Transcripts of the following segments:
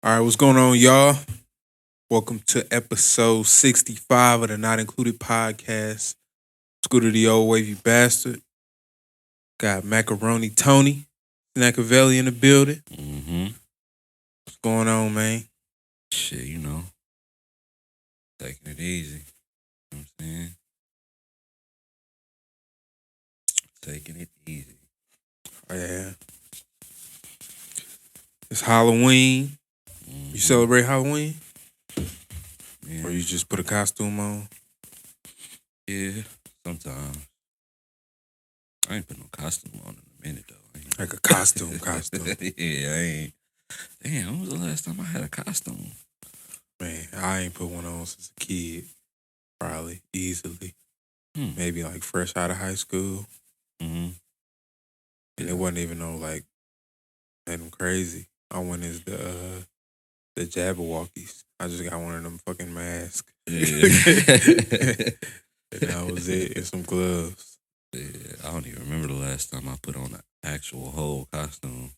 All right, what's going on, y'all? Welcome to episode 65 of the Not Included podcast. Scooter the old wavy bastard. Got Macaroni Tony, Snackavelli in the building. Mm-hmm. What's going on, man? Shit, taking it easy. You know what I'm saying? Taking it easy. Oh, yeah. It's Halloween. Mm-hmm. You celebrate Halloween? Yeah. Or you just put a costume on? Yeah, sometimes. I ain't put no costume on in a minute, though. Like a costume. Yeah, I ain't. Damn, when was the last time I had a costume? Man, I ain't put one on since a kid. Probably, easily. Maybe like fresh out of high school. Mm-hmm. And it wasn't even no like nothing crazy. I went as the Jabberwockies. I just got one of them fucking masks. Yeah. And that was it. And some gloves. Yeah, I don't even remember the last time I put on an actual whole costume.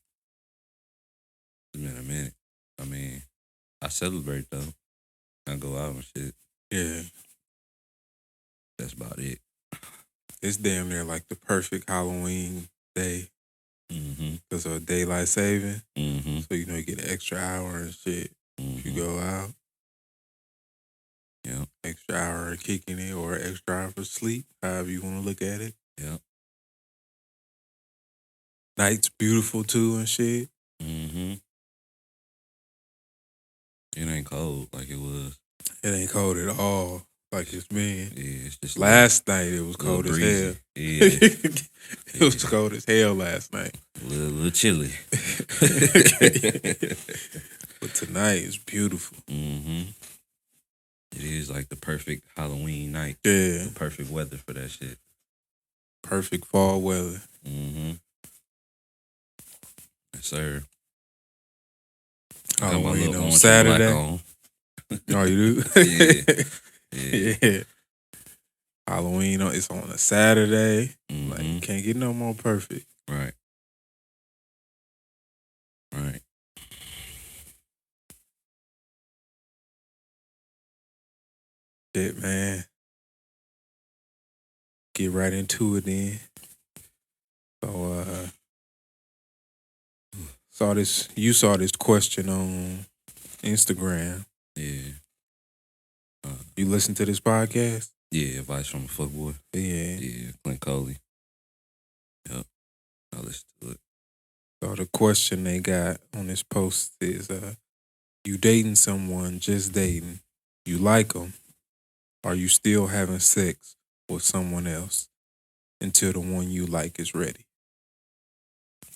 It's been a minute. I mean, I celebrate though. I go out and shit. Yeah. That's about it. It's damn near like the perfect Halloween day. Mm-hmm. Because of daylight saving. Mm-hmm. So, you get an extra hour and shit. If you go out. Yeah. Extra hour of kicking it or extra hour for sleep. However you want to look at it. Yeah. Night's beautiful too and shit. Mm-hmm. It ain't cold like it was. It ain't cold at all like it's been. Yeah, it's just last night it was cold as hell. Yeah. It was cold as hell last night. A little chilly. But tonight is beautiful. Mm-hmm. It is like the perfect Halloween night. Yeah. The perfect weather for that shit. Perfect fall weather. Mm-hmm. Yes, sir. Halloween on Saturday. Oh, you do? Yeah. Halloween, it's on a Saturday. Mm-hmm. Like, you can't get no more perfect. Right. Shit, man. Get right into it then. So, you saw this question on Instagram. Yeah. You listen to this podcast? Yeah, advice from a fuckboy. Yeah. Yeah, Clint Coley. Yep. I listen to it. So the question they got on this post is, you dating someone, just dating. You like them. Are you still having sex with someone else until the one you like is ready?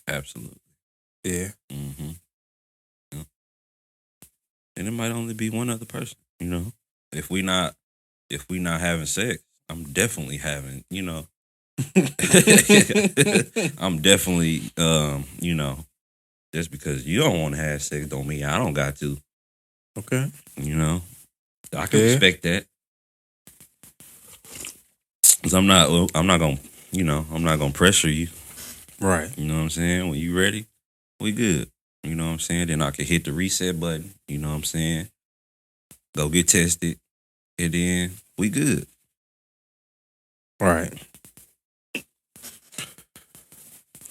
Absolutely. Yeah. Mm-hmm. Yeah. And it might only be one other person, If we not having sex, I'm definitely having, I'm definitely, just because you don't want to have sex don't mean I don't got to. Okay. I can respect that. Cause I'm not gonna pressure you. Right. You know what I'm saying? When you ready, we good. You know what I'm saying? Then I can hit the reset button. You know what I'm saying? Go get tested. And then we good. Right.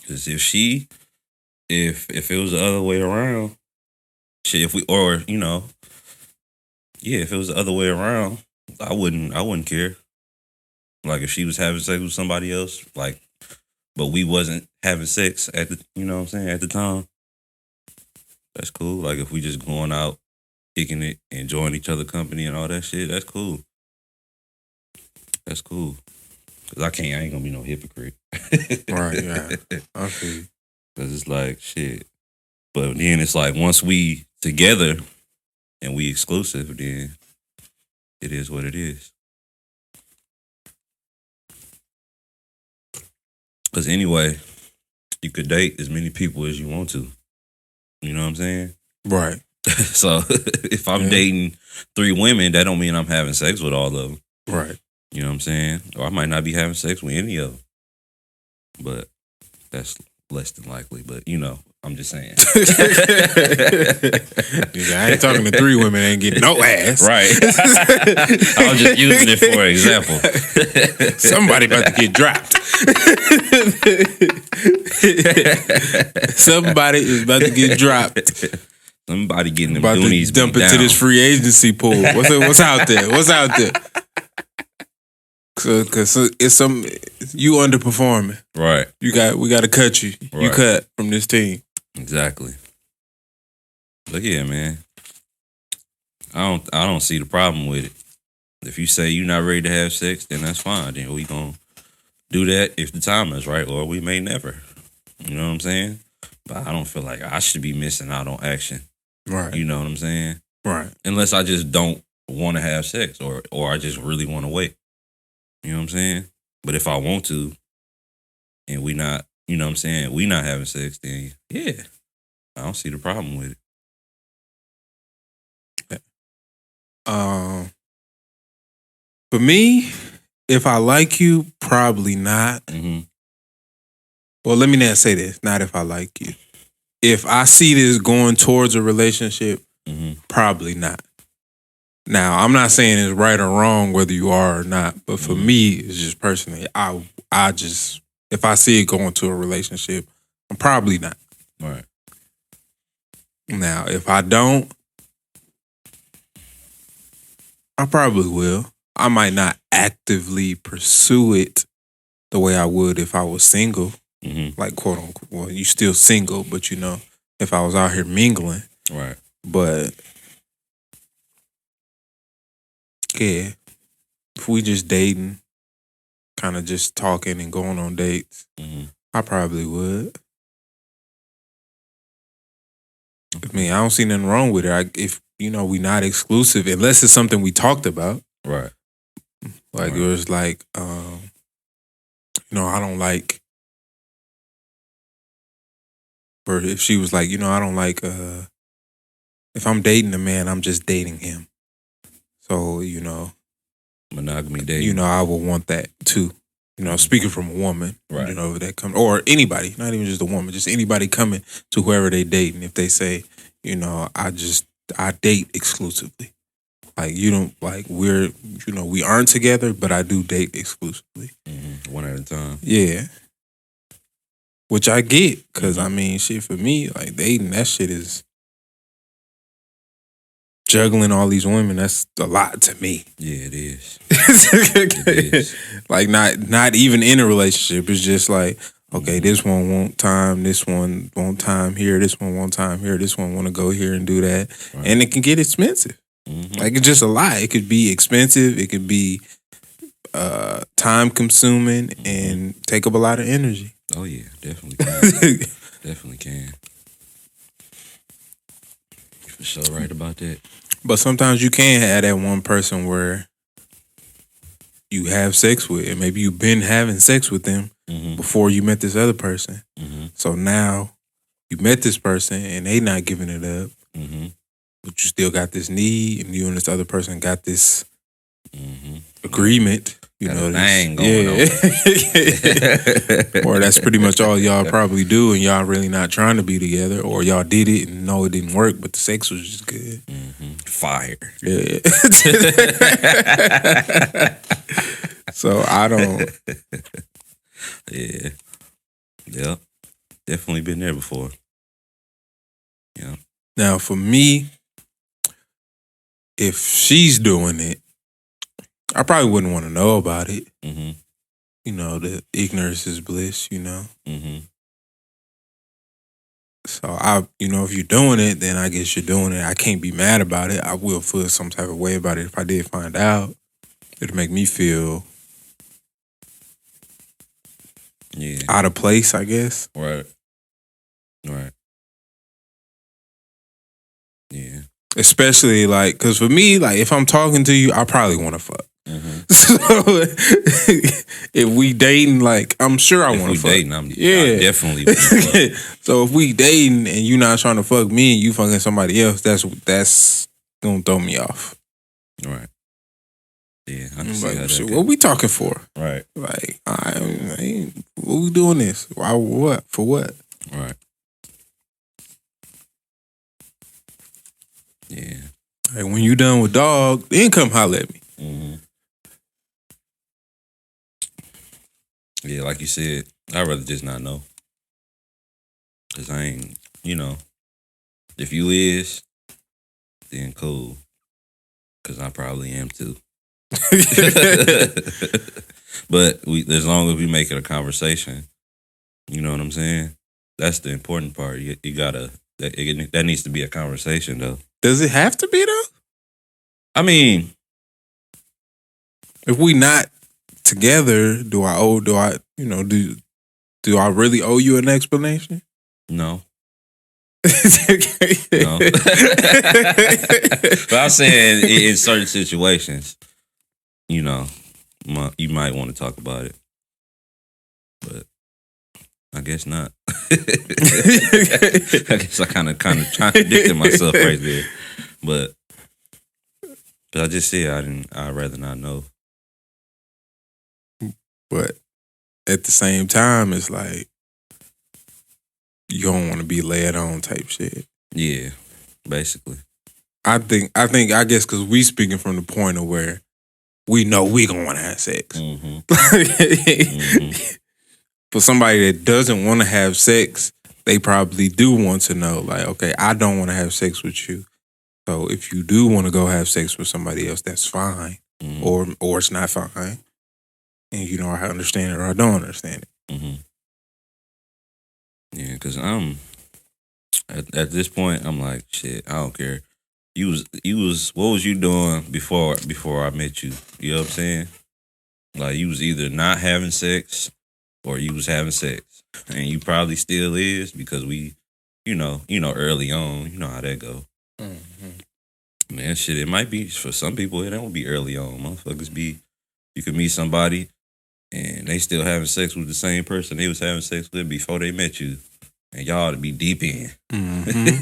Cause if it was the other way around, shit, if it was the other way around, I wouldn't care. Like if she was having sex with somebody else, but we wasn't having sex at the, at the time, that's cool. Like if we just going out, kicking it, enjoying each other company and all that shit, that's cool. That's cool. Cause I ain't gonna be no hypocrite. Right, yeah. I see. Cause it's like, shit. But then it's like, once we together and we exclusive, then it is what it is. Cause anyway, you could date as many people as you want to. You know what I'm saying? Right. So if I'm dating 3 women, that don't mean I'm having sex with all of them. Right. You know what I'm saying? Or I might not be having sex with any of them. But that's less than likely. But, I'm just saying. I ain't talking to 3 women, ain't getting no ass. Right. I was just using it for an example. Somebody about to get dropped. Somebody is about to get dropped. Somebody getting them About goonies to dump beat into down. this free agency pool. What's out there? What's out there? Cause it's some you underperforming. Right. We got to cut you. You Right. cut from this team. Exactly. But yeah, man. I don't see the problem with it. If you say you're not ready to have sex, then that's fine. Then we gonna do that if the time is right, or we may never. You know what I'm saying? But I don't feel like I should be missing out on action. Right. You know what I'm saying? Right. Unless I just don't want to have sex, or I just really want to wait. You know what I'm saying? But if I want to, and we not, you know what I'm saying, we not having sex, then yeah, I don't see the problem with it. For me, if I like you, probably not. Mm-hmm. Well, let me not say this. Not if I like you. If I see this going towards a relationship, Mm-hmm. probably not. Now, I'm not saying it's right or wrong whether you are or not, but for me, it's just personally, I just, if I see it going to a relationship, I'm probably not. Right. Now, if I don't, I probably will. I might not actively pursue it the way I would if I was single, Mm-hmm. like quote unquote. Well, you still single, but you know, if I was out here mingling, Right. but yeah, if we just dating, kind of just talking and going on dates, Mm-hmm. I probably would. I mean, I don't see nothing wrong with it. If you know, we not exclusive unless it's something we talked about. Right. Like Right. it was like, you know, I don't like, or if she was like, you know, I don't like, if I'm dating a man, I'm just dating him. So, you know, Monogamy dating. you know, I would want that too. You know, speaking from a woman, Right. you know, that come or anybody, not even just a woman, just anybody coming to whoever they dating. If they say, you know, I date exclusively. Like you don't like we're, you know, we aren't together, but I do date exclusively. Mm-hmm. One at a time. Yeah. Which I get, because I mean, shit, for me, like dating, that shit is juggling all these women. That's a lot to me. Yeah, it is. It is. Like not even in a relationship. It's just like, okay, this one want time, this one want time here, this one want time here, this one want to go here and do that, Right. and it can get expensive. Mm-hmm. Like it's just a lot. It could be expensive. It could be time consuming and take up a lot of energy. Oh yeah, definitely can. Definitely can. You're for sure right about that. But sometimes you can have that one person where you have sex with, and maybe you've been having sex with them Mm-hmm. before you met this other person. Mm-hmm. So now you met this person and they not giving it up, Mm-hmm. but you still got this need, and you and this other person got this Mm-hmm. agreement. You Got know, a this- thing going on. Or that's pretty much all y'all probably do, and y'all really not trying to be together, or y'all did it and know it didn't work, but the sex was just good. Mm-hmm. Fire. Yeah. So I don't. Yeah. Yep. Definitely been there before. Yeah. Now for me, if she's doing it, I probably wouldn't want to know about it. Mm-hmm. You know, the ignorance is bliss. You know. Mm-hmm. So you know, if you're doing it, then I guess you're doing it. I can't be mad about it. I will feel some type of way about it if I did find out. It'd make me feel Yeah. out of place, I guess. Right. Right. Yeah. Especially like, cause for me, like if I'm talking to you, I probably want to fuck. Mm-hmm. So if we dating, like I'm sure I If want we to fuck. dating, I Yeah. definitely wanna fuck. So if we dating and you not trying to fuck me and you fucking somebody else, that's gonna throw me off. Right. Yeah. I I'm can see like, how that shit, could- what we talking for? Right. Like, what we doing this? Why? What? For what? Right. Yeah. Like when you done with dog, then come holler at me. Mm-hmm. Yeah, like you said, I'd rather just not know. Cause I ain't, if you is, then cool. Cause I probably am too. But as long as we make it a conversation, you know what I'm saying? That's the important part. You gotta, that needs to be a conversation though. Does it have to be though? I mean, if we not together, do I really owe you an explanation? no. No. But I'm saying in certain situations, you might want to talk about it. But I guess not. I guess I kind of contradicted myself right there. But I just said I'd rather not know. But at the same time, it's like you don't want to be led on type shit. Yeah, basically. I guess because we speaking from the point of where we know we gonna want to have sex. Mm-hmm. Mm-hmm. For somebody that doesn't want to have sex, they probably do want to know, like, okay, I don't want to have sex with you. So if you do want to go have sex with somebody else, that's fine. Mm-hmm. Or it's not fine. And I understand it or I don't understand it. Mm-hmm. Yeah, because I'm at this point, I'm like, shit, I don't care. What was you doing before I met you? You know what I'm saying? Like you was either not having sex or you was having sex. And you probably still is because we, early on, you know how that go. Mm-hmm. Man, shit, it might be, for some people, it don't be early on. Motherfuckers you could meet somebody and they still having sex with the same person they was having sex with before they met you. And y'all to be deep in. Mm-hmm.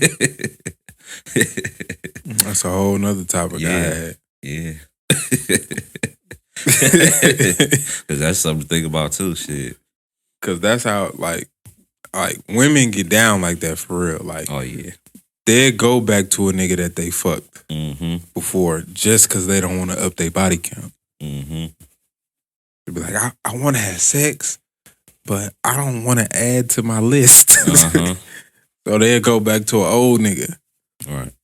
That's a whole nother topic I had. Yeah. Because that's something to think about too, shit. Because that's how, like women get down like that for real. Like, oh, yeah. They'll go back to a nigga that they fucked before just because they don't want to up their body count. Mm-hmm. They'll be like, I want to have sex, but I don't want to add to my list. Uh-huh. So they'll go back to an old nigga. All right.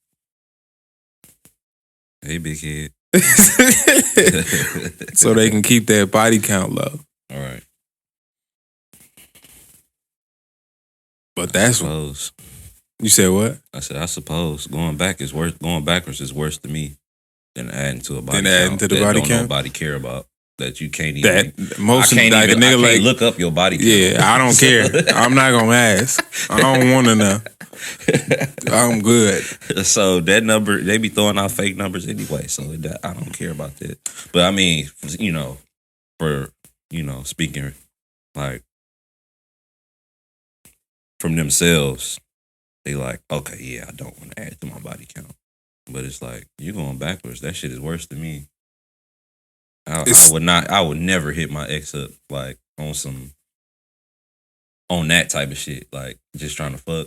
Hey, big head. So they can keep their body count low. All right. But that's what. You said what? I said, I suppose going backwards is worse to me than adding to a body count. Adding to the body count? Nobody care about. That you can't even. I can't look up your body count. Yeah, I don't care. I'm not gonna ask. I don't want to know. I'm good. So that number, they be throwing out fake numbers anyway. So I don't care about that. But I mean, speaking like from themselves, they like, okay, yeah, I don't want to add to my body count. But it's like, you're going backwards. That shit is worse than me. I would never hit my ex up like on that type of shit. Like just trying to fuck.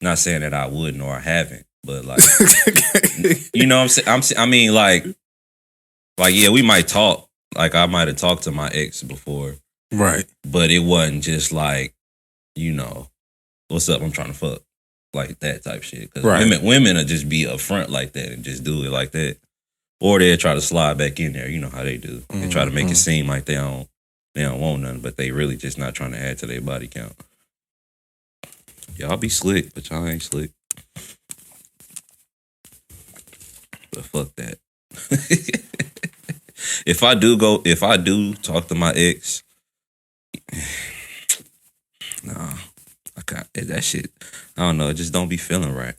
Not saying that I wouldn't or I haven't, but like, you know what I'm saying? I mean, like, yeah, we might talk. Like I might have talked to my ex before. Right. But it wasn't just like, what's up? I'm trying to fuck. Like that type shit. Because women will just be upfront like that and just do it like that. Or they'll try to slide back in there. You know how they do. They try to make it seem like they don't want nothing, but they really just not trying to add to their body count. Y'all be slick, but y'all ain't slick. But fuck that. If I do talk to my ex, nah, I can't. That shit, I don't know. It just don't be feeling right.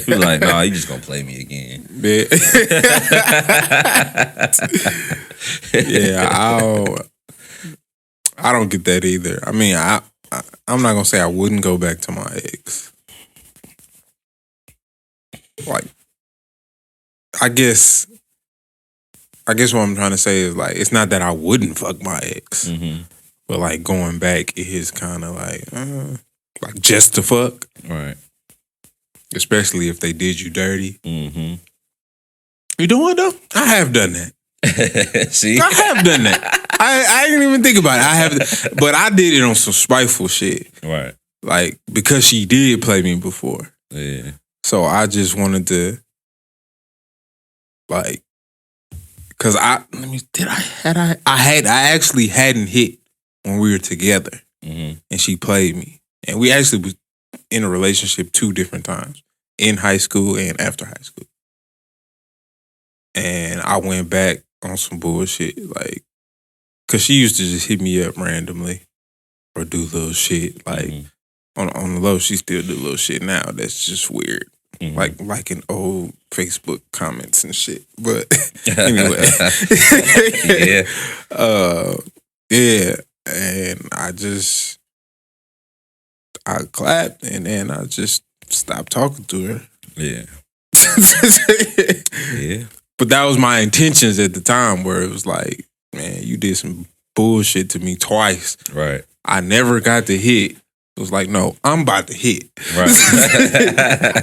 Be like, nah, you just gonna play me again. Yeah, I don't get that either. I mean, I'm not gonna say I wouldn't go back to my ex. Like, I guess what I'm trying to say is like, it's not that I wouldn't fuck my ex, but like going back is kind of like just to fuck, right? especially if they did you dirty. Mm-hmm. You know what though? I have done that. See, I have done that. I didn't even think about it. I have, but I did it on some spiteful shit. Right. Like because she did play me before. Yeah. So I just wanted to, like, cause I actually hadn't hit when we were together, and she played me, and we actually was in a relationship 2 different times, in high school and after high school, and I went back on some bullshit, like, cause she used to just hit me up randomly or do little shit, like on the low. She still do little shit now. That's just weird. Like in old Facebook comments and shit. But anyway. Yeah. And I clapped and then I just stopped talking to her. Yeah. Yeah. But that was my intentions at the time, where it was like, man, you did some bullshit to me twice. Right. I never got to hit. It was like, no, I'm about to hit. Right.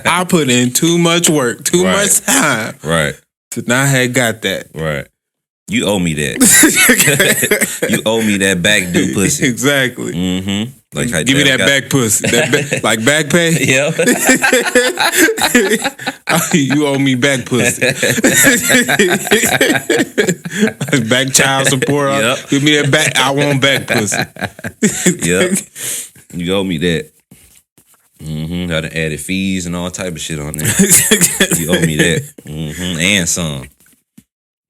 I put in too much work, too much time. Right. To not have got that. Right. You owe me that. You owe me that back due pussy. Exactly. Mm-hmm. Like, give me that back pussy. Like back pay? Yep. You owe me back pussy. Back child support. Yep. Give me that back. I want back pussy. Yep. You owe me that. Got to add fees and all type of shit on there. You owe me that. And some.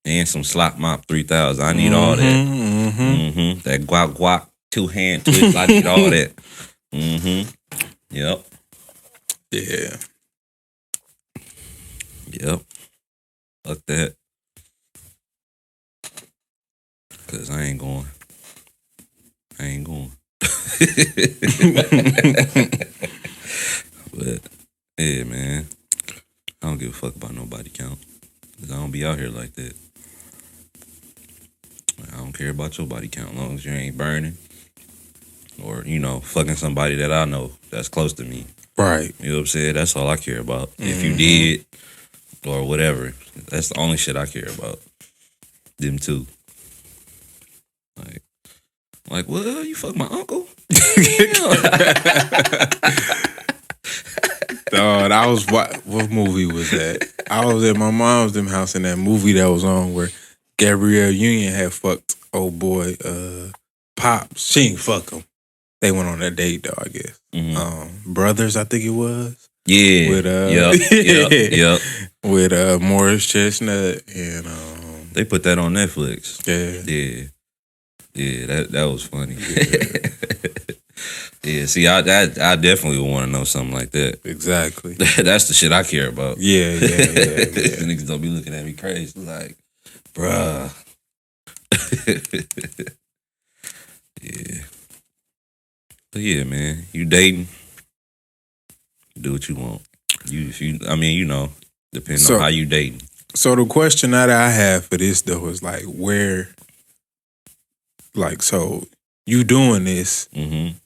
And some slop mop 3000. I need all that. That guac 2-hand twist. I need all that. Yep. Yeah. Yep. Fuck that. Cause I ain't going. But yeah, man. I don't give a fuck about no body count. Cause I don't be out here like that. I don't care about your body count as long as you ain't burning. Or, fucking somebody that I know that's close to me. Right. You know what I'm saying? That's all I care about. If you did or whatever, that's the only shit I care about. Them two. Like, well, you fuck my uncle? Dog, I was what movie was that? I was at my mom's house in that movie that was on where Gabrielle Union had fucked old boy Pops. She ain't fuck him. They went on that date though, I guess. Brothers, I think it was. Yeah. With Yep. With Morris Chestnut and they put that on Netflix. Yeah, that was funny. Yeah, see, I definitely would want to know something like that. Exactly. That's the shit I care about. Yeah. Niggas don't be looking at me crazy like, bruh. Yeah. But yeah, man, you dating, do what you want. Depending on how you dating. So the question that I have for this though is like, where, like, so you doing this,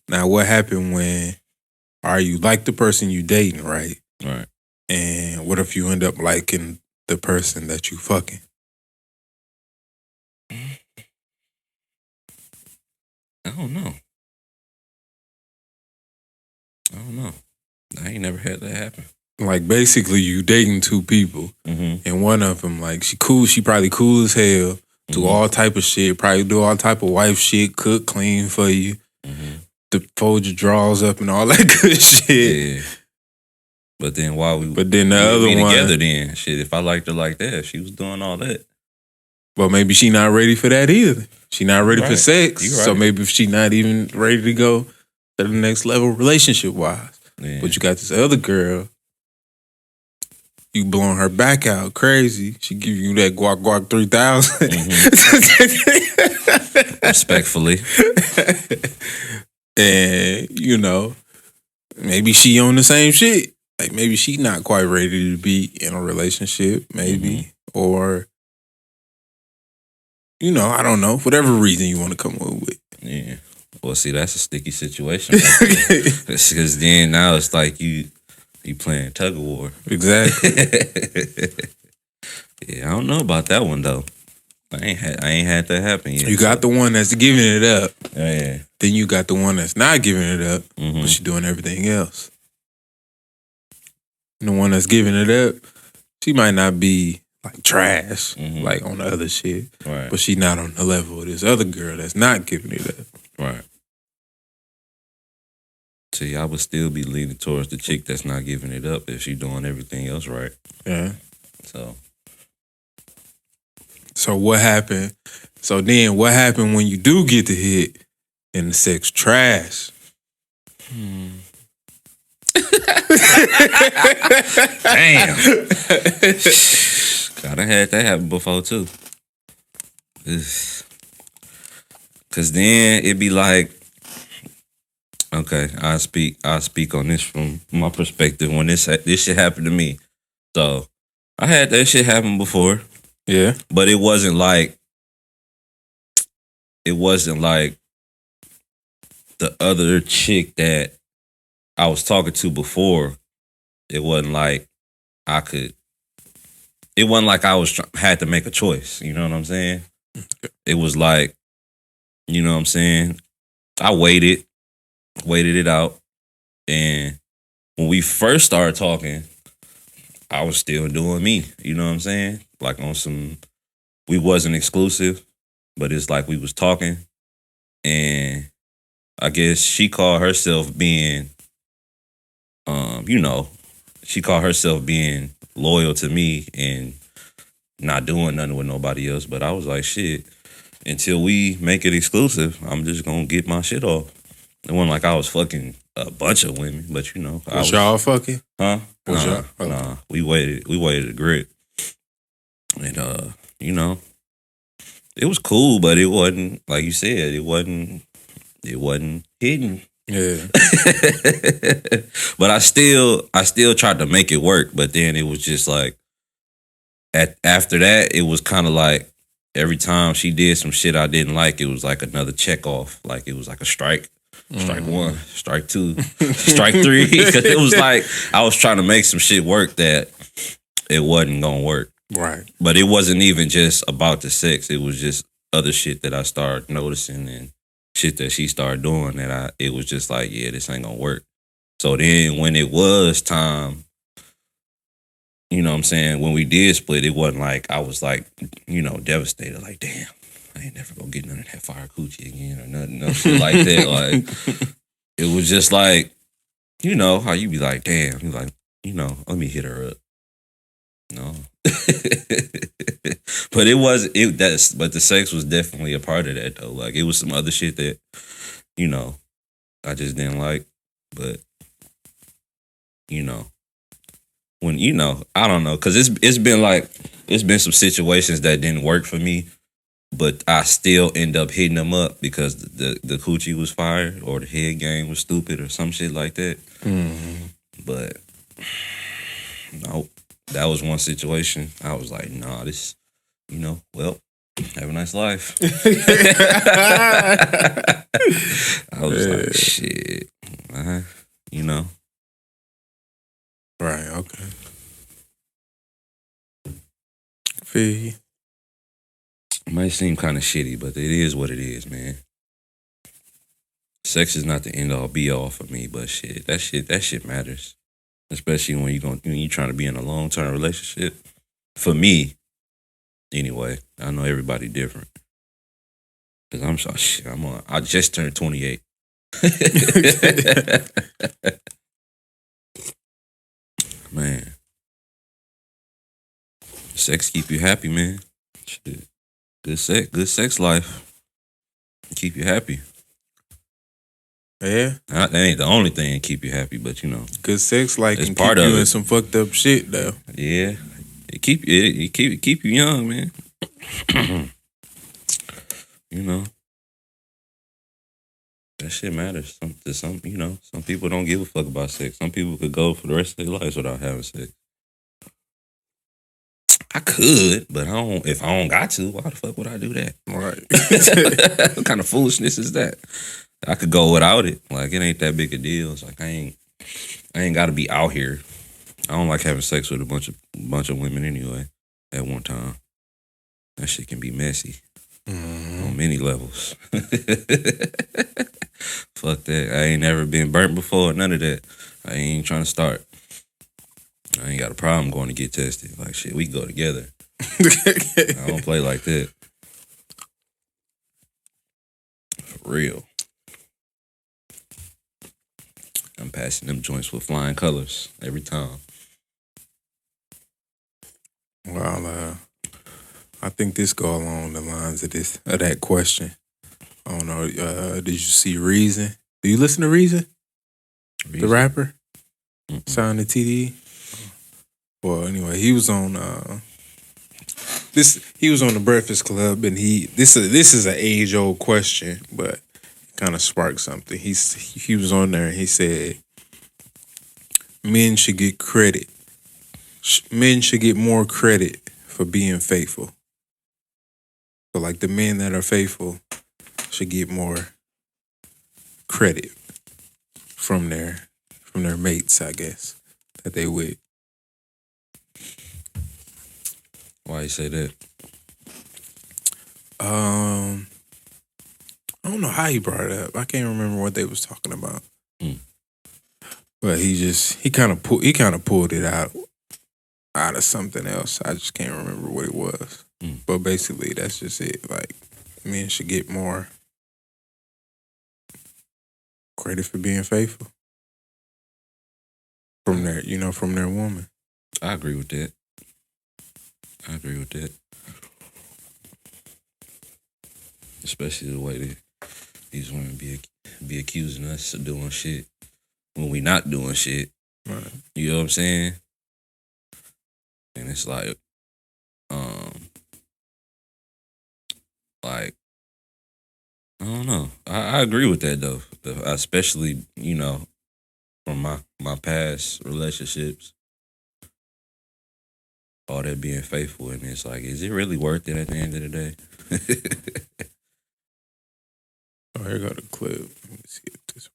now what happened when, you like the person you dating, right? Right. And what if you end up liking the person that you fucking? I don't know. I ain't never had that happen. Like, basically, you dating 2 people, and one of them, like, she probably cool as hell, do all type of shit, probably do all type of wife shit, cook, clean for you, fold your drawers up and all that good shit. Yeah. But then the other one together then, shit, if I liked her like that, she was doing all that. Well, maybe she not ready for that either. She not ready for sex. Right. So maybe if she not even ready to go to the next level relationship-wise. Yeah. But you got this other girl, you blowing her back out crazy. She give you that guac 3000. Respectfully. And, maybe she on the same shit. Like, maybe she not quite ready to be in a relationship, maybe. Or, I don't know. Whatever reason you want to come up with. Yeah. Well, see, that's a sticky situation. Because then now it's like you You playing tug of war. Exactly. Yeah, I don't know about that one though. I ain't had that happen yet. You got the one that's giving it up. Yeah. Then you got the one that's not giving it up, Mhm. but she doing everything else. And the one that's giving it up, she might not be like trash, like on the other shit, Right. but she not on the level of this other girl that's not giving it up. Right. See, I would still be leaning towards the chick that's not giving it up if she doing everything else right. Yeah. So what happened? So then what happened when you do get the hit and the sex trash? Damn. I done had that happen before too. Cause then it'd be like, okay, I speak on this from my perspective when this shit happened to me. So I had that shit happen before. Yeah. But it wasn't like the other chick that I was talking to before. It wasn't like I had to make a choice. You know what I'm saying? It was like, you know what I'm saying? I waited it out. And when we first started talking, I was still doing me. You know what I'm saying? Like on some, we wasn't exclusive, but it's like we was talking. And I guess she called herself being, loyal to me and not doing nothing with nobody else. But I was like, shit, until we make it exclusive, I'm just gonna get my shit off. It wasn't like I was fucking a bunch of women, but Was y'all fucking? Huh? Was y'all? Nah. We waited a grit. And it was cool, but it wasn't, like you said, it wasn't hidden. Yeah. But I still tried to make it work, but then it was just like after that, it was kind of like every time she did some shit I didn't like, it was like another check off. Like it was like a strike. Strike one, strike two, strike three. Because it was like I was trying to make some shit work that it wasn't gonna work. Right. But it wasn't even just about the sex. It was just other shit that I started noticing and shit that she started doing that it was just like, yeah, this ain't gonna work. So then when it was time, you know what I'm saying, when we did split, it wasn't like I was like, devastated, like, damn, I ain't never gonna get none of that fire coochie again or nothing, no shit like that. Like, it was just like, how you be like, damn, you like, let me hit her up. No. But but the sex was definitely a part of that though. Like it was some other shit that, I just didn't like. But, when, I don't know. Cause it's been some situations that didn't work for me, but I still end up hitting them up because the coochie was fire or the head game was stupid or some shit like that. Mm-hmm. But no. That was one situation. I was like, nah, this, well, have a nice life. I was like, shit, Right, okay. Feel you. It might seem kind of shitty, but it is what it is, man. Sex is not the end all be all for me, but shit, that shit matters. Especially when you're trying to be in a long-term relationship. For me, anyway, I know everybody different. Cause I just turned 28. Man. Sex keep you happy, man. Shit. Good sex life. Keep you happy. Yeah. That ain't the only thing that keep you happy, but good sex like it's can part keep of you it. in some fucked up shit though. Yeah. It keep you young, man. That shit matters. Some people don't give a fuck about sex. Some people could go for the rest of their lives without having sex. I could, but if I don't got to, why the fuck would I do that? Right. What kind of foolishness is that? I could go without it. Like it ain't that big a deal. It's like I ain't gotta be out here I don't like having sex with a bunch of women anyway. At one time, that shit can be messy on many levels. Fuck that. I ain't never been burnt before. None of that. I ain't trying to start. I ain't got a problem going to get tested. Like shit, we go together. I don't play like that. For real. I'm passing them joints with flying colors every time. Well, I think this go along the lines of that question. I don't know. Did you see Reason? Do you listen to Reason? The rapper? Signed to TD? Well, anyway, he was on he was on the Breakfast Club, and this is an age old question, but it kind of sparked something. He was on there and he said men should get credit. Men should get more credit for being faithful. So like the men that are faithful should get more credit from their mates, I guess, that they with. Why you say that? I don't know how he brought it up. I can't remember what they was talking about. But he kind of pulled it out of something else. I just can't remember what it was. But basically, that's just it. Like, men should get more credit for being faithful from their woman. I agree with that. Especially the way that these women be accusing us of doing shit when we not doing shit. Right. You know what I'm saying? And it's like, I don't know. I agree with that though. Especially, from my past relationships. All that being faithful, and it's like, is it really worth it at the end of the day? Oh, here got a clip. Let me see this.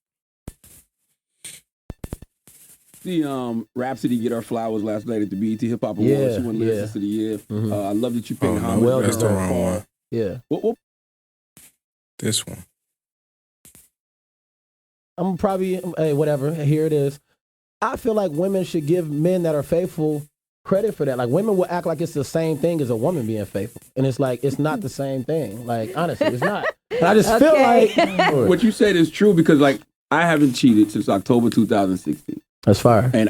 The Rhapsody get her flowers last night at the BET Hip Hop Awards. She won Lyricist of the Year. I love that you picked homage. No, that's the wrong one. Yeah. What? This one. I'm probably, hey, whatever. Here it is. I feel like women should give men that are faithful credit for that. Like, women will act like it's the same thing as a woman being faithful. And it's like, it's not the same thing. Like, honestly, it's not. And I just feel like... What you said is true because, like, I haven't cheated since October 2016. That's fire. And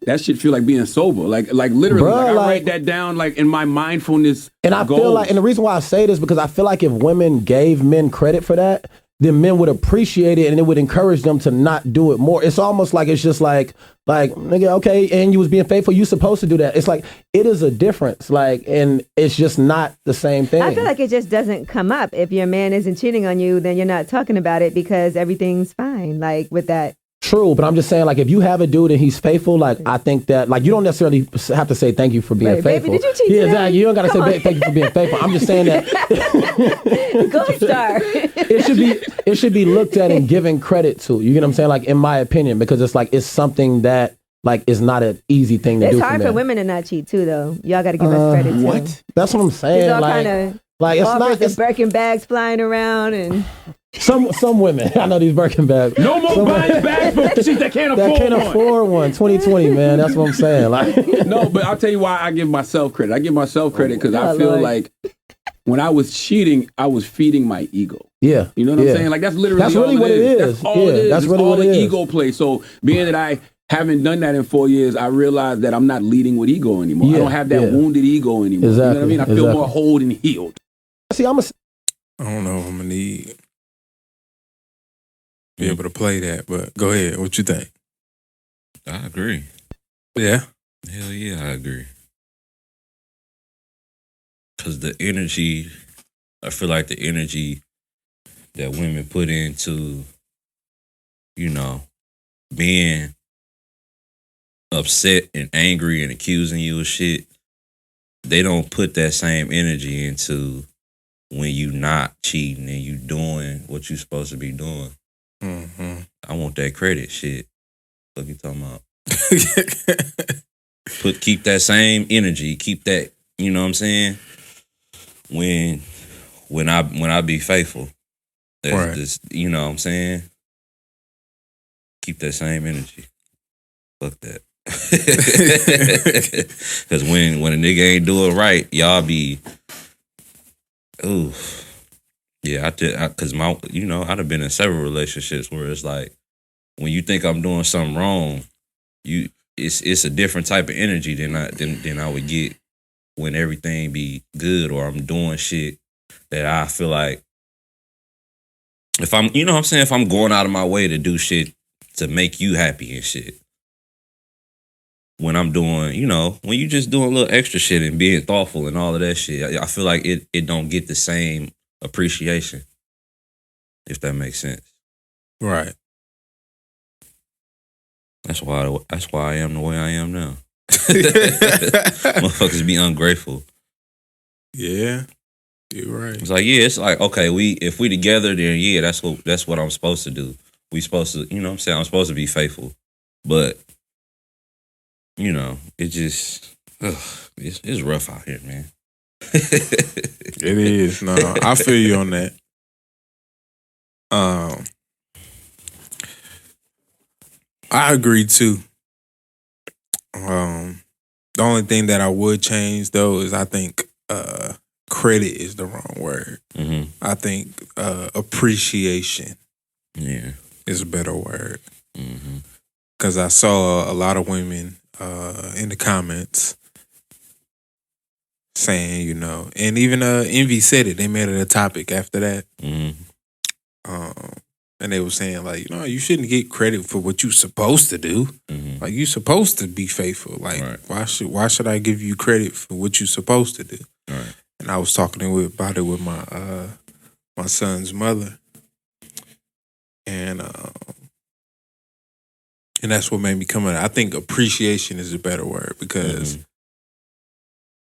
that shit feel like being sober. Like literally, Bruh, I write that down like in my mindfulness And I goals. feel like, and the reason why I say this because I feel like if women gave men credit for that, then men would appreciate it and it would encourage them to not do it more. It's almost like it's just like nigga, okay, and you was being faithful, you supposed to do that. It's like it is a difference, like, and it's just not the same thing. I feel like it just doesn't come up. If your man isn't cheating on you, then you're not talking about it because everything's fine. Like with that. True, but I'm just saying, like, if you have a dude and he's faithful, like, I think that, like, you don't necessarily have to say thank you for being faithful. Baby, did you cheat yeah, today? exactly. You don't got to say thank you for being faithful. I'm just saying that Gold star. it should be looked at and given credit to. You get what I'm saying? Like, in my opinion, because it's like it's something that like is not an easy thing to do. It's hard for women to not cheat too, though. Y'all got to give us credit too. What? That's what I'm saying. There's all like, kind of like it's not. It's Birkin bags flying around and. Some women, I know these Birkin bags. No more buying bags for shit that can't afford one. 2020, man. That's what I'm saying. Like, no, but I'll tell you why I give myself credit. I give myself credit because I feel like when I was cheating, I was feeding my ego. Yeah, you know what I'm saying? Like that's literally really what it is. That's all it is. That's really all what it the is. ego play. So being that I haven't done that in 4 years, I realized that I'm not leading with ego anymore. I don't have that wounded ego anymore. Exactly. You know what I mean? I feel more whole and healed. See, I don't know if I'm gonna be able to play that, but go ahead. What you think? I agree. Yeah? Hell yeah, I agree. Because the energy, I feel like the energy that women put into, being upset and angry and accusing you of shit, they don't put that same energy into when you not cheating and you doing what you supposed to be doing. Mm-hmm. I want that credit shit. What you talking about? Keep that same energy. Keep that. You know what I'm saying? When I be faithful, that's just, you know what I'm saying. Keep that same energy. Fuck that. Because when a nigga ain't do it right, y'all be, ooh, yeah. Cause I'd have been in several relationships where it's like, when you think I'm doing something wrong, it's a different type of energy than I would get when everything be good, or I'm doing shit that I feel like, if I'm, you know what I'm saying, if I'm going out of my way to do shit to make you happy and shit. When I'm doing, when you just doing a little extra shit and being thoughtful and all of that shit, I feel like it don't get the same appreciation, if that makes sense. Right. That's why I am the way I am now. Motherfuckers be ungrateful. Yeah, you're right. It's like, yeah, it's like, okay, if we together, then yeah, that's what I'm supposed to do. We supposed to, you know what I'm saying? I'm supposed to be faithful. But, it just, it's rough out here, man. It is. No, I feel you on that. I agree too. The only thing that I would change though is I think credit is the wrong word. Mm-hmm. I think appreciation is a better word. Because I saw a lot of women in the comments saying, and even Envy said it. They made it a topic after that. And they were saying, like, you shouldn't get credit for what you're supposed to do. Like, you're supposed to be faithful. Like, why should I give you credit for what you're supposed to do? Right. And I was talking about it with my son's mother, and that's what made me come in. I think appreciation is a better word because,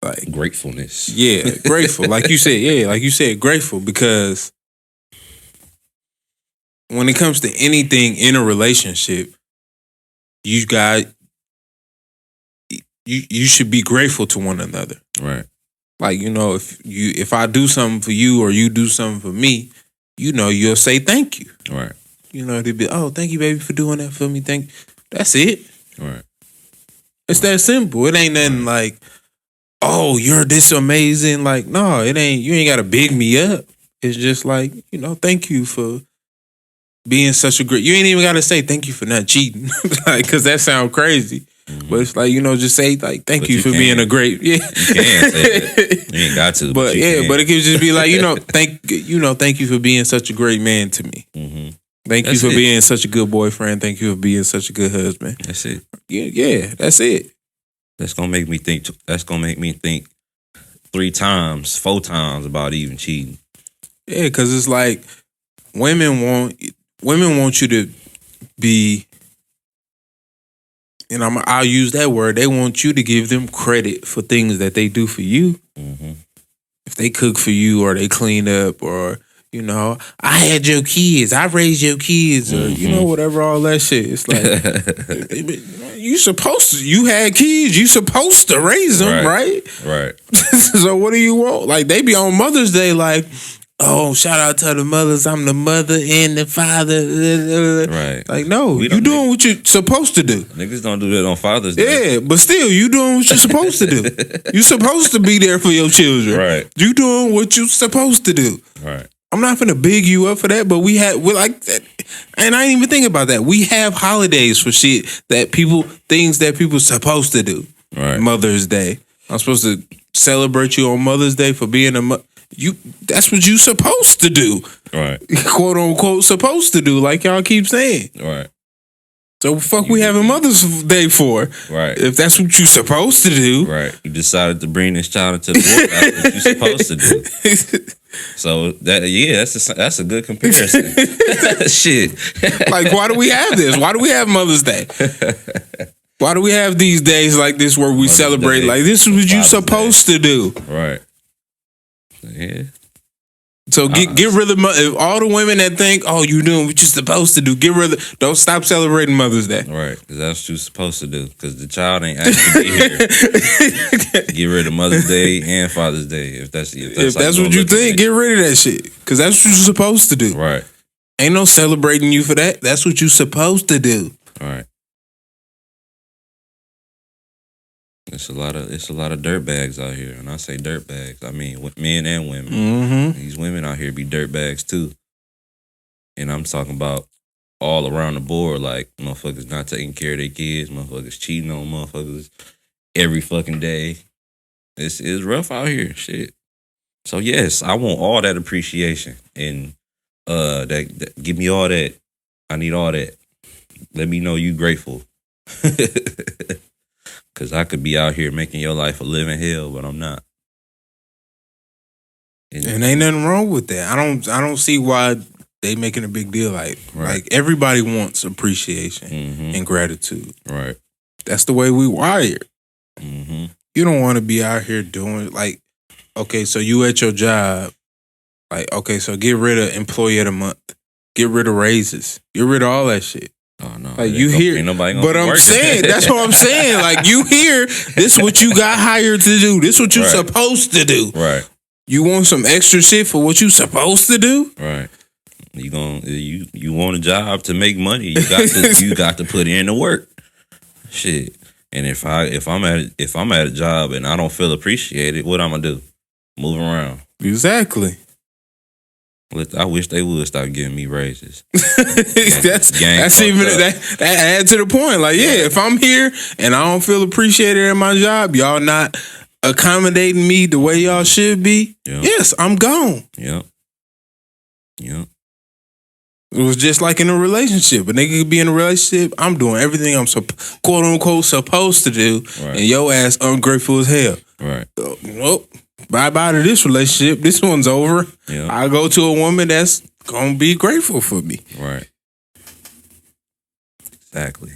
like, gratefulness. Yeah, grateful. Like you said, grateful because. When it comes to anything in a relationship, you should be grateful to one another. Right. Like, if I do something for you or you do something for me, you'll say thank you. Right. They'd be, oh, thank you, baby, for doing that for me. That's it. Right. It's that simple. It ain't nothing like, oh, you're this amazing. Like, no, it ain't. You ain't got to big me up. It's just like, thank you for being such a great. You ain't even got to say thank you for not cheating, like, because that sounds crazy. But it's like, just say like thank you for being a great. Yeah, you can say that. You ain't got to. But but it could just be like, thank you for being such a great man to me. Thank you for being such a good boyfriend. Thank you for being such a good husband. That's it. Yeah, that's it. That's gonna make me think. That's gonna make me think 3 times, 4 times about even cheating. Yeah, because it's like women want you to be, and I'll use that word. They want you to give them credit for things that they do for you. If they cook for you or they clean up or, I had your kids, I raised your kids or, whatever, all that shit. It's like, you had kids, you supposed to raise them, right? Right. So what do you want? Like, they be on Mother's Day like, oh, shout out to the mothers. I'm the mother and the father. Right. Like, no, you doing what you're supposed to do. Niggas don't do that on Father's Day. Yeah, but still, you doing what you're supposed to do. You supposed to be there for your children. Right. You doing what you supposed to do. Right. I'm not finna big you up for that, but we're like that. And I didn't even think about that. We have holidays for shit things that people supposed to do. Right. Mother's Day. I'm supposed to celebrate you on Mother's Day for being a mother. That's what you supposed to do. Right. Quote unquote supposed to do, like y'all keep saying. Right. So we having Mother's Day for? Right. If that's what you supposed to do. Right. You decided to bring this child into the world. That's what you supposed to do. So that's a good comparison. Shit. Like, why do we have this? Why do we have Mother's Day? Why do we have these days like this where we Mother's celebrate? Day, like, this is what you supposed to do. Right. Yeah. So get rid of all the women that think, oh, you doing what you're supposed to do. Get rid of. Don't stop celebrating Mother's Day. Right, because that's what you're supposed to do. Because the child ain't actually be here. Get rid of Mother's Day and Father's Day. If that's what you think, get rid of that shit. Because that's what you're supposed to do. Right. Ain't no celebrating you for that. That's what you're supposed to do. Right. It's a lot of dirtbags out here. And I say dirtbags, I mean men and women. Mm-hmm. These women out here be dirtbags too. And I'm talking about all around the board, like motherfuckers not taking care of their kids, motherfuckers cheating on motherfuckers every fucking day. It's rough out here, shit. So yes, I want all that appreciation and that give me all that. I need all that. Let me know you grateful. Cause I could be out here making your life a living hell, but I'm not. And ain't nothing wrong with that. I don't see why they making a big deal. Like everybody wants appreciation and gratitude. Right. That's the way we wired. Mm-hmm. You don't want to be out here doing like, okay, so you at your job, like, okay, so get rid of employee of the month, get rid of raises, get rid of all that shit. Oh no! Like you hear, but I'm saying that's what I'm saying. Like you hear, this what you got hired to do. This what you supposed to do. Right. You want some extra shit for what you supposed to do. Right. You want a job to make money. You got to put in the work. Shit. And if I'm at a job and I don't feel appreciated, what I'm gonna do? Move around. Exactly. I wish they would stop giving me raises. That's even that adds to the point. Like, yeah, if I'm here and I don't feel appreciated in my job, y'all not accommodating me the way y'all should be. Yep. Yes, I'm gone. Yep. It was just like in a relationship. A nigga could be in a relationship. I'm doing everything I'm quote unquote supposed to do, and your ass ungrateful as hell. Right. Nope. Bye to this relationship. This one's over. Yep. I go to a woman that's gonna be grateful for me. Right. Exactly.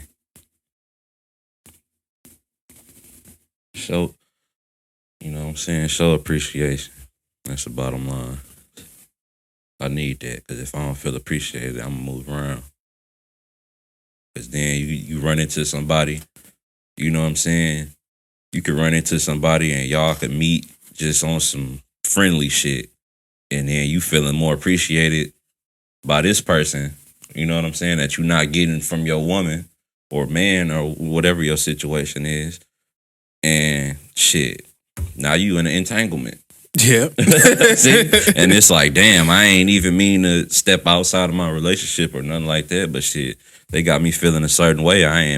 Show, you know what I'm saying? Show appreciation. That's the bottom line. I need that because if I don't feel appreciated, I'm gonna move around. Because then you run into somebody, you know what I'm saying? You could run into somebody and y'all could meet just on some friendly shit. And then you feeling more appreciated by this person, you know what I'm saying, that you're not getting from your woman or man or whatever your situation is. And shit, now you in an entanglement. Yeah. And it's like, damn, I ain't even mean to step outside of my relationship or nothing like that. But shit, they got me feeling a certain way. I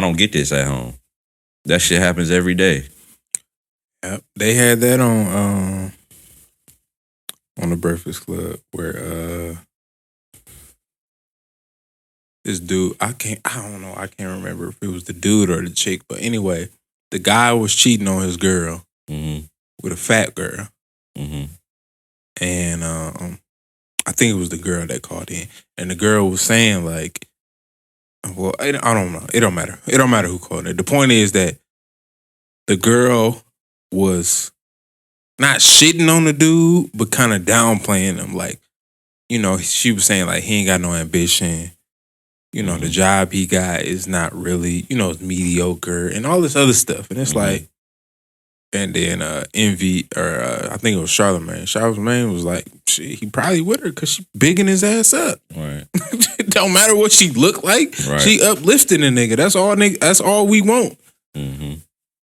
don't get this at home. That shit happens every day. Yep. They had that on the Breakfast Club where this dude, I don't know, I can't remember if it was the dude or the chick, but anyway, the guy was cheating on his girl with a fat girl. And I think it was the girl that called in. And the girl was saying like, well, I don't know. It don't matter. It don't matter who called it. The point is that the girl was not shitting on the dude, but kind of downplaying him. Like, you know, she was saying like, he ain't got no ambition. You know, the job he got is not really, you know, it's mediocre and all this other stuff. And it's like, and then Envy, or I think it was Charlamagne. Charlamagne was like, shit, he probably with her because she bigging his ass up. Right. It don't matter what she look like. Right. She uplifting a nigga. That's all we want.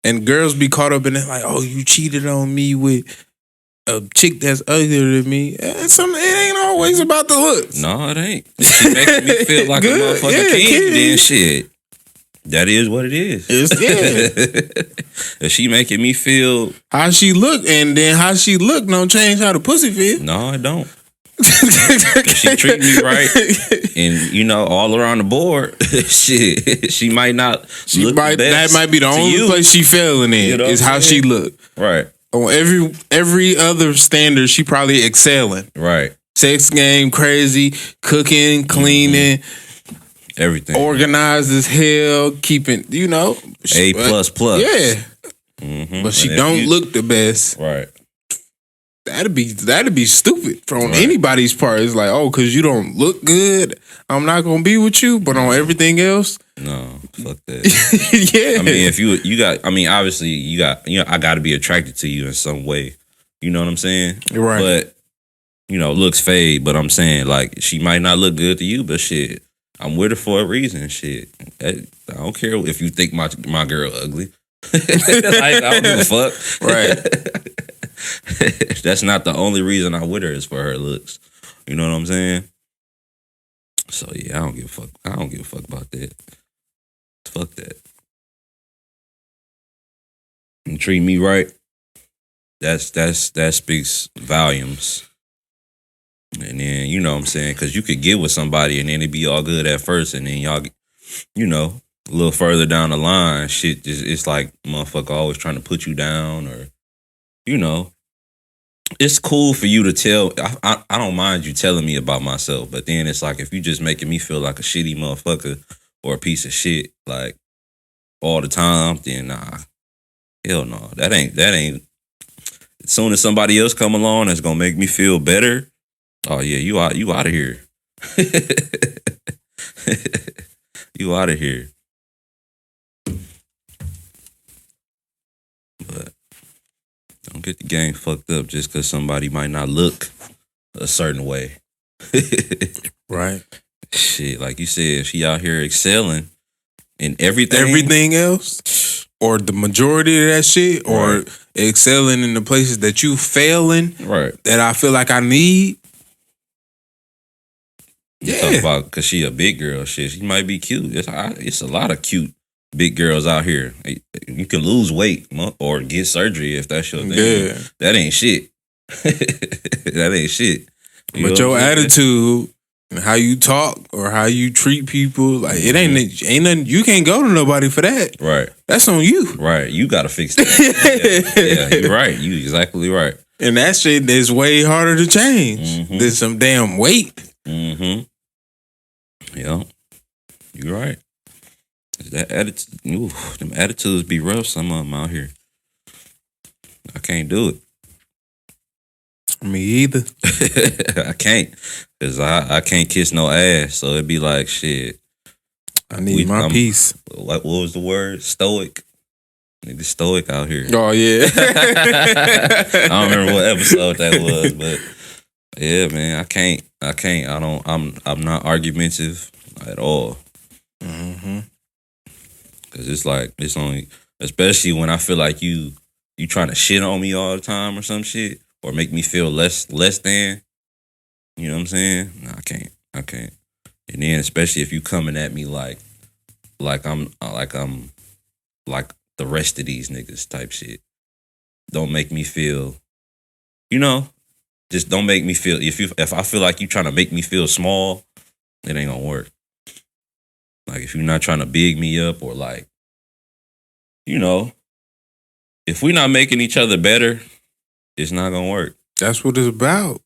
And girls be caught up in it like, oh, you cheated on me with a chick that's uglier than me. It ain't always about the looks. No, it ain't. If she making me feel like a motherfucking king, then shit. That is what it is. If she making me feel how she look, and then how she look don't change how the pussy feel. No, it don't. If she treat me right, and you know, all around the board, shit, she might not. That might be the only place she failing in, you know, is how she look. Right. On every other standard, she probably excelling. Right. Sex game, crazy, cooking, cleaning. Everything. Organized as hell, keeping, you know. A++. Yeah. But she don't look the best. Right. That'd be stupid from anybody's part. It's like, oh, because you don't look good, I'm not gonna be with you. But on everything else, no, fuck that. yeah. I mean, if you got, I mean, obviously you got, I got to be attracted to you in some way. You know what I'm saying? Right. But looks fade. But I'm saying, like, she might not look good to you, but shit, I'm with her for a reason. Shit, I don't care if you think my girl ugly. I don't give a fuck. Right. That's not the only reason I'm with her is for her looks. You know what I'm saying? So yeah, I don't give a fuck. I don't give a fuck about that. Fuck that. And treat me right. That speaks volumes. And then you know what I'm saying, because you could get with somebody and then it be all good at first, and then y'all, a little further down the line, shit just, it's like motherfucker always trying to put you down, or it's cool for you to tell. I don't mind you telling me about myself, but then it's like if you just making me feel like a shitty motherfucker or a piece of shit like all the time, then nah, hell no, that ain't. As soon as somebody else come along that's gonna make me feel better, oh yeah, you out of here. You out of here. But don't get the game fucked up just because somebody might not look a certain way. Right. Shit, like you said, she out here excelling in everything. Everything else, or the majority of that shit, or excelling in the places that you failing, right? That I feel like I need. You talk about because she a big girl, shit. She might be cute. It's a lot of cute big girls out here. You can lose weight or get surgery if that's your thing. Yeah. That ain't shit. That ain't shit. But your attitude and how you talk or how you treat people, like it ain't nothing. You can't go to nobody for that. Right. That's on you. Right. You gotta fix that. Yeah, you're right. You exactly right. And that shit is way harder to change than some damn weight. Mm-hmm. Yeah. You're right. That attitude, them attitudes be rough. Some of them out here. I can't do it. Me either. I can't, cause I can't kiss no ass. So it'd be like shit. I need my peace. What was the word? Stoic. Nigga stoic out here. Oh yeah. I don't remember what episode that was, but yeah, man, I can't. I'm not argumentative at all. Mm-hmm. Cause it's only, especially when I feel like you trying to shit on me all the time or some shit, or make me feel less than. You know what I'm saying? No, I can't. And then especially if you coming at me like I'm like the rest of these niggas type shit. Don't make me feel, just don't make me feel. If I feel like you trying to make me feel small, it ain't gonna work. Like if you're not trying to big me up or like, if we're not making each other better, it's not gonna work. That's what it's about.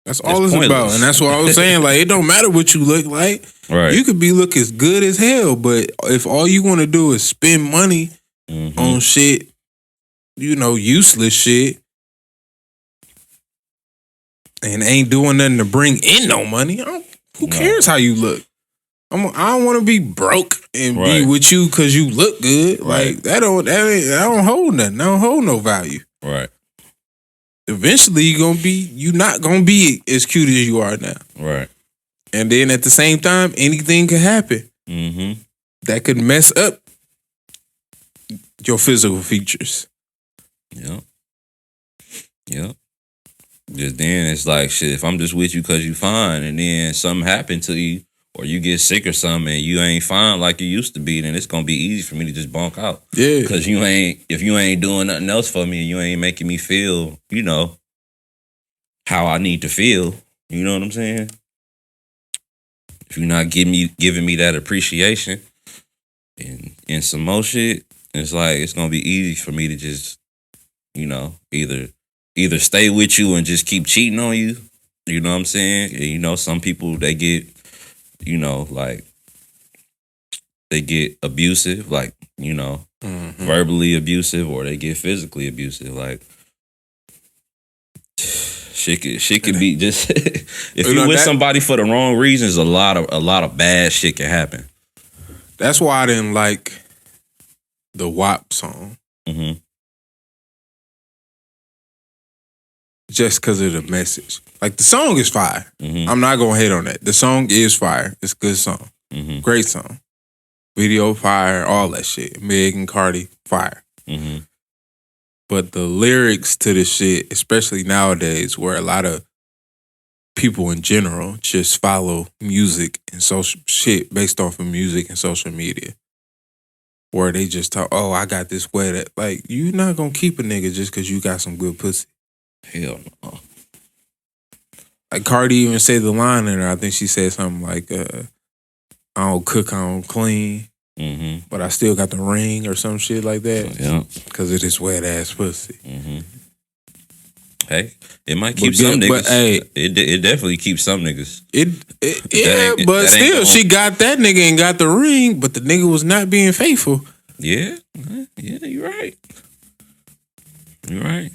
That's all it's pointless. about. And that's what I was saying. Like, it don't matter what you look like. Right. You could be look as good as hell, but if all you want to do is spend money on shit, useless shit, and ain't doing nothing to bring in no money, who cares how you look? I don't want to be broke and be with you because you look good. Right. Like that don't hold nothing. That don't hold no value. Right. Eventually, you're not gonna be as cute as you are now. Right. And then at the same time, anything could happen that could mess up your physical features. Yep. Just then it's like shit. If I'm just with you because you fine, and then something happened to you, or you get sick or something, and you ain't fine like you used to be, then it's gonna be easy for me to just bunk out. Yeah. Because if you ain't doing nothing else for me, and you ain't making me feel, how I need to feel. You know what I'm saying? If you're not giving me that appreciation and some more shit, it's like it's gonna be easy for me to just, either stay with you and just keep cheating on you. You know what I'm saying? And, some people they get, like they get abusive, like, verbally abusive, or they get physically abusive. Like, Shit could be just if you with somebody for the wrong reasons, a lot of bad shit can happen. That's why I didn't like the WAP song. Mm-hmm. Just because of the message. Like, the song is fire. Mm-hmm. I'm not gonna hate on that. The song is fire. It's a good song. Mm-hmm. Great song. Video fire, all that shit. Meg and Cardi, fire. Mm-hmm. But the lyrics to the shit, especially nowadays, where a lot of people in general just follow music and social shit based off of music and social media. Where they just talk, oh, I got this wet. Like, you not gonna keep a nigga just because you got some good pussy. Hell no. Like, Cardi even said the line in there. I think she said something like, I don't cook, I don't clean, but I still got the ring or some shit like that. Yeah. Because of this wet ass pussy. Mm-hmm. Hey, it might keep some niggas. But hey, it definitely keeps some niggas. But still, she got that nigga and got the ring, but the nigga was not being faithful. Yeah, you're right. You're right.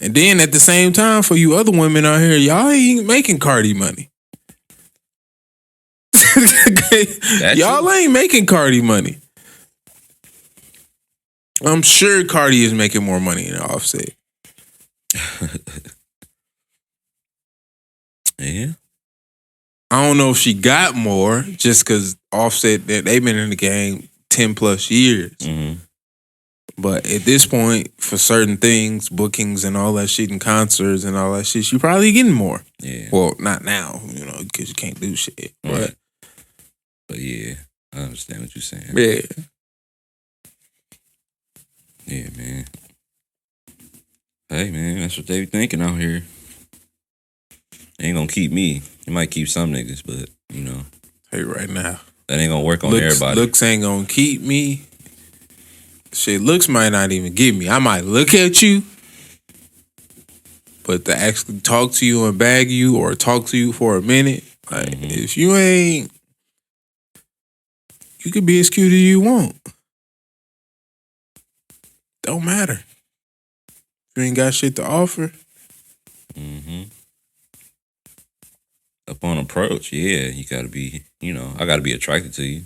And then at the same time, for you other women out here, y'all ain't making Cardi money. Y'all ain't making Cardi money. I'm sure Cardi is making more money than Offset. Yeah. I don't know if she got more just because Offset, they've been in the game 10 plus years. Mm-hmm. But at this point, for certain things, bookings and all that shit and concerts and all that shit, you probably getting more. Yeah. Well, not now, because you can't do shit. Right. But yeah, I understand what you're saying. Yeah. Yeah, man. Hey, man, that's what they be thinking out here. Ain't gonna keep me. It might keep some niggas, but, Hey, right now. That ain't gonna work on everybody. Looks ain't gonna keep me. Shit, looks might not even get me. I might look at you, but to actually talk to you and bag you or talk to you for a minute, like, if you ain't, you could be as cute as you want. Don't matter. If you ain't got shit to offer. Upon approach, yeah, you gotta be, I gotta be attracted to you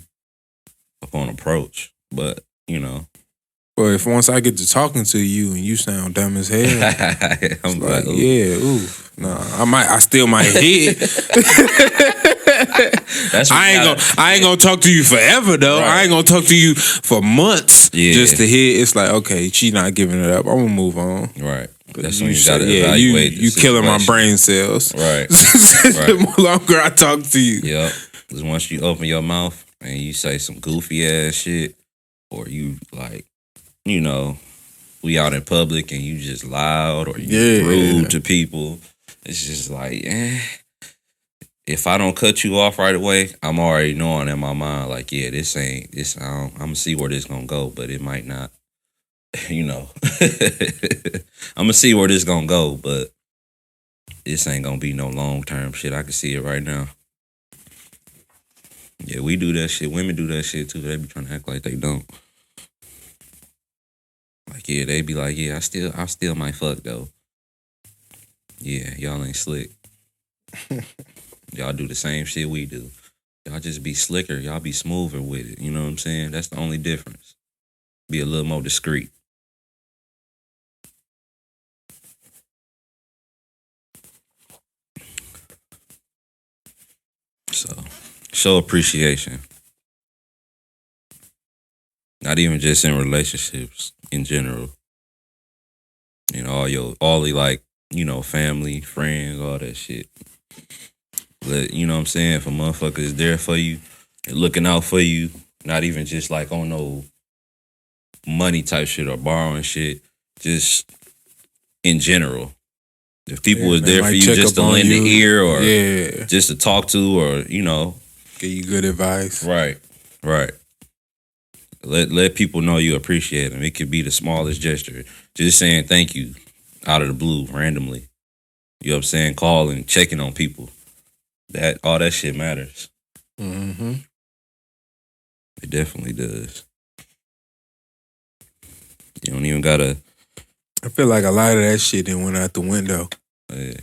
upon approach. But, Well, if once I get to talking to you and you sound dumb as hell, I'm like, yeah, ooh. Nah, I still might hit. I ain't gonna talk to you forever though. Right. I ain't gonna talk to you for months just to hit. It's like, okay, she not giving it up. I'm gonna move on. Right. That's when you gotta evaluate. You killing my brain cells. Right. The longer I talk to you. Yep. Because once you open your mouth and you say some goofy ass shit, or you like, we out in public and you just loud or you rude to people. It's just like, if I don't cut you off right away, I'm already knowing in my mind, like, yeah, I'm gonna see where this gonna go, but it might not, I'm gonna see where this gonna go, but this ain't gonna be no long-term shit. I can see it right now. Yeah, we do that shit. Women do that shit too. They be trying to act like they don't. Like, yeah, they be like, yeah, I still might fuck though. Yeah, y'all ain't slick. Y'all do the same shit we do. Y'all just be slicker. Y'all be smoother with it. You know what I'm saying? That's the only difference. Be a little more discreet. So, show appreciation. Not even just in relationships, in general. All the like, family, friends, all that shit. But, you know what I'm saying? If a motherfucker is there for you and looking out for you, not even just like on no money type shit or borrowing shit, just in general. If people is there for you just to lend an ear or just to talk to or, give you good advice. Right. Let people know you appreciate them. It could be the smallest gesture. Just saying thank you out of the blue, randomly. You know what I'm saying? Calling, checking on people. All that shit matters. Mm-hmm. It definitely does. You don't even gotta. I feel like a lot of that shit then went out the window. Yeah.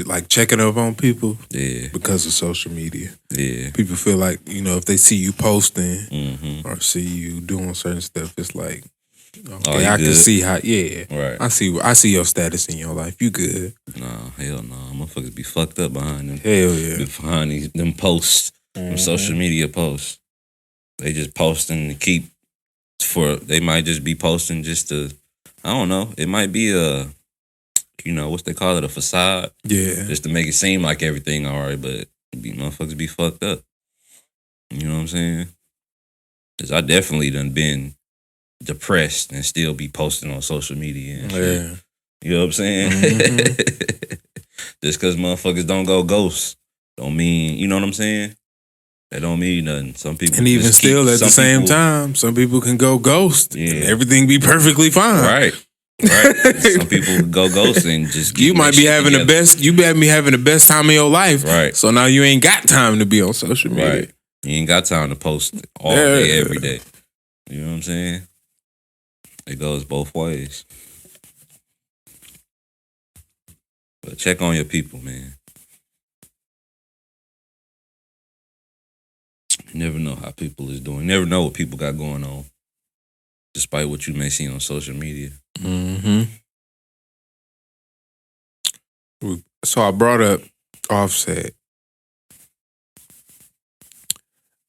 Like checking up on people Yeah. because of social media. Yeah. People feel like, you know, if they see you posting Mm-hmm. or see you doing certain stuff, it's like, Oh, okay, you I can good? see how. Yeah, Right. I see your status in your life. You good? Nah, hell no. Motherfuckers be fucked up behind them. Hell yeah. Behind them posts, them social media posts. They just posting to keep they might just be posting just to, I don't know. It might be what's they call it, a facade. Yeah. Just to make it seem like everything all right, but motherfuckers be fucked up. You know what I'm saying? Because I definitely done been depressed and still be posting on social media and shit. Yeah. You know what I'm saying? Just because motherfuckers don't go ghost don't mean, you know what I'm saying? That don't mean nothing. Some people, And even still, at the same time, some people can go ghost. Yeah. And everything be perfectly fine. Right. Some people go ghost and just you might be having the best. You better be having the best time of your life. Right. So now you ain't got time to be on social media. Right. You ain't got time to post all day, every day. You know what I'm saying? It goes both ways. But check on your people, man. You never know how people is doing. You never know what people got going on, despite what you may see on social media. Mm-hmm. So I brought up Offset.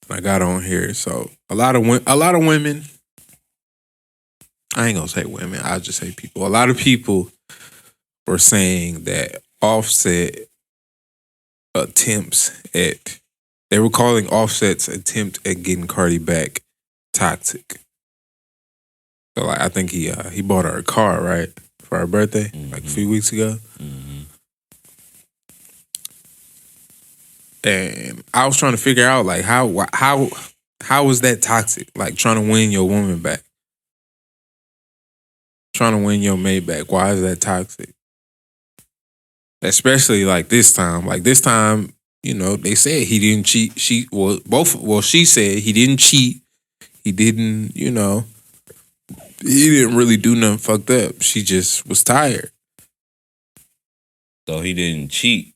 I got on here. So a lot of women. I ain't gonna say women. I'll just say people. A lot of people were saying that Offset they were calling Offset's attempt at getting Cardi back toxic. So like, I think he bought her a car, right, for her birthday, like a few weeks ago. Mm-hmm. And I was trying to figure out like how was that toxic? Like trying to win your woman back, trying to win your mate back. Why is that toxic? Especially like this time. Like this time, you know, they said he didn't cheat. She said he didn't cheat. He didn't, you know, he didn't really do nothing fucked up. She just was tired. So he didn't cheat,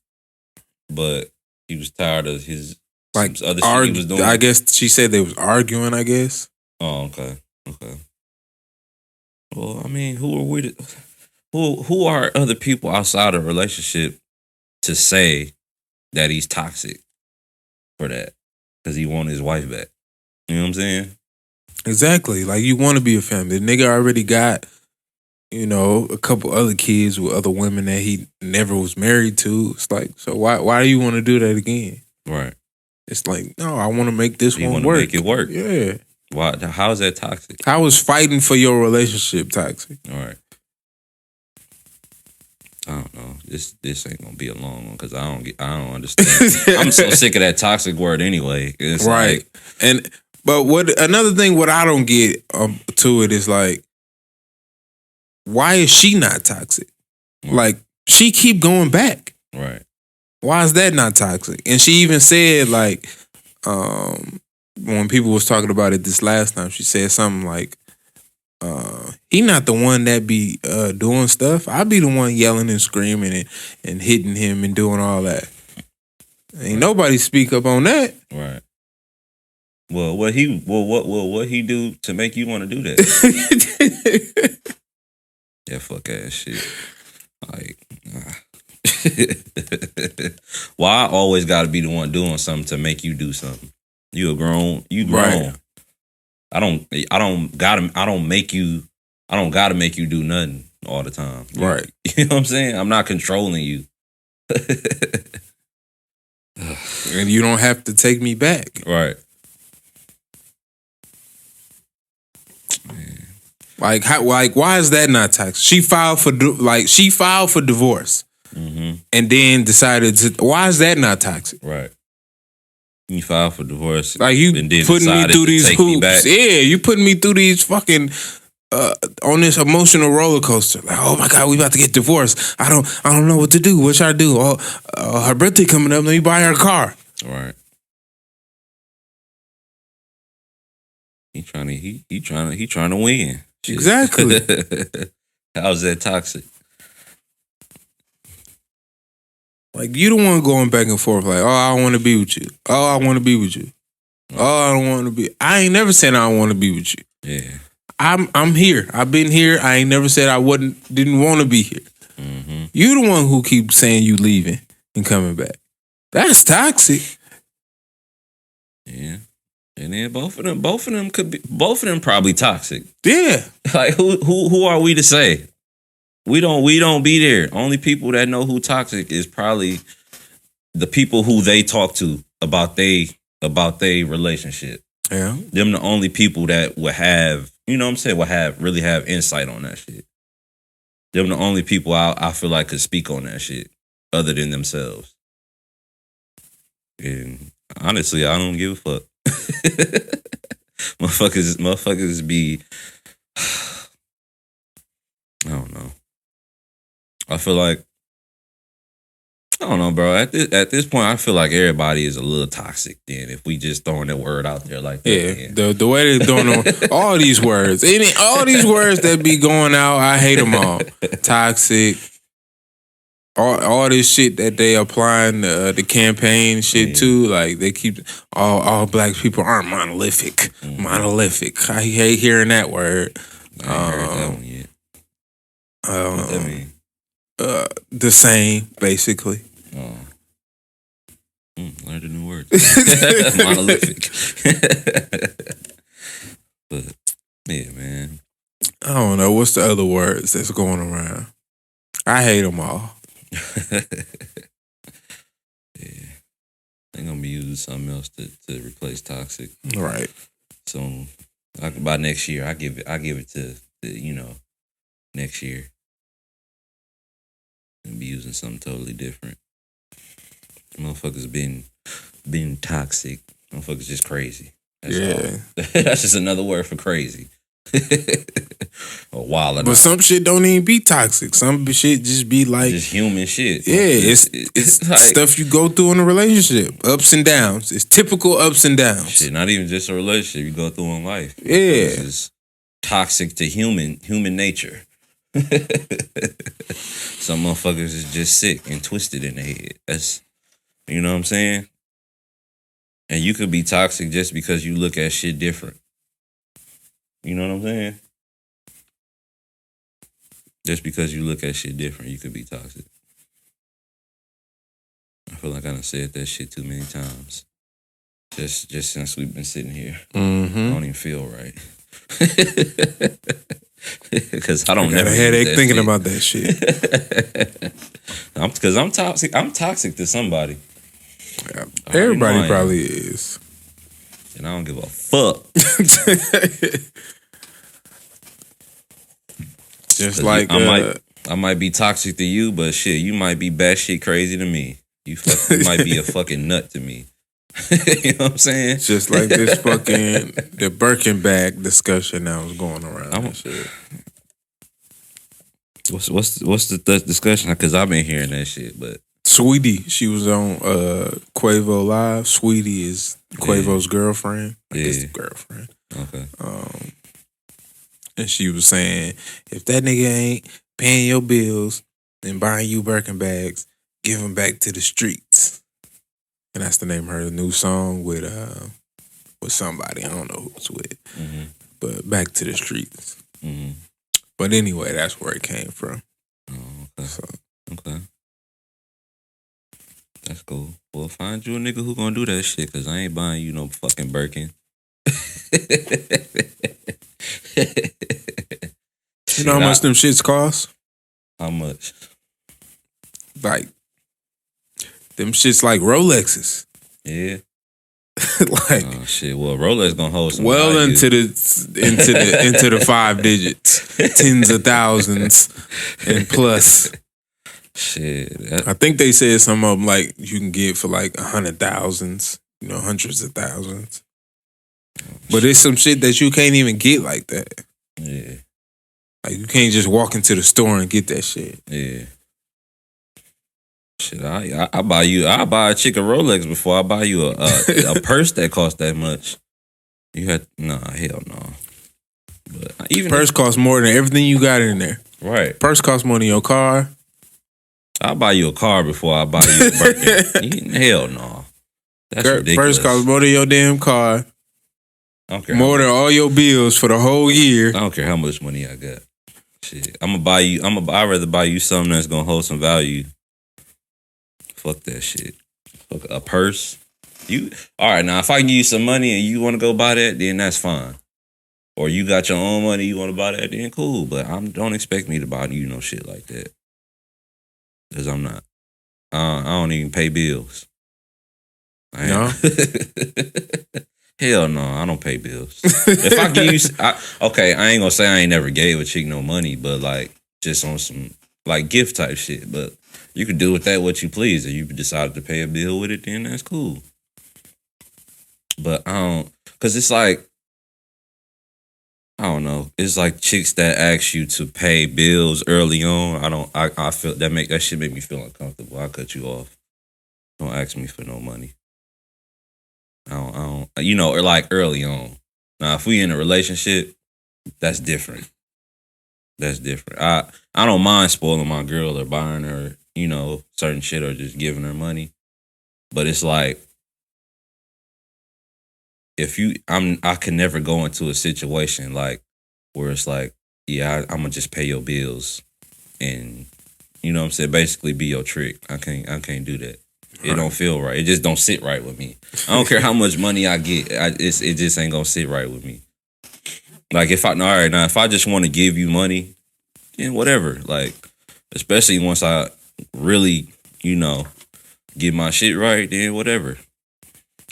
but he was tired of his like other shit he was doing. I guess she said they was arguing, I guess. Oh, okay. Well, I mean, who are other people outside of a relationship to say that he's toxic for that? Because he wanted his wife back. You know what I'm saying? Exactly. Like, you want to be a family. The nigga already got, you know, a couple other kids with other women that he never was married to. It's like, so why do you want to do that again? Right. It's like, no, I want to make this one want work. to make it work. Yeah. Why? How is that toxic? How is fighting for your relationship toxic? All right. I don't know. This ain't gonna be a long one because I don't understand. I'm so sick of that toxic word anyway. It's right. But another thing what I don't get to it is like, why is she not toxic? Right. Like, she keep going back. Right. Why is that not toxic? And she even said like, when people was talking about it this last time, she said something like, he not the one that be doing stuff. I be the one yelling and screaming and hitting him and doing all that. Ain't nobody speak up on that. Right. Well, what he do to make you want to do that? That fuck ass shit. Like, why I always got to be the one doing something to make you do something? You grown. Right. I don't gotta make you do nothing all the time. Right. You know what I'm saying? I'm not controlling you. And you don't have to take me back. Right. Man. Like why is that not toxic? She filed for divorce. Mm-hmm. And then decided to. Why is that not toxic? Right. You filed for divorce. Like, you putting me through these hoops. Yeah, you putting me through these fucking on this emotional roller coaster. Like, oh my God, we about to get divorced. I don't know what to do. What should I do? Her birthday coming up. Let me buy her a car. Right. He trying to win. Exactly. How's that toxic? Like, you the one going back and forth like, oh, I want to be with you. Oh, I want to be with you. Oh, I don't want to be. I ain't never said I don't want to be with you. Yeah. I'm here. I've been here. I ain't never said I didn't want to be here. Mm-hmm. You the one who keeps saying you leaving and coming back. That's toxic. Yeah. And then both of them probably toxic. Yeah. Like who are we to say? We don't be there. Only people that know who toxic is probably the people who they talk to about they relationship. Yeah. Them the only people that will have, you know what I'm saying, really have insight on that shit. Them the only people I feel like could speak on that shit other than themselves. And honestly, I don't give a fuck. Motherfuckers be, I don't know. I feel like, I don't know, bro. At this point, I feel like everybody is a little toxic. Then, if we just throwing that word out there like that, yeah, the way they throwing all these words, all these words that be going out, I hate them all. Toxic, all this shit that they applying the campaign shit too. Like they keep all black people aren't monolithic. Monolithic. I hate hearing that word. I ain't heard that one yet. What that mean? The same, basically. Oh. Learned a new word. Monolithic. But yeah, man. I don't know. What's the other words that's going around? I hate them all. Yeah. They're gonna be using something else to replace toxic. Right. So by next year, I give it to next year. And be using something totally different. Motherfuckers been toxic. Motherfuckers just crazy. That's all. That's just another word for crazy. Or wild. But some shit don't even be toxic. Some shit just be like just human shit. Yeah, it's like, stuff you go through in a relationship. Ups and downs. It's typical ups and downs. Shit, not even just a relationship you go through in life. Yeah. It's toxic to human nature. Some motherfuckers is just sick and twisted in the head. That's, you know what I'm saying? And you could be toxic just because you look at shit different. You know what I'm saying? Just because you look at shit different, you could be toxic. I feel like I done said that shit too many times. Just since we've been sitting here. Mm-hmm. I don't even feel right. Because I don't got never a headache thinking shit. about that shit. Because I'm toxic. I'm toxic to somebody. Yeah. Everybody probably is. And I don't give a fuck. Just like I might be toxic to you, but shit, you might be batshit crazy to me. You might be a fucking nut to me. You know what I'm saying? Just like this fucking the Birkin bag discussion that was going around. And shit. What's the discussion? Because I've been hearing that shit, but Sweetie, she was on Quavo Live. Sweetie is Quavo's girlfriend. I guess the girlfriend. Okay. And she was saying, if that nigga ain't paying your bills and buying you Birkin bags, give them back to the streets. And that's the name of her new song with somebody. I don't know who it's with. Mm-hmm. But Back to the Streets. Mm-hmm. But anyway, that's where it came from. Oh, okay. So. Okay. That's cool. Well, find you a nigga who gonna do that shit, because I ain't buying you no fucking Birkin. You know how much them shits cost? How much? Like, them shits like Rolexes. Yeah. Like, oh shit. Well, Rolex gonna hold some well value. into the 5 digits, tens of thousands, and plus. Shit. I think they said some of them like you can get for like 100,000s, hundreds of thousands. But it's some shit that you can't even get like that. Yeah. Like you can't just walk into the store and get that shit. Yeah. Shit, I buy a chick a Rolex before I buy you a purse that costs that much. You had hell no. But even purse costs more than everything you got in there. Right. Purse costs more than your car. I'll buy you a car before I buy you a Birkin. Hell no. That's ridiculous. First cost more than your damn car. I don't care More than all your bills for the whole year. I don't care how much money I got. Shit, I'm gonna buy you. I'd rather buy you something that's gonna hold some value. Fuck that shit. Fuck a purse. All right? Now, if I give you some money and you want to go buy that, then that's fine. Or you got your own money, you want to buy that, then cool. But don't expect me to buy you no shit like that, because I'm not. I don't even pay bills. No. Hell no, I don't pay bills. If I give you, okay, I ain't gonna say I ain't never gave a chick no money, but like just on some like gift type shit. But you can do with that what you please. If you decided to pay a bill with it, then that's cool. But I don't, cause it's like, I don't know. It's like chicks that ask you to pay bills early on. I feel that shit make me feel uncomfortable. I cut you off. Don't ask me for no money. I don't, or like early on. Now, if we in a relationship, that's different. That's different. I don't mind spoiling my girl or buying her, certain shit or just giving her money. But it's like, I can never go into a situation like where it's like, yeah, I'm gonna just pay your bills and you know what I'm saying, basically be your trick. I can't do that. It don't feel right. It just don't sit right with me. I don't care how much money I get. It just ain't gonna sit right with me. Like if I just want to give you money, then whatever. Like especially once I really, get my shit right, then whatever.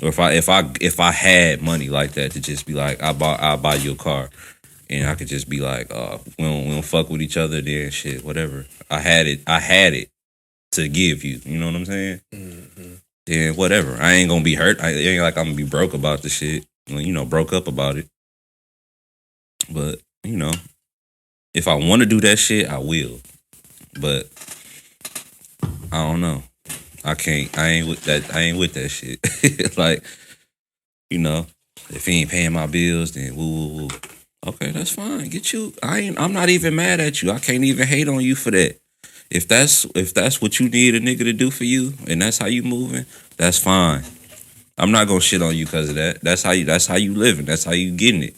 Or if I had money like that to just be like, I'll buy you a car, and I could just be like, we don't fuck with each other, then shit, whatever. I had it to give you. You know what I'm saying? Mm-hmm. Then whatever. I ain't gonna be hurt. It ain't like I'm gonna be broke about the shit. Broke up about it. But if I want to do that shit, I will. But I don't know. I can't. I ain't with that shit. Like, if he ain't paying my bills, then woo. Okay, that's fine. Get you. I'm not even mad at you. I can't even hate on you for that. If that's what you need a nigga to do for you, and that's how you moving, that's fine. I'm not gonna shit on you because of that. That's how you living. That's how you getting it.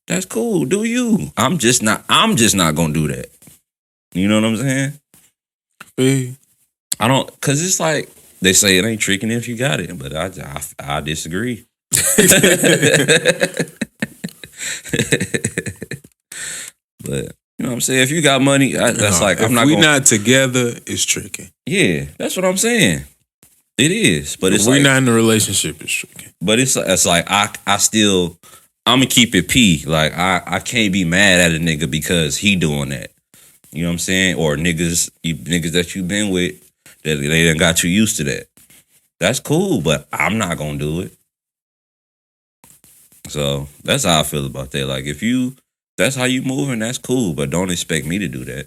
That's cool. Do you? I'm just not gonna do that. You know what I'm saying? Hey. I don't, cause it's like they say it ain't tricking if you got it, but I disagree. But you know what I'm saying? If you got money, that's like I'm not. If we not together, it's tricking. Yeah, that's what I'm saying. It is, but it's we're not in a relationship. It's tricking. But it's like I'm gonna keep it P. Like I can't be mad at a nigga because he doing that. You know what I'm saying? Or niggas that you been with. That they done got you used to that. That's cool, but I'm not gonna do it. So that's how I feel about that. Like if that's how you moving, that's cool, but don't expect me to do that.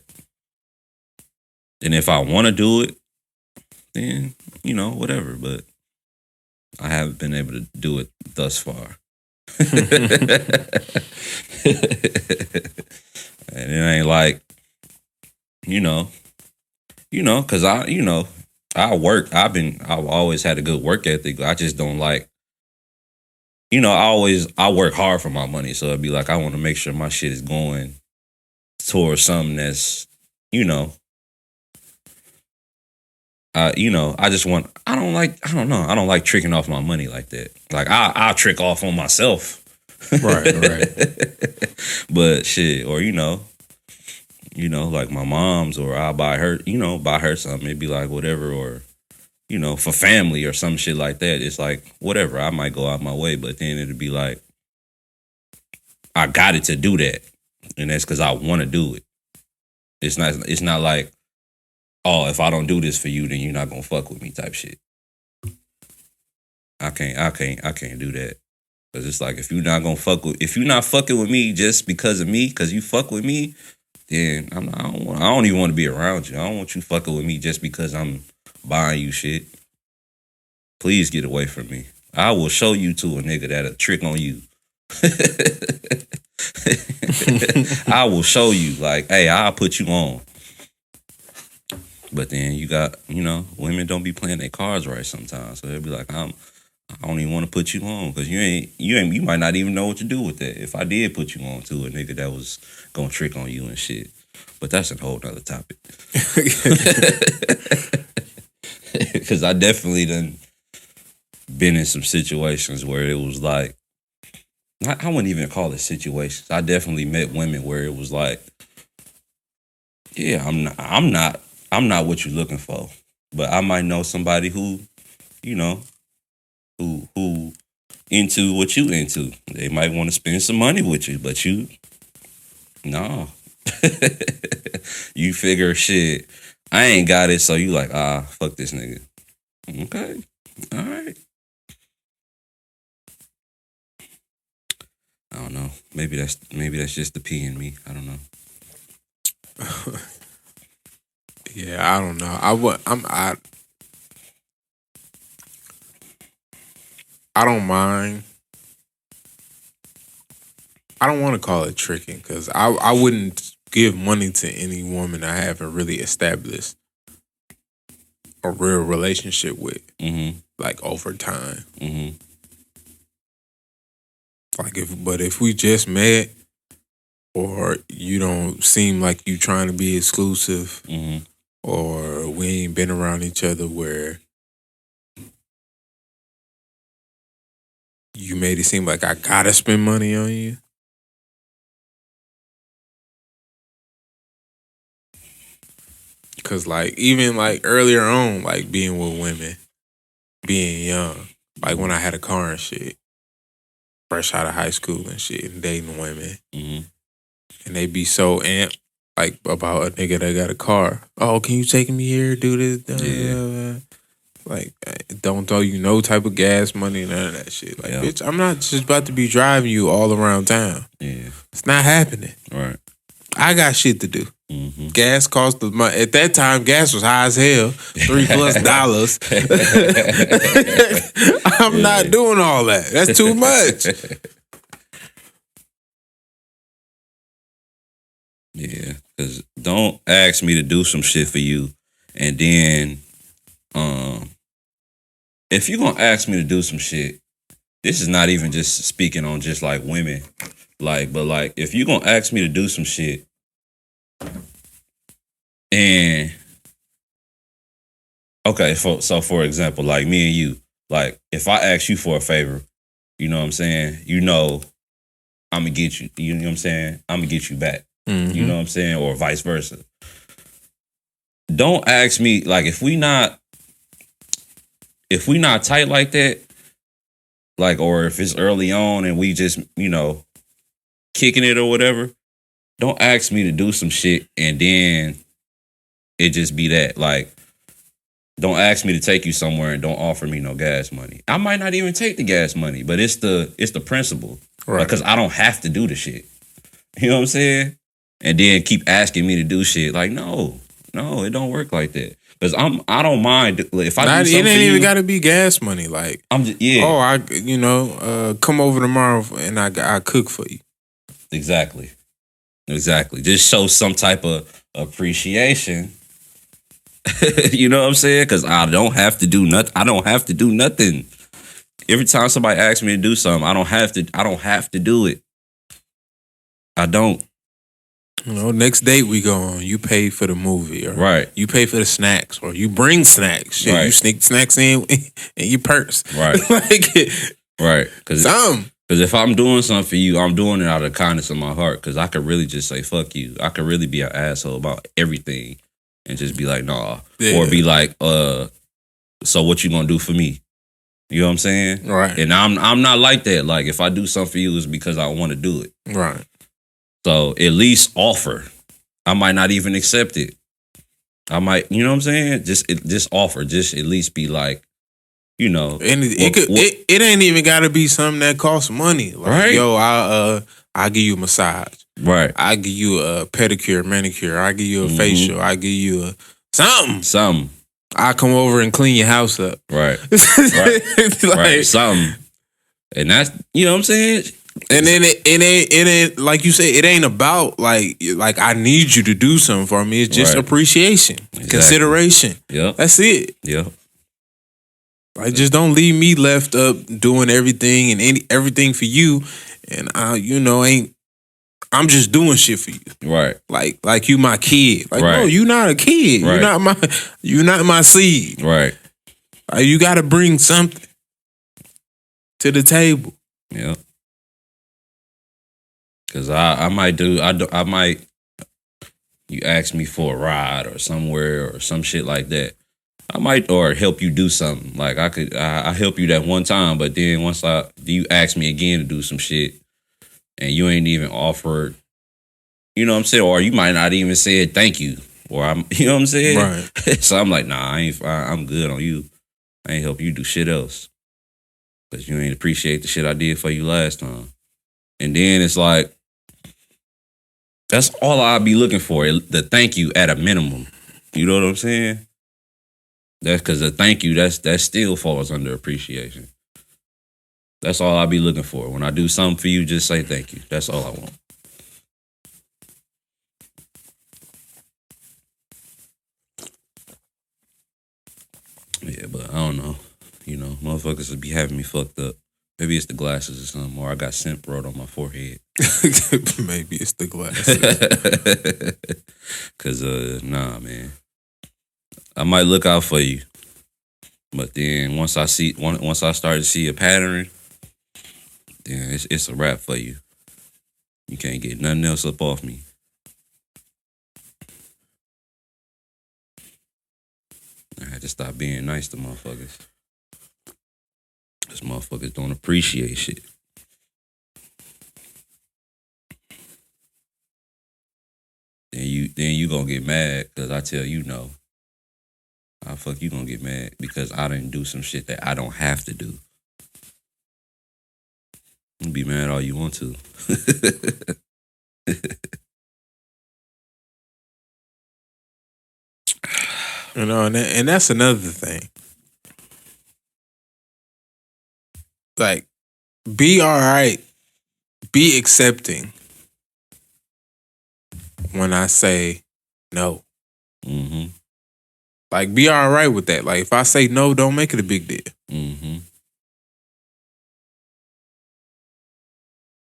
And if I want to do it, then whatever. But I haven't been able to do it thus far. And it ain't like, because I work. I've always had a good work ethic. I just don't like, I work hard for my money. So it'd be like, I want to make sure my shit is going towards something that's, I just want, I don't like tricking off my money like that. Like I'll trick off on myself. Right. But shit, or, like my mom's, or I'll buy her something. It'd be like whatever, or, for family or some shit like that. It's like whatever. I might go out my way, but then it'd be like, I got it to do that. And that's because I want to do it. It's not like, oh, if I don't do this for you, then you're not gonna fuck with me type shit. I can't do that. Cause it's like if you're not fucking with me just because of me, cause you fuck with me, then I don't even want to be around you. I don't want you fucking with me just because I'm buying you shit. Please get away from me. I will show you to a nigga that'll trick on you. I will show you, like, hey, I'll put you on. But then you got, women don't be playing their cards right sometimes. So they'll be like, I don't even want to put you on because you might not even know what to do with that. If I did put you on to a nigga that was gonna trick on you and shit. But that's a whole nother topic. Because I definitely done been in some situations where it was like, I wouldn't even call it situations. I definitely met women where it was like, yeah, I'm not what you're looking for, but I might know somebody who, who into what you into. They might want to spend some money with you, but no. You figure shit, I ain't got it, so you like, fuck this nigga. Okay, all right. I don't know. Maybe that's just the P in me. I don't know. Yeah, I don't know. I don't mind. I don't want to call it tricking because I wouldn't give money to any woman I haven't really established a real relationship with, like over time. Like if we just met, or you don't seem like you trying to be exclusive, or we ain't been around each other where you made it seem like I gotta spend money on you. Cause like even like earlier on, like being with women, being young, like when I had a car and shit, fresh out of high school and shit, and dating women, and they be so amped like about a nigga that got a car. Oh, can you take me here? Do this? Yeah. Like, don't throw you no type of gas money, none of that shit. Like, bitch, I'm not just about to be driving you all around town. Yeah, it's not happening. Right. I got shit to do. Gas cost of money. At that time, gas was high as hell, $3+. I'm not doing all that. That's too much. Yeah, because don't ask me to do some shit for you, and then, if you gonna ask me to do some shit, this is not even just speaking on just like women, like, but like if you gonna ask me to do some shit. And okay, so for example, like me and you, like if I ask you for a favor, you know what I'm saying? I'm gonna get you. You know what I'm saying? I'm gonna get you back. You know what I'm saying? Or vice versa. Don't ask me like if we not tight like that, like or if it's early on and we just kicking it or whatever. Don't ask me to do some shit and then it just be that. Like, don't ask me to take you somewhere and don't offer me no gas money. I might not even take the gas money, but it's the principle. Right. Because I don't have to do the shit. You know what I'm saying? And then keep asking me to do shit. Like, no, it don't work like that. Because I don't mind if I do something. It ain't even gotta be gas money. Like, I'm just, yeah. Oh, come over tomorrow and I cook for you. Exactly. Just show some type of appreciation. You know what I'm saying? Because I don't have to do nothing. Every time somebody asks me to do something, I don't have to do it. I don't. Next date we go on, you pay for the movie, or right? You pay for the snacks, or you bring snacks. Shit, right. You sneak snacks in your purse, right? Right? Because if I'm doing something for you, I'm doing it out of the kindness of my heart. Because I could really just say fuck you. I could really be an asshole about everything, and just be like, nah, or be like, so what you gonna do for me? You know what I'm saying? Right. And I'm not like that. Like if I do something for you, it's because I want to do it. Right. So at least offer. I might not even accept it. I might, you know what I'm saying? Just offer. Just at least be like, and it ain't even got to be something that costs money. Like, right? Yo, I'll give you a massage. Right. I'll give you a pedicure, manicure. I'll give you a facial. I'll give you a something. I'll come over and clean your house up. Right. Right. Right. Something. And that's, you know what I'm saying? And then it ain't like you say, it ain't about like I need you to do something for me. It's just Right. appreciation, consideration. Yep. That's it. Yep. Like, just don't leave me left up doing everything and everything for you, and I'm just doing shit for you. Right. Like you my kid. Like, Right. no, you not a kid. Right. You're not my seed. Right. Like, you got to bring something to the table. Yep. Cause I might you ask me for a ride or somewhere or some shit like that. I might or help you do something. Like I help you that one time, but then once you ask me again to do some shit and you ain't even offered, you know what I'm saying? Or you might not even say thank you. Or you know what I'm saying? Right. So I'm like, nah, I'm good on you. I ain't help you do shit else. Cause you ain't appreciate the shit I did for you last time. And then it's like, that's all I'll be looking for, the thank you at a minimum. You know what I'm saying? That's because the thank you, that still falls under appreciation. That's all I'll be looking for. When I do something for you, just say thank you. That's all I want. Yeah, but I don't know. You know, motherfuckers would be having me fucked up. Maybe it's the glasses or something, or I got scent brought on my forehead. Maybe it's the glasses. Cause nah, man. I might look out for you, but then once I start to see a pattern, then it's a wrap for you. You can't get nothing else up off me. I had to stop being nice to motherfuckers. Cause motherfuckers don't appreciate shit. Then you gonna get mad because I tell you no. How the fuck you gonna get mad because I didn't do some shit that I don't have to do? You can be mad all you want to. You know, and that's another thing. Like, be all right. Be accepting when I say no. Mm-hmm. Like, be all right with that. Like, if I say no, don't make it a big deal. Mm-hmm.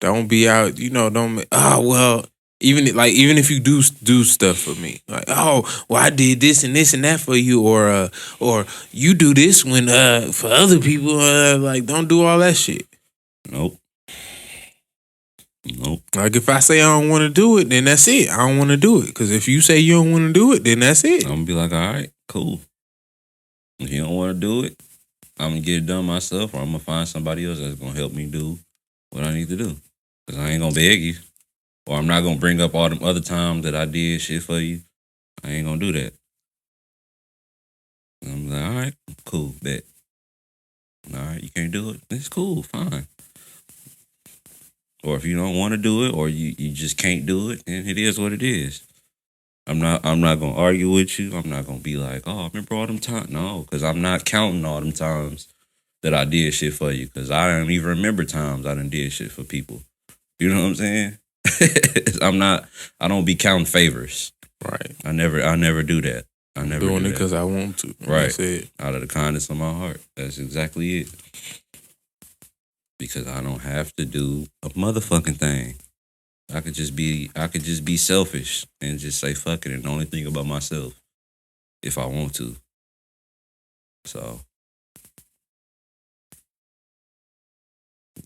Don't be out, don't make, even if you do stuff for me, like, I did this and that for you, or you do this when for other people, like, don't do all that shit. Nope. Like, if I say I don't want to do it, then that's it. I don't want to do it. Because if you say you don't want to do it, then that's it. I'm gonna be like, all right, cool. If you don't want to do it, I'm gonna get it done myself, or I'm gonna find somebody else that's gonna help me do what I need to do. Cause I ain't gonna beg you, or I'm not gonna bring up all them other times that I did shit for you. I ain't gonna do that. And I'm like, all right, cool, bet. All right, you can't do it. It's cool, fine. Or if you don't want to do it, or you just can't do it, then it is what it is. I'm not gonna argue with you. I'm not gonna be like, oh, remember all them times? No, because I'm not counting all them times that I did shit for you. Because I don't even remember times I done did shit for people. You know what I'm saying? I don't be counting favors. Right. I never do that. I never doing do it that. because I want to. Right. That's it. Out of the kindness of my heart. That's exactly it. Because I don't have to do a motherfucking thing. I could just be selfish and just say fuck it and only think about myself if I want to. So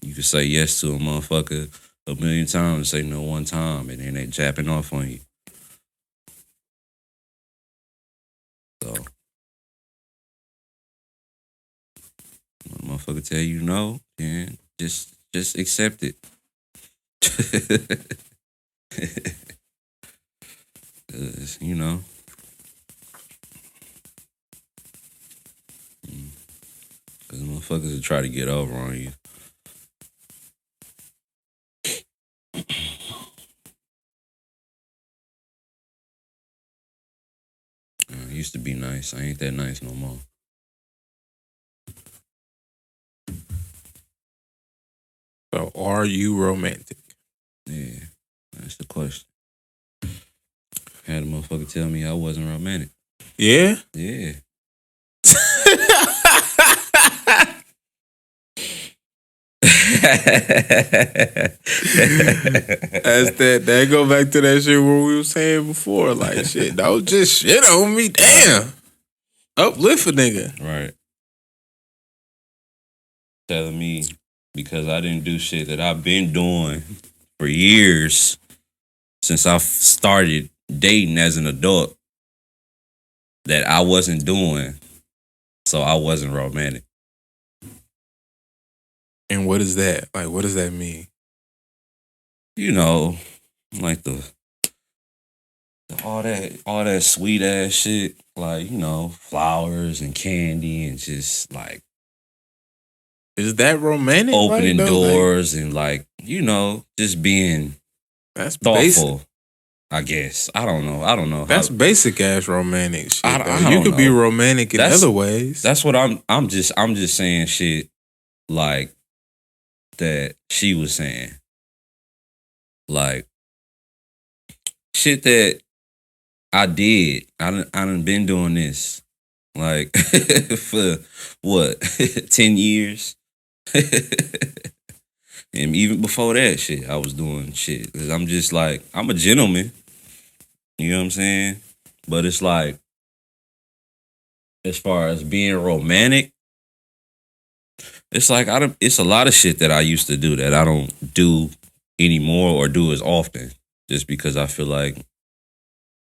you could say yes to a motherfucker a million times and say no one time, and then they japping off on you. So when a motherfucker tell you no, then just accept it. 'Cause, you know. Because motherfuckers will try to get over on you. I used to be nice. I ain't that nice no more. So, are you romantic? Yeah, that's the question. Had a motherfucker tell me I wasn't romantic. Yeah. Yeah. That's that. That go back to that shit what we were saying before. Like shit, don't just shit on me. Damn, uplift a nigga. Right. Telling me because I didn't do shit that I've been doing for years since I started dating as an adult that I wasn't doing, so I wasn't romantic. And what is that? Like, what does that mean? You know, like the all that sweet ass shit, like, you know, flowers and candy and just like Is that romantic? opening like, though? doors and like, you know, just being That's thoughtful. basic. I guess. I don't know. That's basic ass romantic shit. I you don't could be know. romantic in That's- other ways. That's what I'm just saying shit like that she was saying. Like shit that I did. I done been doing this like for what 10 years. And even before that shit, I was doing shit. Cause I'm just like, I'm a gentleman. You know what I'm saying? But it's like, as far as being romantic, it's like it's a lot of shit that I used to do that I don't do anymore or do as often. Just because I feel like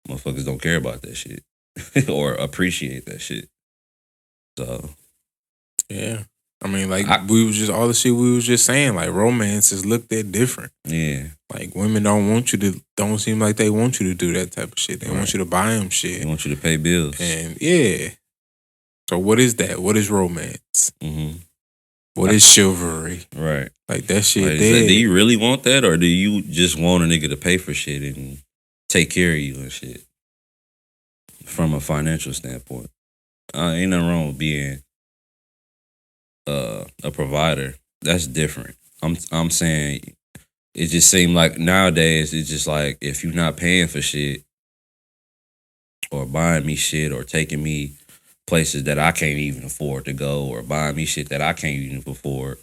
motherfuckers don't care about that shit. Or appreciate that shit. So yeah. I mean, like we was just all the shit we was just saying. Like romance is looked at different. yeah. Like women don't seem like they want you to do that type of shit. They want you to buy them shit. They want you to pay bills. And yeah. So what is that? What is romance? Mm-hmm. What is chivalry? Right. Like that shit Like, dead. do you really want that, or do you just want a nigga to pay for shit and take care of you and shit? From a financial standpoint, ain't nothing wrong with being a provider. That's different. I'm saying it just seemed like nowadays it's just like if you're not paying for shit or buying me shit or taking me places that I can't even afford to go or buying me shit that I can't even afford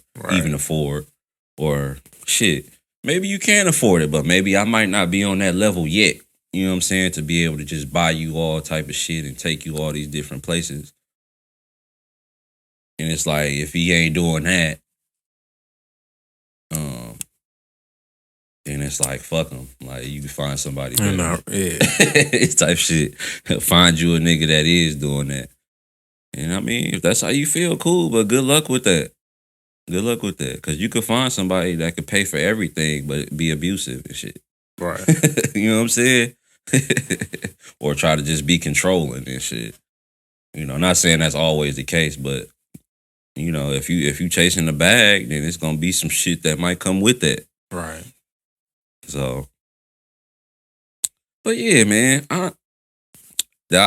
or shit. Maybe you can afford it, but maybe I might not be on that level yet. You know what I'm saying? To be able to just buy you all type of shit and take you all these different places. And it's like, if he ain't doing that, then it's like, fuck him. Like, you can find somebody better. No, yeah. It's type shit. Find you a nigga that is doing that. And I mean, if that's how you feel, cool, but good luck with that. Good luck with that. Because you could find somebody that could pay for everything, but be abusive and shit. Right. You know what I'm saying? Or try to just be controlling and shit. You know, not saying that's always the case, but you know, if you chasing the bag, then it's gonna be some shit that might come with that. Right. So, but yeah, man, I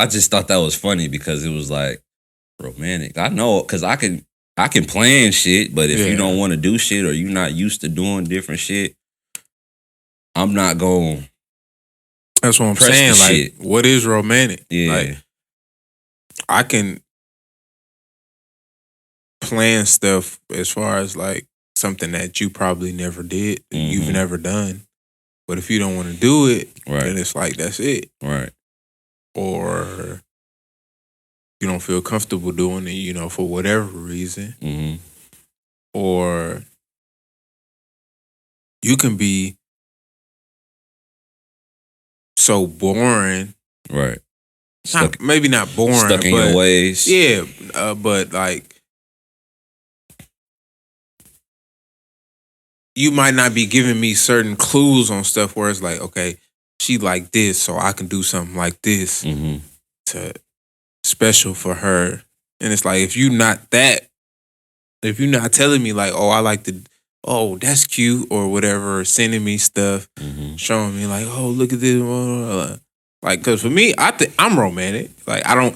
just thought that was funny because it was like romantic. I know, cause I can plan shit, but if you don't want to do shit or you're not used to doing different shit, I'm not going. That's what I'm saying. Like, shit. what is romantic? Yeah. Like, I can plan stuff as far as like something that you probably never did, you've never done. But if you don't want to do it, then it's like, that's it. Right. Or you don't feel comfortable doing it, you know, for whatever reason. Mm-hmm. Or you can be so boring. Right. Maybe not boring. Stuck in your ways. Yeah, but like, you might not be giving me certain clues on stuff where it's like, okay, she like this, so I can do something like this to special for her. And it's like, if you're not telling me like, oh, that's cute or whatever, sending me stuff, showing me like, oh, look at this. Like, because for me, I'm romantic. Like, I don't,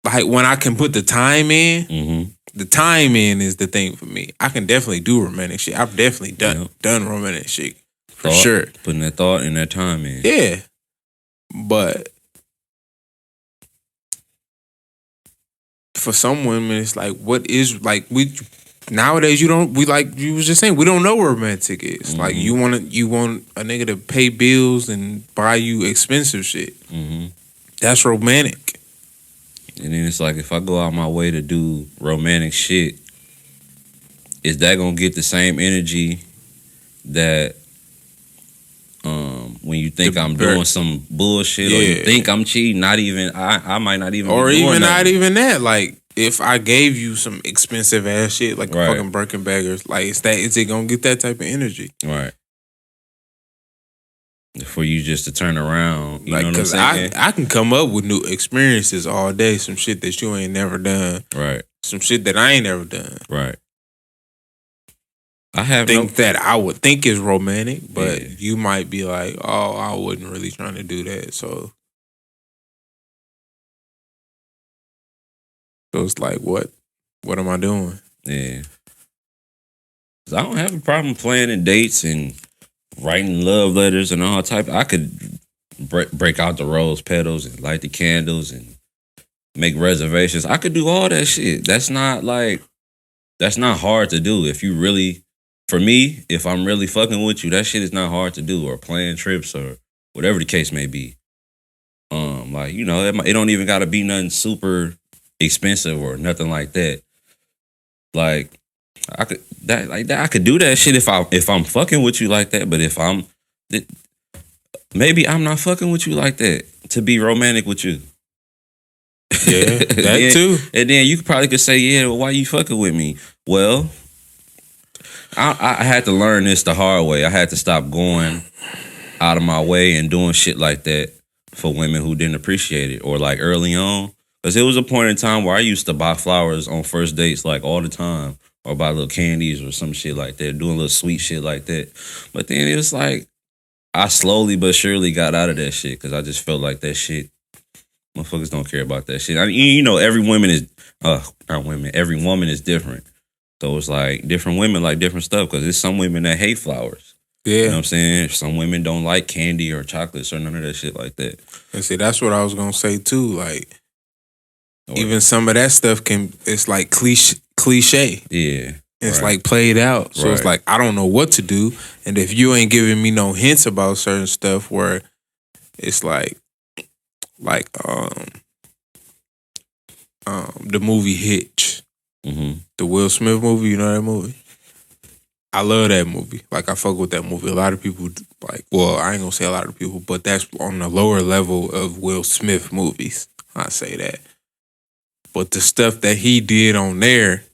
like when I can put the time in, the timing is the thing for me. I can definitely do romantic shit. I've definitely done romantic shit for sure. Putting that thought and that time in. Yeah, but for some women, it's like, what is like we nowadays? You was just saying, we don't know what romantic is. Like you want a nigga to pay bills and buy you expensive shit. That's romantic. And then it's like, if I go out my way to do romantic shit, is that gonna get the same energy that when you think I'm doing some bullshit, or you think I'm cheating? Not even I might not even, or be doing even that. not even that. Like if I gave you some expensive ass shit, like a fucking Birkin baggers, like is it gonna get that type of energy? Right. For you just to turn around, you like, know what I'm saying? I can come up with new experiences all day, some shit that you ain't never done, Right? Some shit that I ain't never done, right? I have that I would think is romantic, but you might be like, oh, I wasn't really trying to do that, so it's like, what am I doing? Yeah, 'cause I don't have a problem planning dates and writing love letters and all type. I could break out the rose petals and light the candles and make reservations. I could do all that shit. That's not hard to do. If you really, for me, if I'm really fucking with you, that shit is not hard to do. Or plan trips or whatever the case may be. Like, you know, it don't even got to be nothing super expensive or nothing like that. Like, I could do that shit if I'm fucking with you like that. But if maybe I'm not fucking with you like that to be romantic with you. Yeah, that too. And then you probably could say, yeah, well, why you fucking with me? Well, I had to learn this the hard way. I had to stop going out of my way and doing shit like that for women who didn't appreciate it, or like early on. Because it was a point in time where I used to buy flowers on first dates like all the time, or buy little candies or some shit like that, doing little sweet shit like that. But then it was like, I slowly but surely got out of that shit because I just felt like that shit, motherfuckers don't care about that shit. I mean, you know, every woman is different. So it's like different women like different stuff, because there's some women that hate flowers. Yeah. You know what I'm saying? Some women don't like candy or chocolates or none of that shit like that. And see, that's what I was going to say too. Like, even some of that stuff it's like cliche. Yeah. It's like played out. So it's like, I don't know what to do. And if you ain't giving me no hints about certain stuff, where it's like the movie Hitch, the Will Smith movie, you know that movie? I love that movie. Like, I fuck with that movie. A lot of people like, well, I ain't gonna say a lot of people, but that's on the lower level of Will Smith movies. I say that. But the stuff that he did on there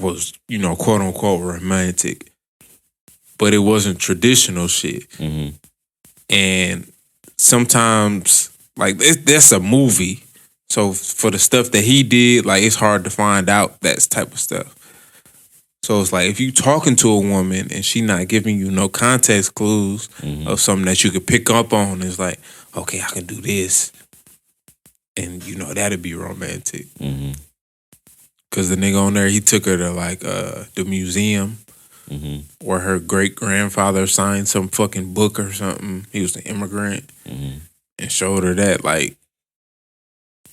was, you know, quote unquote romantic, but it wasn't traditional shit. And sometimes, like, that's a movie. So for the stuff that he did, like, it's hard to find out that type of stuff. So it's like, if you talking to a woman and she not giving you no context clues of something that you could pick up on, it's like, okay, I can do this. And, you know, that'd be romantic. Because the nigga on there, he took her to, like, the museum where her great-grandfather signed some fucking book or something. He was an immigrant. And showed her that, like,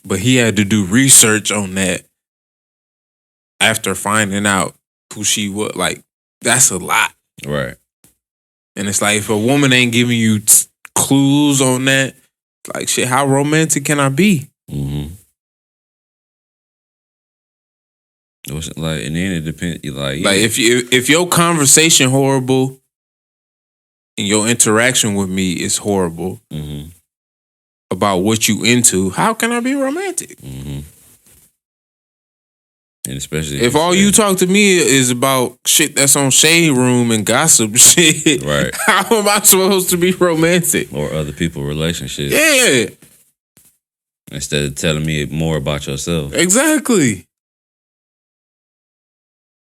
but he had to do research on that after finding out who she was. Like, that's a lot. Right. And it's like, if a woman ain't giving you clues on that, like, shit, how romantic can I be? It was like, and then it depends. Like if your conversation horrible and your interaction with me is horrible about what you into, how can I be romantic? And especially if all you talk to me is about shit that's on Shade Room and gossip shit, right? How am I supposed to be romantic? Or other people's relationships? Yeah. Instead of telling me more about yourself. Exactly.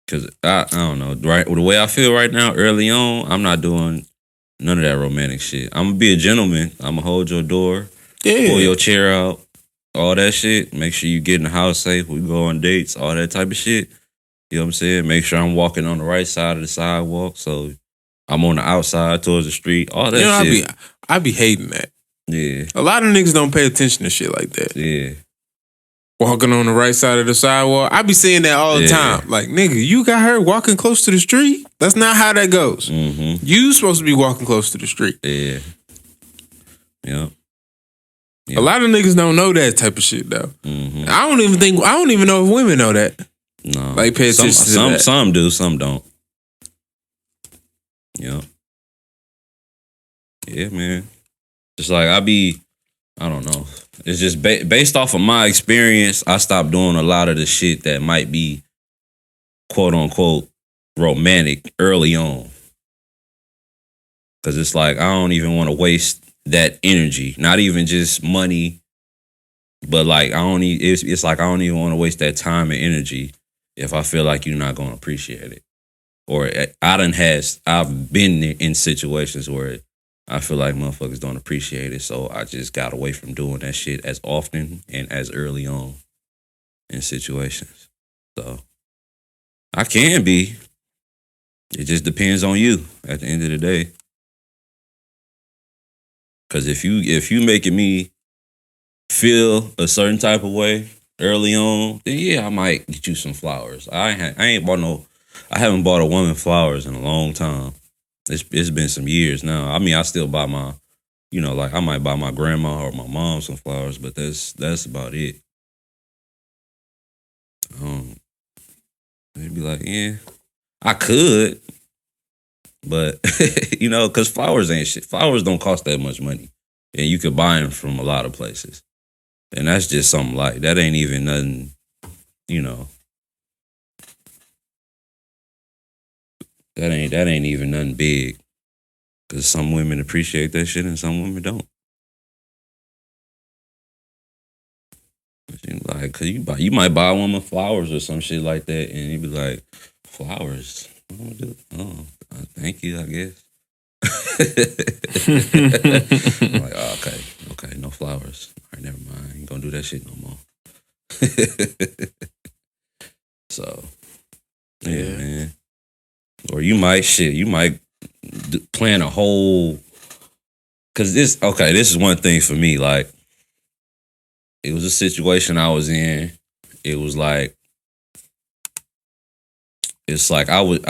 Because I don't know, right? The way I feel right now, early on, I'm not doing none of that romantic shit. I'm gonna be a gentleman. I'm gonna hold your door, pull your chair out, all that shit. Make sure you get in the house safe. We go on dates, all that type of shit. You know what I'm saying? Make sure I'm walking on the right side of the sidewalk, so I'm on the outside towards the street. All that shit. I be hating that. Yeah. A lot of niggas don't pay attention to shit like that. Yeah. Walking on the right side of the sidewalk. I be seeing that all the time. Like, nigga, you got her walking close to the street? That's not how that goes. Mm-hmm. You supposed to be walking close to the street. Yeah. Yep. A lot of niggas don't know that type of shit though. Mm-hmm. I don't even know if women know that. No. Like, pay attention to that. Some do, some don't. Yep. Yeah, man. Just like I don't know. It's just based off of my experience, I stopped doing a lot of the shit that might be quote unquote romantic early on. Cause it's like I don't even want to waste that energy. Not even just money, but like it's like I don't even want to waste that time and energy if I feel like you're not gonna appreciate it. Or I've been in situations where I feel like motherfuckers don't appreciate it, so I just got away from doing that shit as often and as early on in situations. So I can be. It just depends on you at the end of the day. Cause if you making me feel a certain type of way early on, then yeah, I might get you some flowers. I haven't bought a woman flowers in a long time. It's been some years now. I mean, I still buy my, like I might buy my grandma or my mom some flowers, but that's about it. They'd be like, yeah, I could, but because flowers ain't shit. Flowers don't cost that much money, and you could buy them from a lot of places, and that's just something like that. Ain't even nothing, That ain't even nothing big. Cause some women appreciate that shit and some women don't. Like, cause you might buy a woman flowers or some shit like that, and you be like, flowers? Thank you, I guess. I'm like, oh, okay, no flowers. All right, never mind. I ain't gonna do that shit no more. So, yeah, man. Or you might plan a whole, cause this is one thing for me. Like, it was a situation I was in. It was like, it's like I would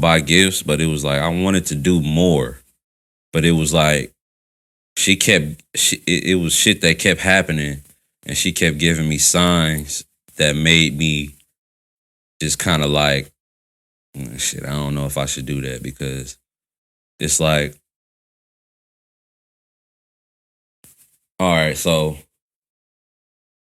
buy gifts, but it was like I wanted to do more. But it was like it was shit that kept happening, and she kept giving me signs that made me just kind of like, shit, I don't know if I should do that, because it's like, all right, so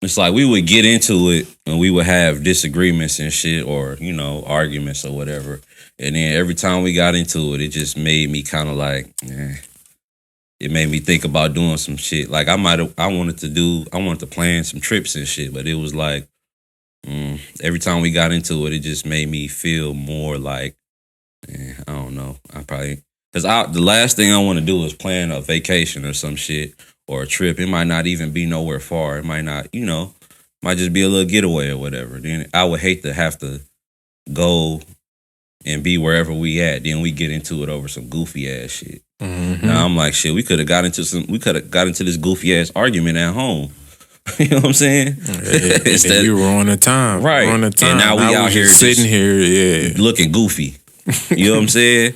it's like we would get into it and we would have disagreements and shit, or, arguments or whatever. And then every time we got into it, it just made me kind of like, it made me think about doing some shit. Like I wanted to plan some trips and shit, but it was like, every time we got into it, it just made me feel more like, I don't know. Because the last thing I want to do is plan a vacation or some shit or a trip. It might not even be nowhere far. It might not, might just be a little getaway or whatever. Then I would hate to have to go and be wherever we at. Then we get into it over some goofy ass shit. Mm-hmm. Now I'm like, shit, we could have got into this goofy ass argument at home. You know what I'm saying? Instead, we were on the time. Right. On the time. And now we out here sitting here, looking goofy. You know what I'm saying?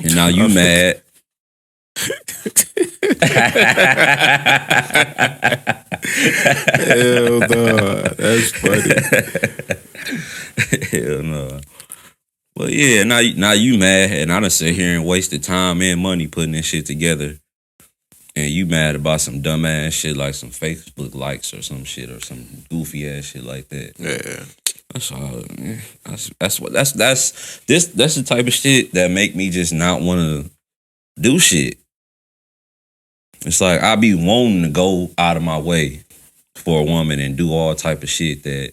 And now you mad. Hell no. That's funny. Hell no. But yeah, now you mad, and I done sit here and wasted time and money putting this shit together. And you mad about some dumbass shit like some Facebook likes or some shit or some goofy ass shit like that. Yeah. That's all. Man. That's the type of shit that make me just not want to do shit. It's like I be wanting to go out of my way for a woman and do all type of shit that,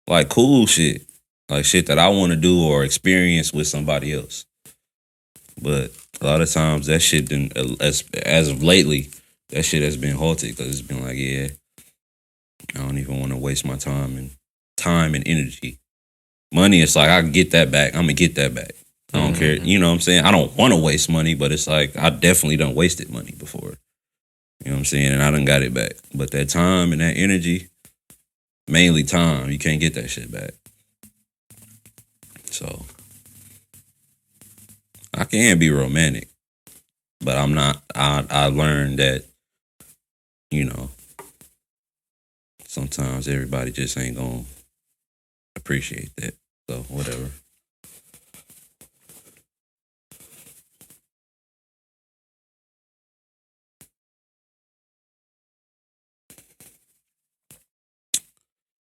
like cool shit, like shit that I want to do or experience with somebody else. But a lot of times that shit didn't, as of lately, that shit has been halted because it's been like, yeah, I don't even want to waste my time and energy. Money, it's like I can get that back. I'm gonna get that back. I don't care. You know what I'm saying? I don't want to waste money, but it's like I definitely done wasted money before. You know what I'm saying? And I done got it back. But that time and that energy, mainly time, you can't get that shit back. So I can be romantic, but I'm not. I learned that, you know, sometimes everybody just ain't gonna appreciate that. So whatever.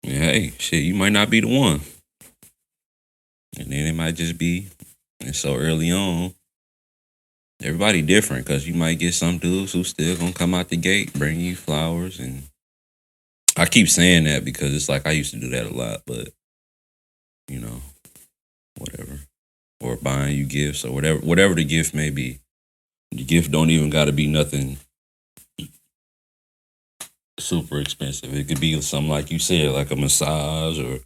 Yeah, hey, shit, you might not be the one. And then it might just be, and so early on, everybody different because you might get some dudes who still gonna come out the gate, bring you flowers. And I keep saying that because it's like I used to do that a lot, but, you know, whatever. Or buying you gifts or whatever the gift may be. The gift don't even got to be nothing super expensive. It could be something like you said, like a massage or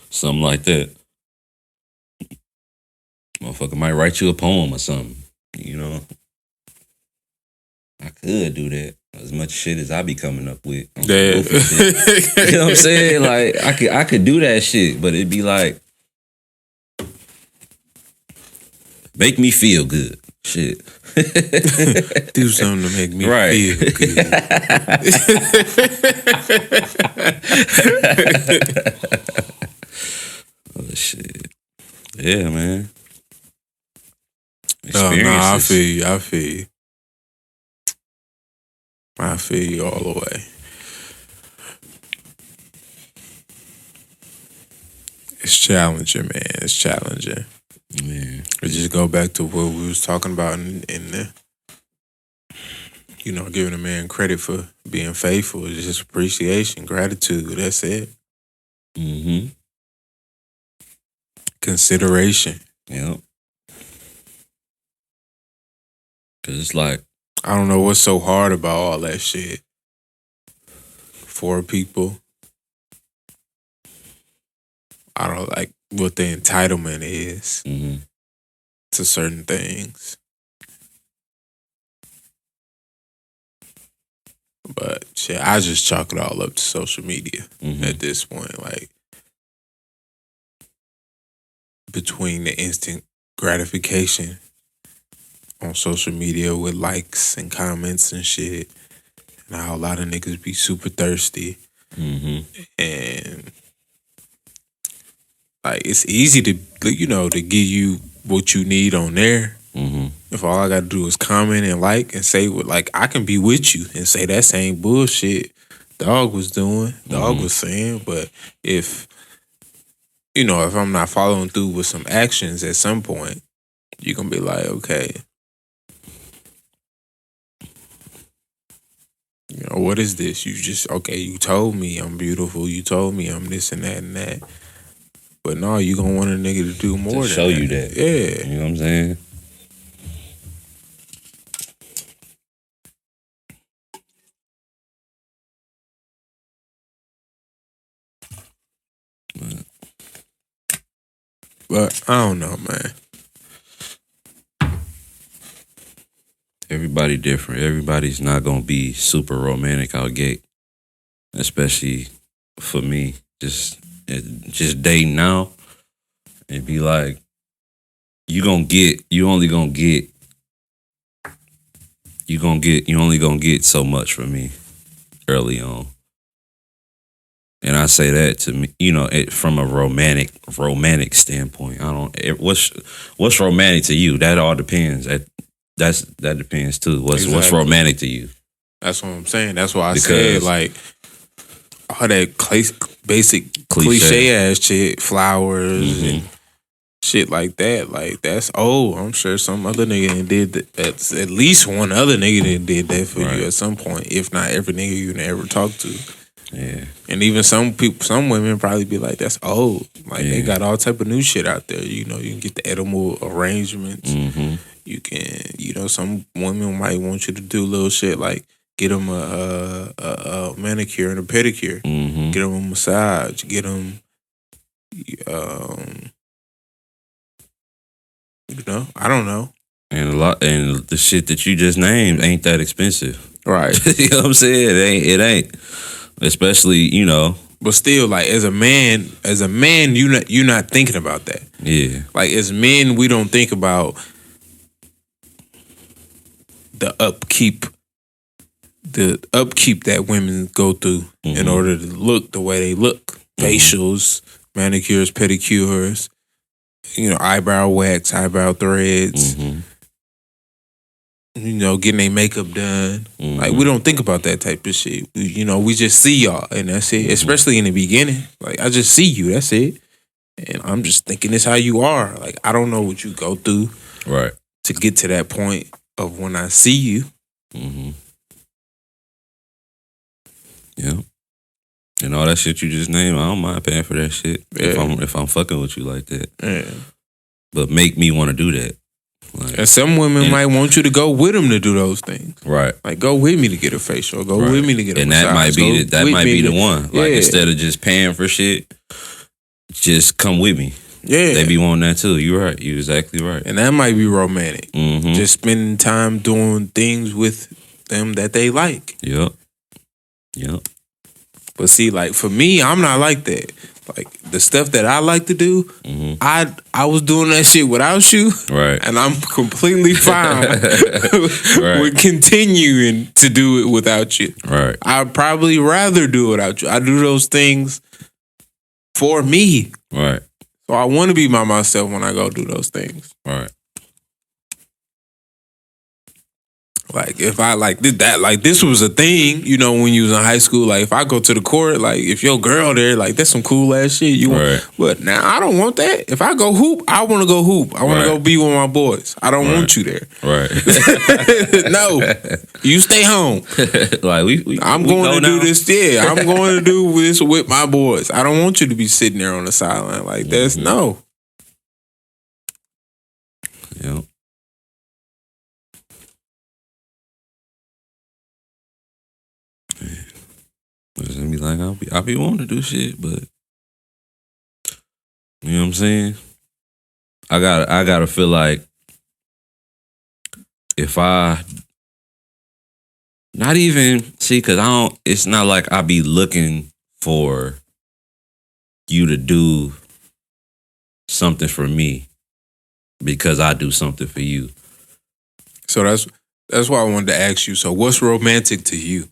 something like that. Motherfucker might write you a poem or something, you know. I could do that. As much shit as I be coming up with. Yeah. You know what I'm saying? Like I could do that shit, but it'd be like, make me feel good. Shit. Do something to make me feel good. Oh shit. Yeah, man. Oh, no, I feel you all the way. It's challenging, man. It's challenging. Man. We just go back to what we was talking about in the, you know, giving a man credit for being faithful. It's just appreciation, gratitude. That's it. Mm-hmm. Consideration. Yep. Cause it's like, I don't know what's so hard about all that shit for people. I don't like what the entitlement is to certain things. But shit, I just chalk it all up to social media at this point. Like, between the instant gratification on social media with likes and comments and shit, and how a lot of niggas be super thirsty. And like, it's easy to, you know, to give you what you need on there. If all I gotta do is comment and like and say what, like, I can be with you and say that same bullshit dog was doing, dog was saying. But if, you know, if I'm not following through with some actions at some point, you're gonna be like, okay, you know, what is this? You just, okay, you told me I'm beautiful, you told me I'm this and that and that. But no, you gonna want a nigga to do more to than show that. you that. Yeah. You know what I'm saying? But I don't know, man. Everybody different. Everybody's not gonna be super romantic out gate. Especially for me. Just dating now. It'd be like, you only gonna get so much from me early on. And I say that to me, you know, from a romantic standpoint. What's romantic to you? That all depends. That depends too. What's romantic to you? That's what I'm saying. That's why I said, like, all that basic cliche ass shit, flowers and shit like that. Like, that's old. I'm sure some other nigga did that. That's at least one other nigga did that for you at some point, if not every nigga you ever talked to. Yeah. And even some people, some women probably be like, that's old. Like, they got all type of new shit out there. You know, you can get the edible arrangements. You can, some women might want you to do little shit like get them a manicure and a pedicure, Mm-hmm. get them a massage, get them, I don't know. And the shit that you just named ain't that expensive. Right. You know what I'm saying? It ain't. Especially, But still, like as a man, you're not thinking about that. Yeah. Like as men, we don't think about the upkeep that women go through in order to look the way they look. Facials, manicures, pedicures, eyebrow wax, eyebrow threads, getting their makeup done. Like we don't think about that type of shit. We just see y'all and that's it. Especially in the beginning. Like I just see you, that's it. And I'm just thinking this how you are. Like I don't know what you go through Right. to get to that point of when I see you. Yeah. And all that shit you just named, I don't mind paying for that shit. Yeah. If I'm fucking with you like that. Yeah. But make me want to do that. Like, And some women might want you to go with them to do those things. right. Like go with me to get a facial, go with me to get a And massage. that might be the one. Like Yeah. instead of just paying for shit, just come with me. Yeah. They be wanting that too. You're right. You're exactly right. And that might be romantic. Mm-hmm. Just spending time doing things with them that they like. Yep. But see, like for me, I'm not like that. Like the stuff that I like to do, I was doing that shit without you, Right. and I'm completely fine Right. with continuing to do it without you. Right. I'd probably rather do it without you. I do those things for me, Right. so I want to be by myself when I go do those things. Right. Like if I did that, like this was a thing, when you was in high school. Like if I go to the court, like if your girl there, like that's some cool ass shit. Right. But now I don't want that. If I go hoop, I want to go hoop. I want to Right. go be with my boys. I don't want you there. Right. No, you stay home. Like we I'm we going go to do now. this. Yeah, I'm going to do this with my boys. I don't want you to be sitting there on the sideline like that's no. Yeah. Just be like, I'll be wanting to do shit, but you know what I'm saying? I gotta feel like if I not even see, cause it's not like I be looking for you to do something for me because I do something for you. So that's why I wanted to ask you. So what's romantic to you?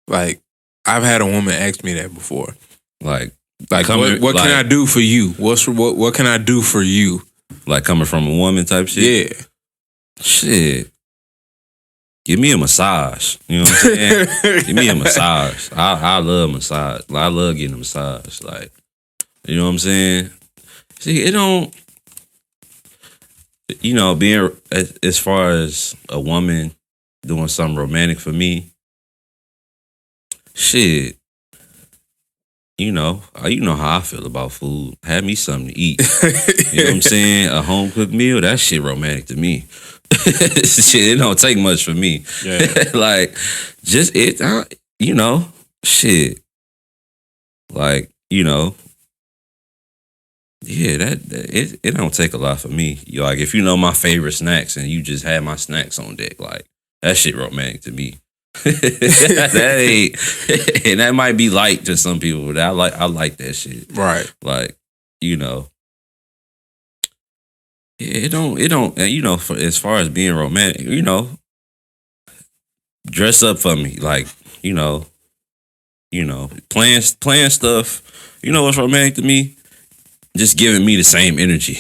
Like I've had a woman ask me that before. Like Like what can I do for you? What can I do for you? Like coming from a woman type shit? Yeah. Shit. Give me a massage. You know what I'm saying? Give me a massage. I love massage. I love getting a massage. Like, you know what I'm saying? See, it don't, being as far as a woman doing something romantic for me, shit. You know how I feel about food. Have me something to eat. You know what I'm saying? A home cooked meal, that shit romantic to me. Shit, it don't take much for me. Yeah. Like, just it, shit. Like, yeah, it don't take a lot for me. Like, if you know my favorite snacks and you just have my snacks on deck, like, that shit romantic to me. That ain't, and that might be light to some people, but I like that shit. Right. Like, yeah, it don't, for as far as being romantic, dress up for me, like, playing stuff. You know what's romantic to me? Just giving me the same energy.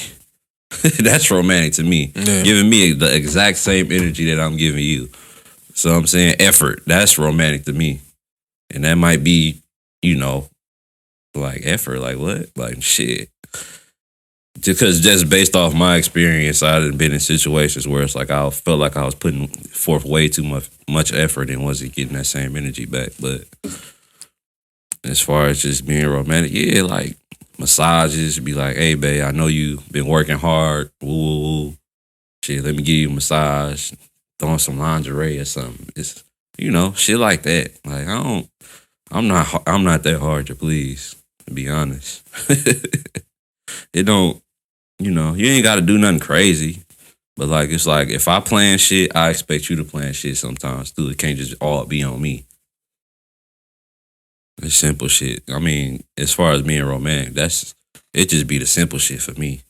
That's romantic to me. Yeah. Giving me the exact same energy that I'm giving you. So I'm saying effort. That's romantic to me. And that might be, like effort. Like what? Like shit. Because just based off my experience, I've been in situations where it's like I felt like I was putting forth way too much effort and wasn't getting that same energy back. But as far as just being romantic, yeah, like massages, be like, hey, babe, I know you've been working hard. Woo, woo, woo. shit, let me give you a massage, throw on some lingerie or something. It's, shit like that. Like, I'm not that hard to please, to be honest. It don't, you ain't got to do nothing crazy. But like, it's like, if I plan shit, I expect you to plan shit sometimes too. It can't just all be on me. It's simple shit. I mean, as far as being romantic, it just be the simple shit for me,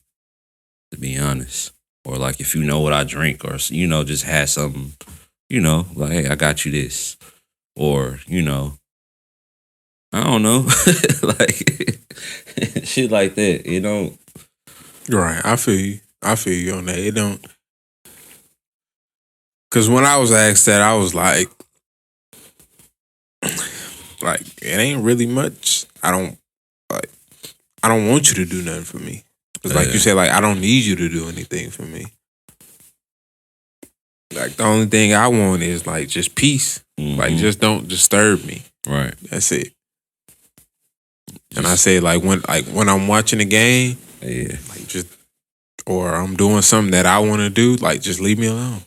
to be honest. Or like, if you know what I drink, or, just have something, like, hey, I got you this. Or, I don't know. Like, shit like that, Right. I feel you on that. It don't. Because when I was asked that, I was like, it ain't really much. I don't want you to do nothing for me. Because like you said, like, I don't need you to do anything for me. Like, the only thing I want is like just peace. Like, just don't disturb me. Right. That's it. And I say, like when I'm watching a game, or I'm doing something that I want to do, like, just leave me alone.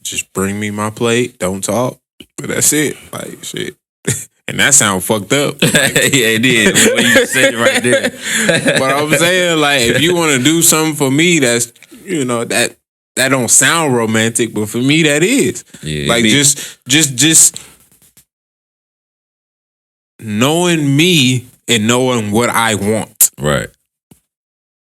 Just bring me my plate. Don't talk. But that's it. Like, shit. And that sound fucked up. Yeah, it did. When you said it right there. But I'm saying, like, if you want to do something for me, that's, that don't sound romantic, but for me, that is. Yeah, like, just knowing me and knowing what I want. Right.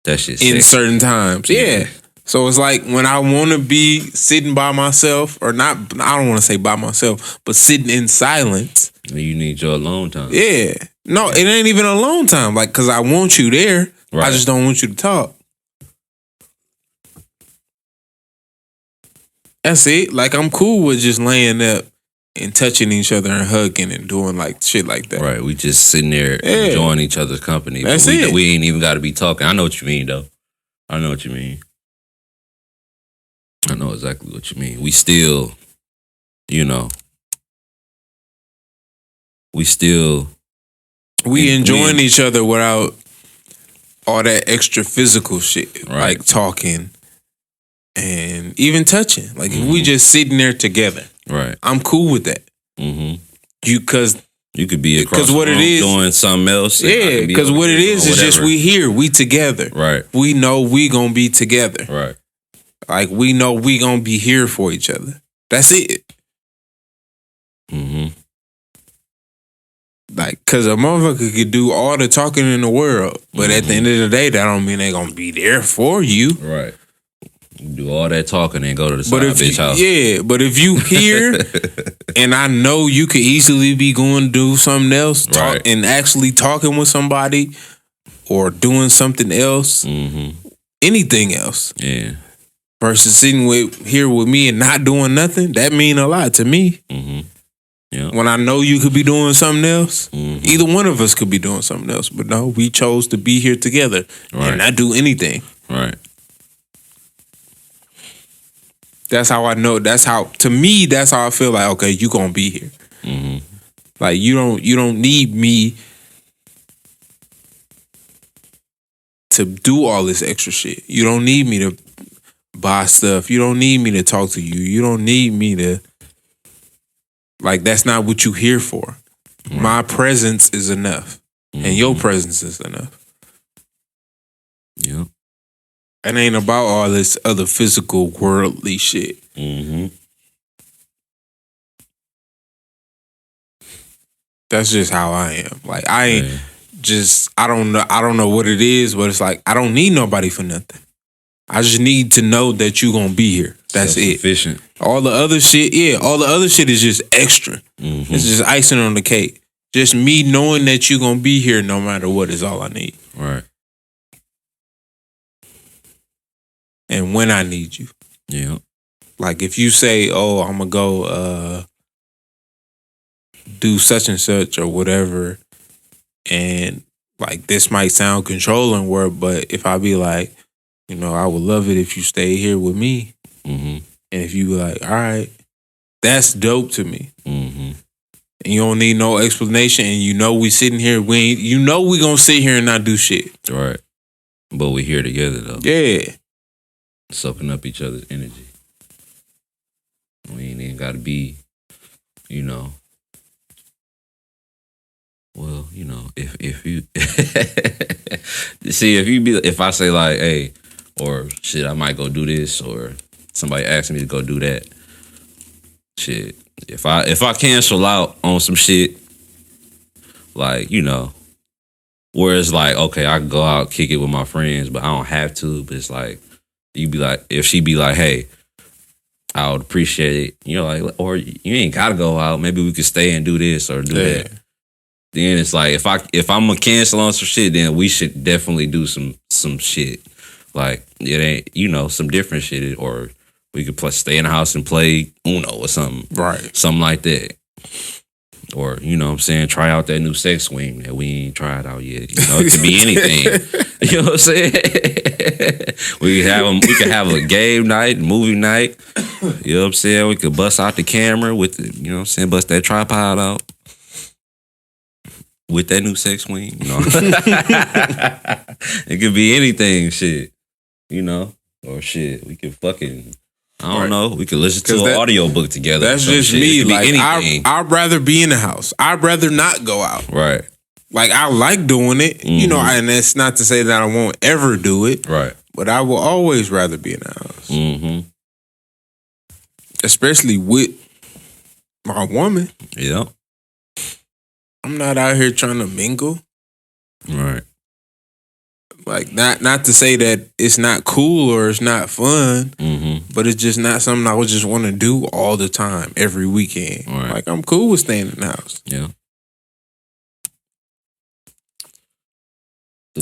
That shit's in sick. certain times. Yeah. So it's like when I want to be sitting by myself, or not, I don't want to say by myself, but sitting in silence. You need your alone time. Yeah. No, it ain't even alone time. Like, because I want you there. Right. I just don't want you to talk. That's it. Like, I'm cool with just laying up and touching each other and hugging and doing like shit like that. Right. We just sitting there enjoying each other's company. That's it. We ain't even got to be talking. I know what you mean, though. I know what you mean. I know exactly what you mean. We still, we enjoying each other without all that extra physical shit. Right. Like talking and even touching. Like, if we just sitting there together. Right. I'm cool with that. Because you could be across the room doing something else. Yeah, because what it is just we here, we together. Right. We know we gonna be together. Right. Like, we know we gonna be here for each other. That's it. Like, because a motherfucker could do all the talking in the world, but at the end of the day, that don't mean they gonna be there for you. Right. You do all that talking and go to the side bitch house. Yeah, but if you here and I know you could easily be going to do something else, and actually talking with somebody or doing something else, anything else. Yeah. Versus sitting here with me and not doing nothing, that mean a lot to me. Yeah. When I know you could be doing something else, either one of us could be doing something else. But no, we chose to be here together and not do anything. Right. That's how I know. To me, that's how I feel like, okay, you gonna be here. Like, you don't need me to do all this extra shit. You don't need me to buy stuff. You don't need me to talk to you. You don't need me to, like, that's not what you here for. My presence is enough. And your presence is enough. Yeah. It ain't about all this other physical, worldly shit. That's just how I am. Like, I ain't I don't know what it is, but it's like, I don't need nobody for nothing. I just need to know that you gonna be here. That's it. Sufficient. All the other shit is just extra. It's just icing on the cake. Just me knowing that you gonna be here no matter what is all I need. Right. And when I need you. Yeah. Like, if you say, oh, I'm gonna go do such and such or whatever, and like, this might sound controlling word, but if I be like, I would love it if you stay here with me. And if you be like, all right, that's dope to me. And you don't need no explanation, and we sitting here, we gonna sit here and not do shit. Right. But we here together though. Yeah. soaking up each other's energy. We ain't even got to be, you know. Well, you know, if you see if I say like, hey, or shit, I might go do this, or somebody asks me to go do that. Shit, if I cancel out on some shit, like, you know, where it's like, okay, I can go out, kick it with my friends, but I don't have to. But it's like, you be like, if she be like, hey, I would appreciate it, you know, like, or you ain't gotta go out. Maybe we could stay and do this or do that. Then it's like, if I'm gonna cancel on some shit, then we should definitely do some shit. Like, it ain't, you know, some different shit, or we could stay in the house and play Uno or something. Right. Something like that. Or, you know what I'm saying, try out that new sex swing that we ain't tried out yet. You know, it could be anything. You know what I'm saying? we could have a game night, movie night. You know what I'm saying? We could bust out the camera with the, you know what I'm saying, bust that tripod out. With that new sex swing, you know. It could be anything, shit. You know? Or shit. We could fucking, I don't know. We could listen to an audio book together. That's just me. Like, I'd rather be in the house. I'd rather not go out. Right. Like, I like doing it, you know, and that's not to say that I won't ever do it. Right. But I will always rather be in the house. Mm-hmm. Especially with my woman. Yeah. I'm not out here trying to mingle. Right. Like, not to say that it's not cool or it's not fun, but it's just not something I would just want to do all the time, every weekend. Right. Like, I'm cool with staying in the house. Yeah.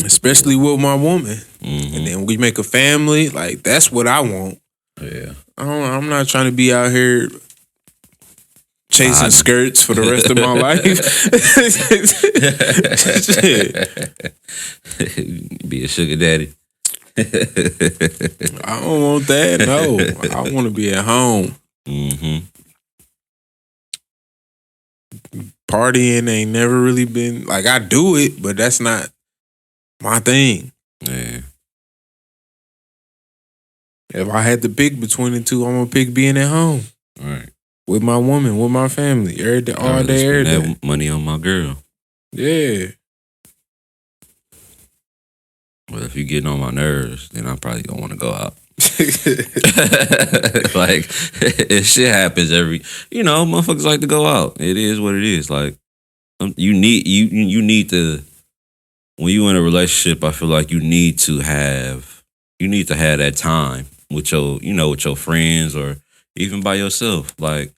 Especially with my woman. And then we make a family. Like, that's what I want. Yeah. I'm not trying to be out here chasing skirts for the rest of my life. Be a sugar daddy. I don't want that. No, I want to be at home. Partying ain't never really been, like, I do it, but that's not my thing. Yeah. If I had to pick between the two, I'm gonna pick being at home. Right. With my woman, with my family, every day, all day, every day. That money on my girl. Yeah. Well, if you're getting on my nerves, then I'm probably gonna want to go out. Like, if shit happens you know, motherfuckers like to go out. It is what it is. Like, you need to, when you in a relationship, I feel like you need to have that time with your friends, or even by yourself. Like,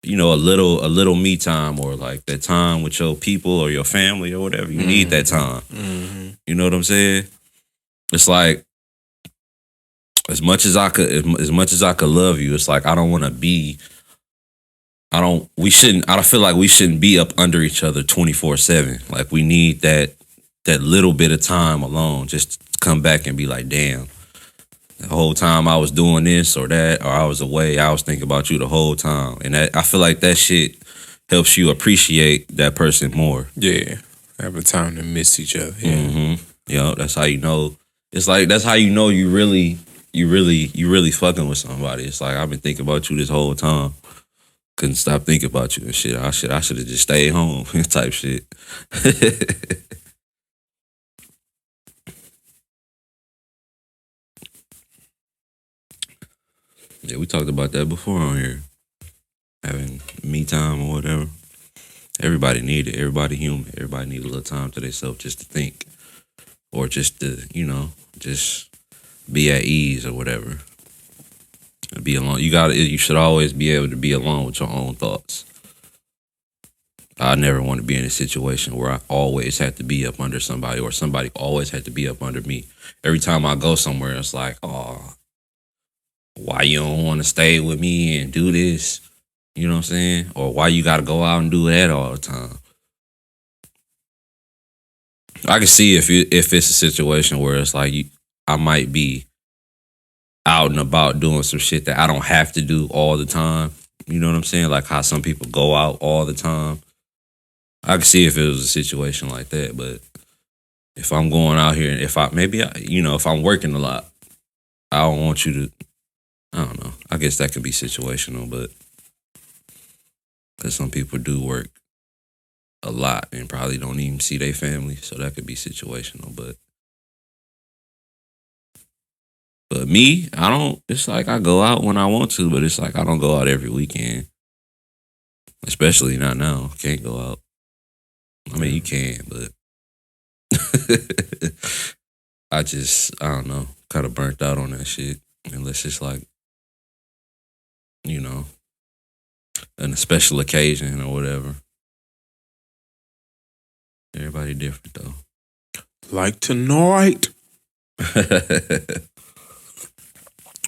you know, a little me time, or like that time with your people or your family or whatever. You need that time. You know what I'm saying? It's like, as much as I could love you, it's like, I feel like we shouldn't be up under each other 24/7. Like, we need that little bit of time alone, just to come back and be like, damn, the whole time I was doing this or that, or I was away, I was thinking about you the whole time. And I feel like that shit helps you appreciate that person more. Yeah. Having time to miss each other. Yeah. You know, that's how you know. It's like, that's how you know you really fucking with somebody. It's like, I've been thinking about you this whole time. Couldn't stop thinking about you and shit. I should have just stayed home type shit. Yeah, we talked about that before on here. Having me time or whatever. Everybody need it. Everybody human. Everybody need a little time to themselves just to think. Or just to, you know, just be at ease or whatever. Be alone. You should always be able to be alone with your own thoughts. I never want to be in a situation where I always have to be up under somebody, or somebody always had to be up under me. Every time I go somewhere, it's like, oh, why you don't want to stay with me and do this? You know what I'm saying? Or why you got to go out and do that all the time? I can see if it's a situation where it's like, I might be out and about doing some shit that I don't have to do all the time. You know what I'm saying? Like how some people go out all the time. I can see if it was a situation like that, but if I'm going out here and if I'm working a lot, I don't want you to. I don't know. I guess that could be situational, but because some people do work a lot and probably don't even see their family, so that could be situational. But me, I don't. It's like I go out when I want to, but it's like I don't go out every weekend. Especially not now. Can't go out. I mean, you can, but I don't know, kind of burnt out on that shit. Unless it's like, you know, on a special occasion or whatever. Everybody different though. Like tonight.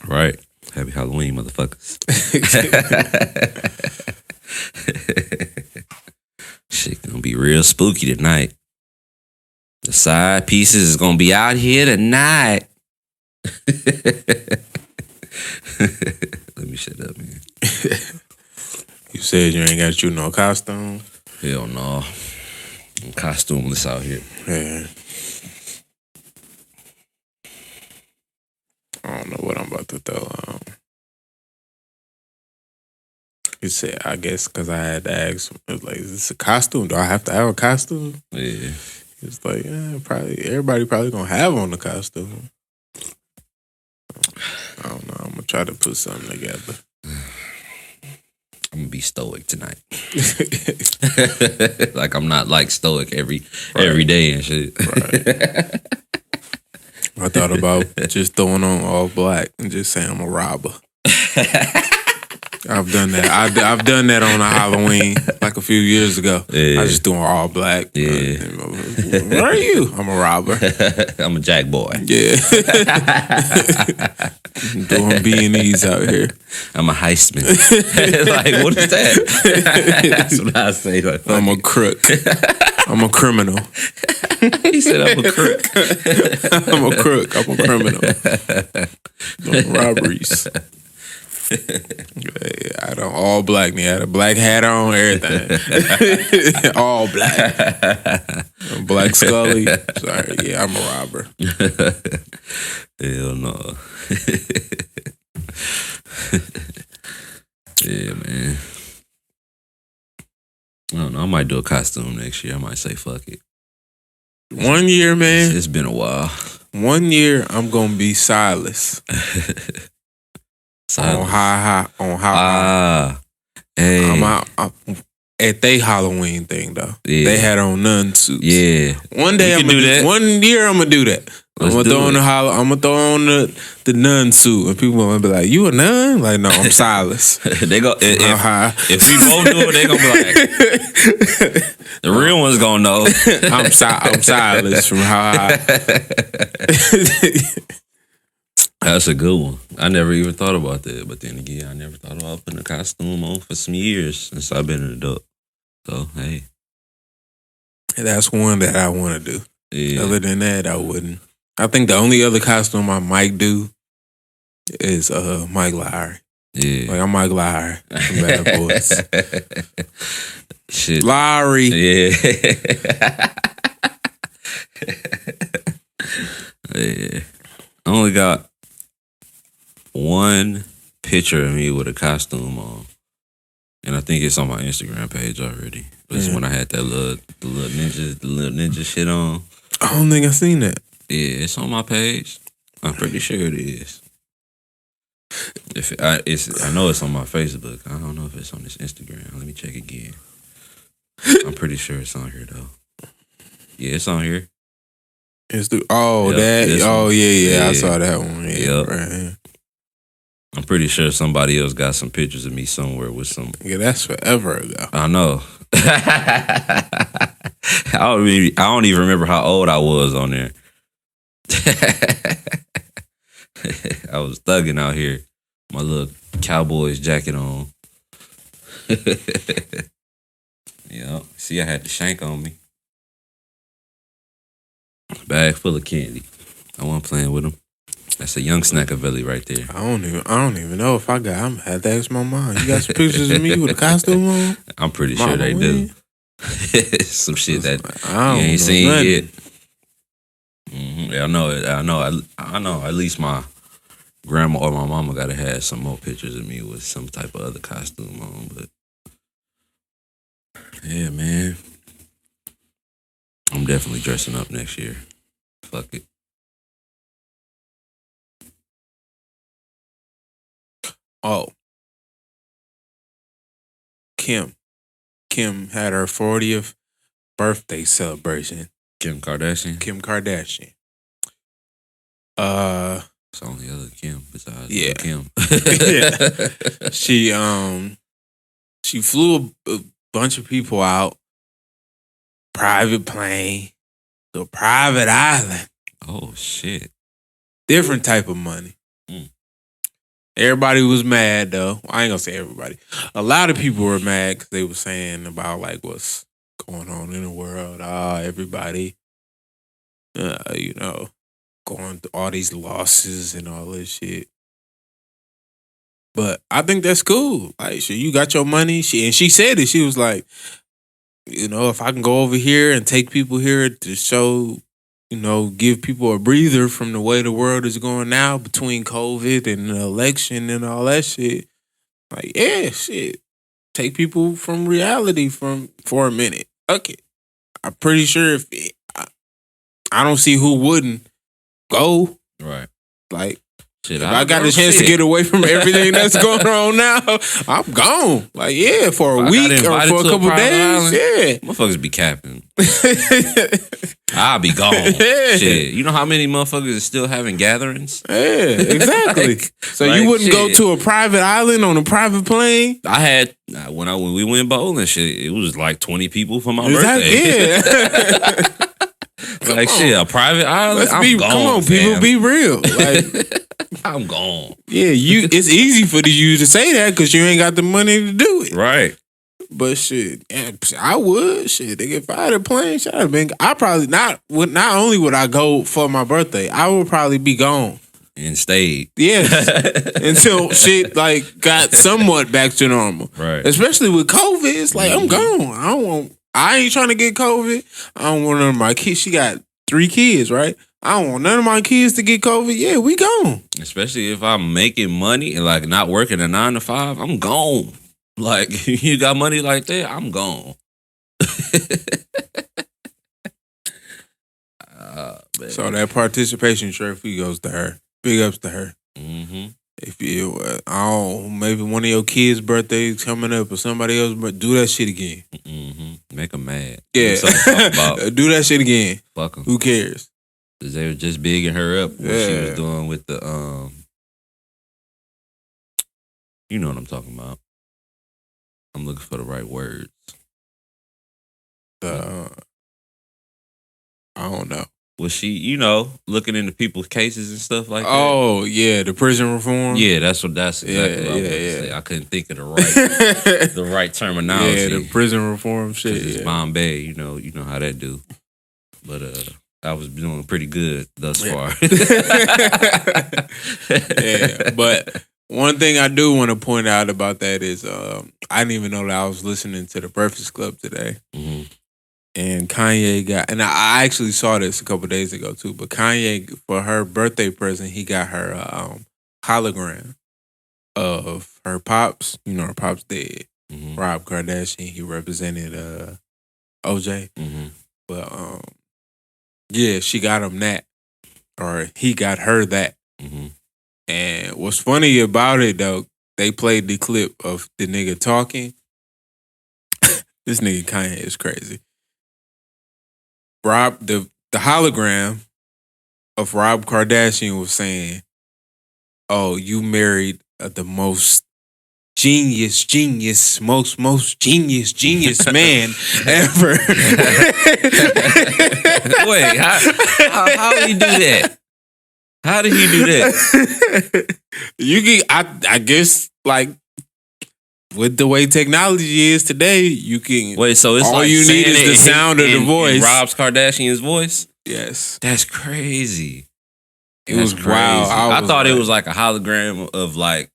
Right. Happy Halloween, motherfuckers. Shit gonna be real spooky tonight. The side pieces is gonna be out here tonight. Let me shut up, man. You said you ain't got you no costume? Hell no. I'm costumeless out here. Yeah. I don't know what I'm about to throw on. He said, I guess because I had to ask him, it was like, is this a costume? Do I have to have a costume? Yeah. It's like, yeah, probably everybody probably gonna have on the costume. I don't know. I'm gonna try to put something together. I'm gonna be stoic tonight. Like I'm not like stoic every day and shit. Right. I thought about just throwing on all black and just saying I'm a robber. I've done that. I've done that on a Halloween like a few years ago. Yeah. I just doing all black. Yeah. Where are you? I'm a robber. I'm a jack boy. Yeah. Doing B&Es out here. I'm a heistman. Like, what is that? That's what I say. Like, I'm a crook. I'm a criminal. He said I'm a crook. I'm a crook. I'm a criminal. Doing robberies. I had on all black. Me had a black hat on, everything. All black. Black Scully. Sorry, yeah, I'm a robber. Hell no. Yeah, man. I don't know. I might do a costume next year. I might say fuck it. 1 year, man. It's been a while. 1 year, I'm gonna be Silas. On how hey. I'm at they Halloween thing though. Yeah. They had on nun suits. Yeah. One day I'm gonna do that. 1 year I'm gonna do that. I'm gonna throw on the nun suit, and people gonna be like, "You a nun?" Like, no, I'm Silas. They go if we both do it, they gonna be like, the real one's gonna know. I'm Silas from how high. That's a good one. I never even thought about that. But then again, I never thought about putting a costume on for some years since I've been an adult. So, hey. That's one that I want to do. Yeah. Other than that, I wouldn't. I think the only other costume I might do is Mike Lowry. Yeah. Like, I'm Mike Lowry from Bad Boys. Shit. Lowry. Yeah. Yeah. I only got one picture of me with a costume on, and I think it's on my Instagram page already. But it's when I had that little ninja shit on. I don't think I've seen that. Yeah, it's on my page. I'm pretty sure it is. I know it's on my Facebook. I don't know if it's on this Instagram. Let me check again. I'm pretty sure it's on here though. Yeah, it's on here. Yeah. I saw that one. Yeah, Yep. right. I'm pretty sure somebody else got some pictures of me somewhere with some. Yeah, that's forever ago. I know. I don't even remember how old I was on there. I was thugging out here. My little Cowboys jacket on. Yeah. See, I had the shank on me. Bag full of candy. I wasn't playing with them. That's a young Snackavelli right there. I don't even know if I'm had to ask my mom. You got some pictures of me with a costume on? I'm pretty sure they do. Some shit that I you ain't don't seen know yet. Mm-hmm. Yeah, I know it. I know. At least my grandma or my mama gotta have some more pictures of me with some type of other costume on. But yeah, man, I'm definitely dressing up next year. Fuck it. Oh, Kim had her 40th birthday celebration. Kim Kardashian. Kim Kardashian. It's the only other Kim besides Yeah. Kim. She flew a bunch of people out, private plane, to a private island, Oh shit. different type of money. Mm. Everybody was mad though. I ain't gonna say everybody. A lot of people were mad because they were saying about like what's going on in the world. Everybody, going through all these losses and all this shit. But I think that's cool. Like, so you got your money. She said it. She was like, if I can go over here and take people here to show, give people a breather from the way the world is going now between COVID and the election and all that shit. Like, yeah, shit. Take people from reality for a minute. Okay. I'm pretty sure I don't see who wouldn't go. Right. Like, Shit, if I got a chance to get away from everything that's going on now, I'm gone. Like, yeah, for a week or for a couple days. Yeah. Motherfuckers be capping. I'll be gone. Yeah. Shit. You know how many motherfuckers is still having gatherings? Yeah, exactly. So you wouldn't go to a private island on a private plane? I had when we went bowling, shit, it was like 20 people for my birthday. Yeah. Like shit, a private island. Come on, people, be real. Like, I'm gone. Yeah, it's easy for you to say that because you ain't got the money to do it. Right. But shit, yeah, I would. Shit, if I had a plane, should have been. I probably not only would I go for my birthday, I would probably be gone. And stayed. Yes. Until shit like got somewhat back to normal. Right. Especially with COVID, it's like I'm gone. I ain't trying to get COVID. I don't want none of my kids. She got 3 kids, right? I don't want none of my kids to get COVID. Yeah, we gone. Especially if I'm making money and like not working a 9 to 5, I'm gone. Like you got money like that, I'm gone. So that participation trophy goes to her. Big ups to her. Mm-hmm. If you, maybe one of your kids' birthdays coming up or somebody else, but do that shit again. Mm-hmm. Make them mad. Yeah, do that shit again. Fuck them. Who cares? Cause they were just bigging her up what she was doing with the you know what I'm talking about. I'm looking for the right words. I don't know. Was she, looking into people's cases and stuff like that? Oh yeah, the prison reform. Yeah, that's exactly what I was gonna say. I couldn't think of the right terminology. Yeah, the prison reform shit. It's Bombay, you know how that do. But I was doing pretty good thus far. Yeah, but one thing I do want to point out about that is I didn't even know that I was listening to the Breakfast Club today. Mm-hmm. And Kanye and I actually saw this a couple days ago too, but Kanye, for her birthday present, he got her hologram of her pops. Her pops dead. Mm-hmm. Rob Kardashian, he represented OJ. Mm-hmm. But yeah, she got him that. Or he got her that. Mm-hmm. And what's funny about it though, they played the clip of the nigga talking. This nigga Kanye is crazy. Rob, the hologram of Rob Kardashian was saying, "Oh, you married the most genius, most genius man ever." Wait, how did he do that? How did he do that? You can, I guess, like with the way technology is today, you can. Wait, so it's all like you need is the sound of the voice. Rob Kardashian's voice. Yes, that's crazy. It was wild. I thought it was like a hologram of like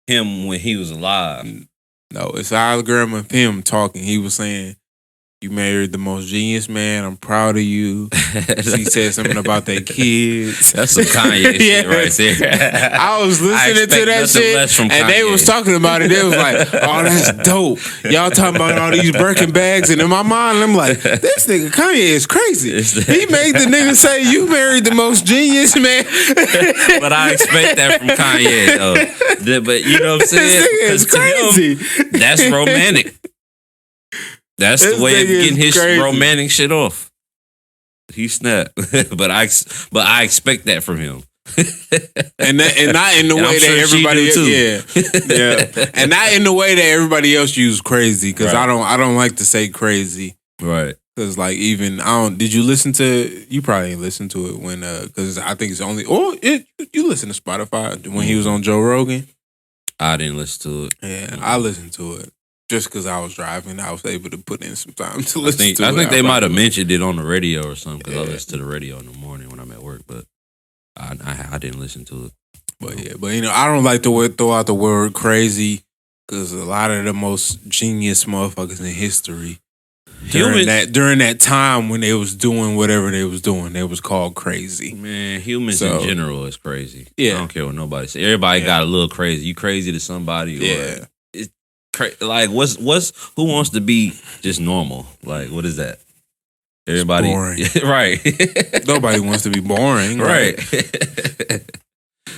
him when he was alive. No, it's a hologram of him talking. He was saying, You married the most genius man. I'm proud of you. She said something about their kids. That's some Kanye shit right there. I was listening to that shit, and they was talking about it. They was like, "Oh, that's dope." Y'all talking about all these Birkin bags, and in my mind, I'm like, "This nigga Kanye is crazy." He made the nigga say, "You married the most genius man." But I expect that from Kanye, though. But you know what I'm saying? This nigga is crazy. That's romantic. That's the way of getting his romantic shit off. He snapped, but I expect that from him, and not in the way that everybody else, and not in the way that everybody else use crazy, because I don't like to say crazy, right? Because like even did you listen to? You probably ain't listened to it when because I think it's only you listen to Spotify when he was on Joe Rogan. I didn't listen to it. Yeah, I listened to it. Just because I was driving, I was able to put in some time to listen to it. I think they might have mentioned it on the radio or something, because I listen to the radio in the morning when I'm at work, but I didn't listen to it. But you know, I don't like to throw out the word crazy, because a lot of the most genius motherfuckers in history, during that time when they was doing whatever they was doing, they was called crazy. Man, humans in general is crazy. Yeah. I don't care what nobody says. Everybody got a little crazy. You crazy to somebody, or like what's who wants to be just normal? Like, what is that? Everybody, boring. Right? Nobody wants to be boring, right?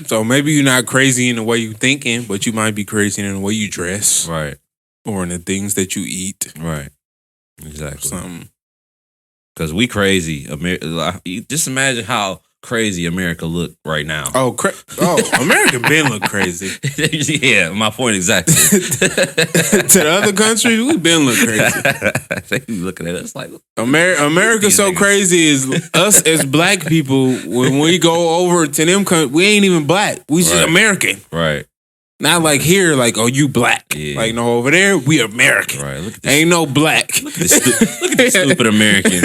So maybe you're not crazy in the way you thinking, but you might be crazy in the way you dress, right? Or in the things that you eat, right? Exactly. Something. Because we crazy. Just imagine how crazy America look right now. America been look crazy. Yeah, my point exactly. To the other countries, we been look crazy. They be looking at us like America so crazy is us as black people. When we go over to them countries, we ain't even black. We just American. Right. Not like here, like, oh, you black. Yeah. Like, no, over there, we American. Right. Look at this, ain't no black. Look at this stupid American.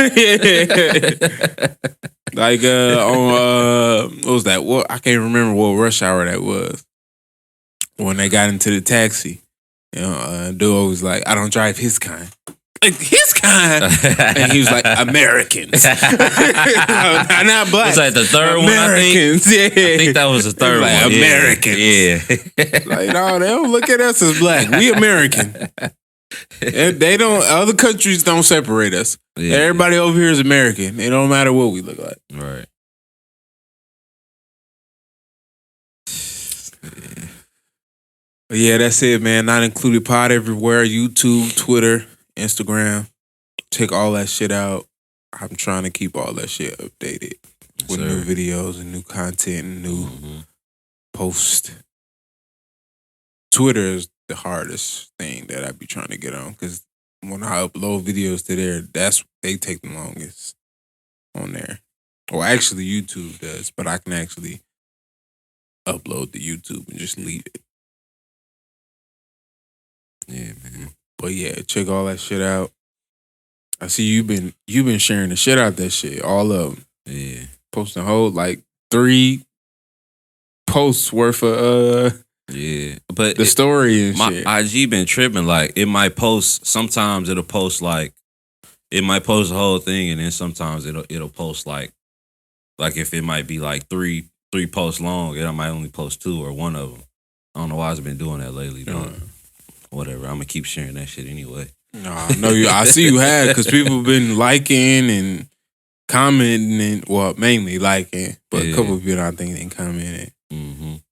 Like, what was that? What I can't remember what rush hour that was. When they got into the taxi, you know, dude was like, I don't drive his kind. Like, his kind? And he was like, Americans. Not black. Was that the third Americans, one, I think that was the third like, one. Americans. Yeah. Like, no, they don't look at us as black. We American. They don't, other countries don't separate us. Yeah. Everybody over here is American. It don't matter what we look like. Right. But yeah, that's it, man. Not included pod everywhere. YouTube, Twitter, Instagram. Check all that shit out. I'm trying to keep all that shit updated with new videos and new content and new posts. Twitter is the hardest thing that I be trying to get on, because when I upload videos to there, they take the longest on there. Well, actually, YouTube does, but I can actually upload to YouTube and just leave it. Yeah, man. But yeah, check all that shit out. I see you've been sharing the shit out that shit, all of them. Yeah, posting whole like 3 posts worth of but the story and my shit. IG been tripping. Like, it might post. Sometimes it'll post like, it might post the whole thing, and then sometimes it'll post like if it might be like three posts long, it might only post 2 or 1 of them. I don't know why it's been doing that lately. Whatever, I'm gonna keep sharing that shit anyway. No, I know you. I see you have, because people been liking and commenting, and well, mainly liking, but a couple of people I think they commenting.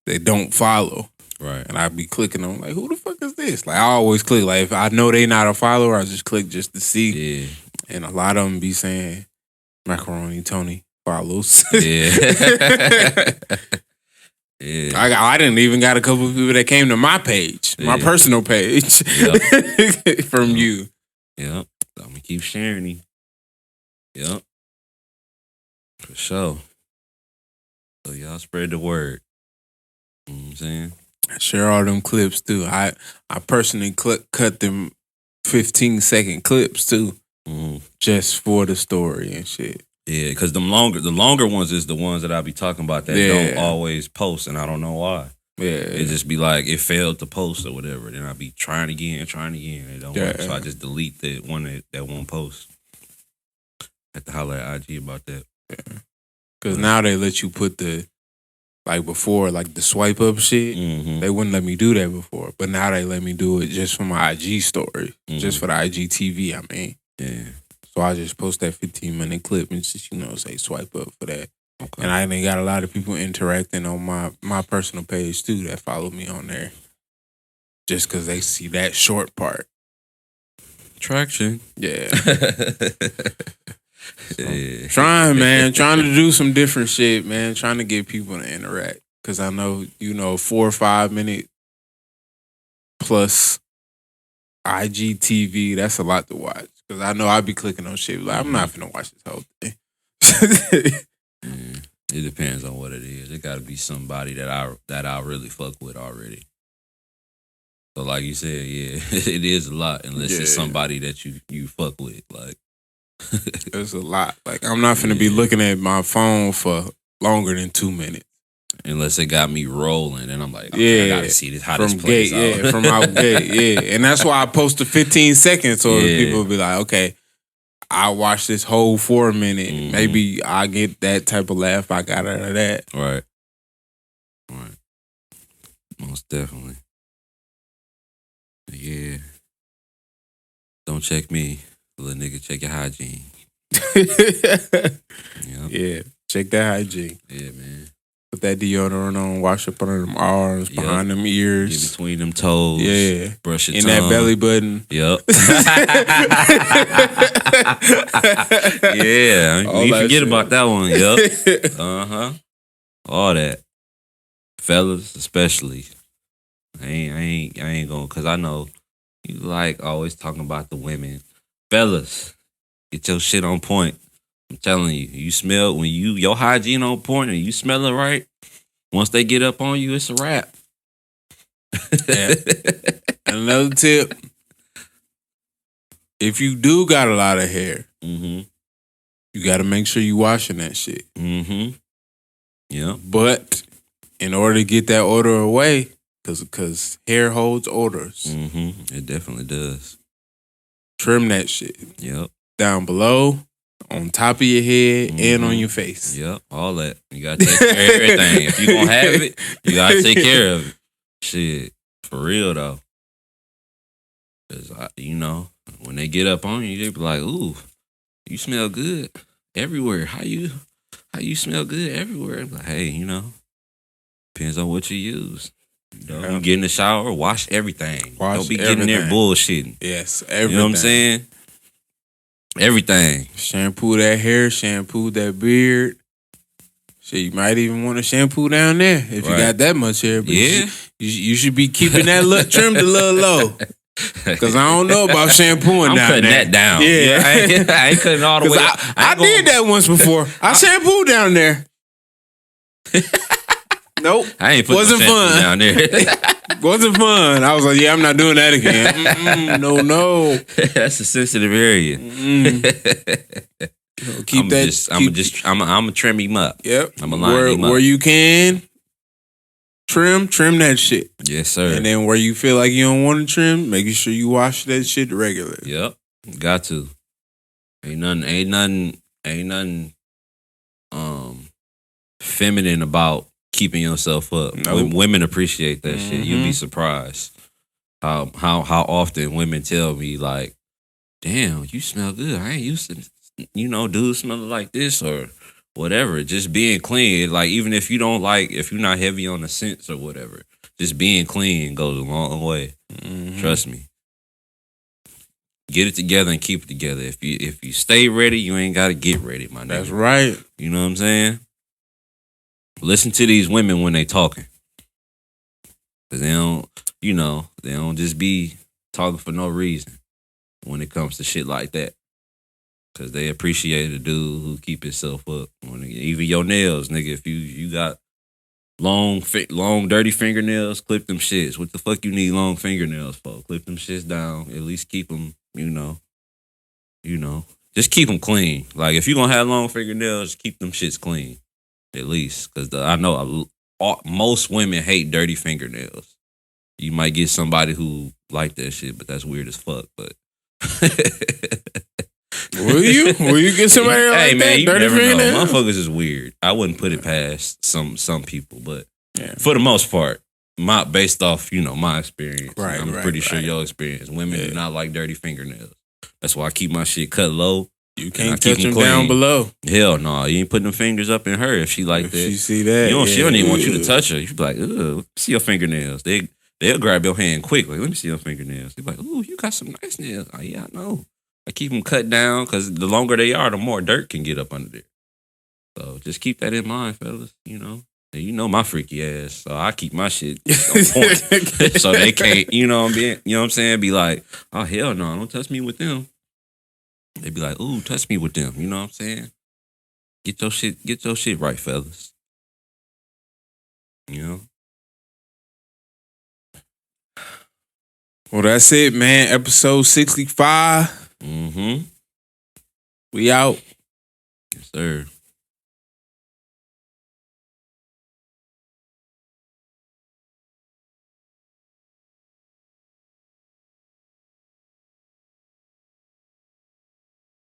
They don't follow, right? And I be clicking on like, who the fuck is this? Like, I always click. Like, if I know they not a follower, I just click just to see. Yeah. And a lot of them be saying, Macaroni Tony follows. Yeah. Yeah. I didn't even got a couple of people that came to my page, my personal page, from you. Yep. I'm gonna keep sharing him. Yep. For sure. So y'all spread the word. You know what I'm saying? Share all them clips too. I personally cut them 15-second clips too, just for the story and shit. Yeah, because the longer ones is the ones that I be talking about that don't always post, and I don't know why. Yeah. It just be like it failed to post or whatever. Then I be trying again. It don't work. So I just delete the one that won't post. Have to holler at IG about that. Because now they let you put the, like before, like the swipe up shit. Mm-hmm. They wouldn't let me do that before. But now they let me do it just for my IG story. Just for the IGTV, I mean. Yeah. So I just post that 15-minute clip and just, say swipe up for that. Okay. And I got a lot of people interacting on my personal page too that follow me on there. Just because they see that short part. Traction. Yeah. Yeah. Trying to do some different shit, man. Trying to get people to interact. Because I know, 4 or 5 minute plus IGTV, that's a lot to watch. Because I know I be clicking on shit. Like, I'm not finna watch this whole thing. It depends on what it is. It got to be somebody that I really fuck with already. So like you said, yeah, it is a lot unless it's somebody that you fuck with. Like it's a lot. Like I'm not finna be looking at my phone for longer than 2 minutes. Unless it got me rolling, and I'm like, okay, I gotta see this how this plays out. Yeah, from out gate, yeah. And that's why I post the 15 seconds so people will be like, okay, I watch this whole 4 minute. Mm-hmm. Maybe I get that type of laugh I got out of that. Right. Most definitely. Yeah. Don't check me, little nigga. Check your hygiene. Yep. Yeah, check that hygiene. Yeah, man. Put that deodorant on, wash up under them arms, behind them ears. Get between them toes. Yeah. Brush your in tongue. that belly button. Yep. Yeah. You forget about that one. Yep. Uh-huh. All that. Fellas, especially. I ain't gonna, cause I know you like always talking about the women. Fellas, get your shit on point. I'm telling you, you smell when your hygiene on point and you smell it right. Once they get up on you, it's a wrap. Yeah. Another tip: if you do got a lot of hair, you got to make sure you washing that shit. Yeah. But in order to get that odor away, because hair holds odors, it definitely does. Trim that shit. Yep. Down below, on top of your head, and on your face. Yep, all that. You gotta take care of everything. If you gonna have it, you gotta take care of it. Shit, for real though. Cause when they get up on you, they be like, "Ooh, you smell good everywhere. How you smell good everywhere?" I'm like, hey, depends on what you use. You get in the shower, wash everything. Don't be getting there bullshitting. Yes, everything. You know what I'm saying? Everything. Shampoo that hair, shampoo that beard. Shit, you might even want to shampoo down there if you got that much hair. But you should be keeping that look trimmed a little low. Because I don't know about shampooing I'm down cutting there. that down. Yeah. I ain't cutting all the way. I did that once before. I shampooed down there. Nope. I ain't putting Wasn't fun down there. Wasn't fun. I was like, yeah, I'm not doing that again. No. That's a sensitive area. Keep I'm gonna trim him up. Yep. I'm gonna line him up. Where you can trim that shit. Yes, sir. And then where you feel like you don't want to trim, making sure you wash that shit regularly. Yep. Got to. Ain't nothing feminine about keeping yourself up. Nope. Women appreciate that shit. You'll be surprised how often women tell me like, damn, you smell good. I ain't used to, dudes smelling like this or whatever. Just being clean, like even if you don't like, if you're not heavy on the scents or whatever, just being clean goes a long way. Trust me. Get it together and keep it together. If you stay ready, you ain't got to get ready, my nigga. That's right. You know what I'm saying? Listen to these women when they talking. Because they don't just be talking for no reason when it comes to shit like that. Because they appreciate a dude who keep himself up. Even your nails, nigga. If you got long, dirty fingernails, clip them shits. What the fuck you need long fingernails for? Clip them shits down. At least keep them, just keep them clean. Like, if you going to have long fingernails, keep them shits clean. At least. Because I know most women hate dirty fingernails. You might get somebody who like that shit, but that's weird as fuck. But Will you get somebody like hey man, that? you Dirty never know. fingernails? Motherfuckers is weird. I wouldn't put it past some people, but Yeah. for the most part, based off my experience, Right, I'm right, pretty sure right. your experience. Women Yeah. do not like dirty fingernails. That's why I keep my shit cut low. You I can't keep touch them them down clean. below. Hell no, you ain't putting them fingers up in her if she like If that. she see that, She don't even want you to ugh. touch her. You be like, ugh, let me see your fingernails. They'll grab your hand quick. Like, let me see your fingernails. They be like, ooh, you got some nice nails. Oh, yeah, I know. I keep them cut down because the longer they are, the more dirt can get up under there. So just keep that in mind, fellas. And you know my freaky ass. So I keep my shit on point. So they can't, you know what I'm saying? Be like, oh, hell no, don't touch me with them. They be like, ooh, touch me with them. You know what I'm saying? Get your shit right, fellas. You know? Well, that's it, man. Episode 65. Mm-hmm. We out. Yes, sir.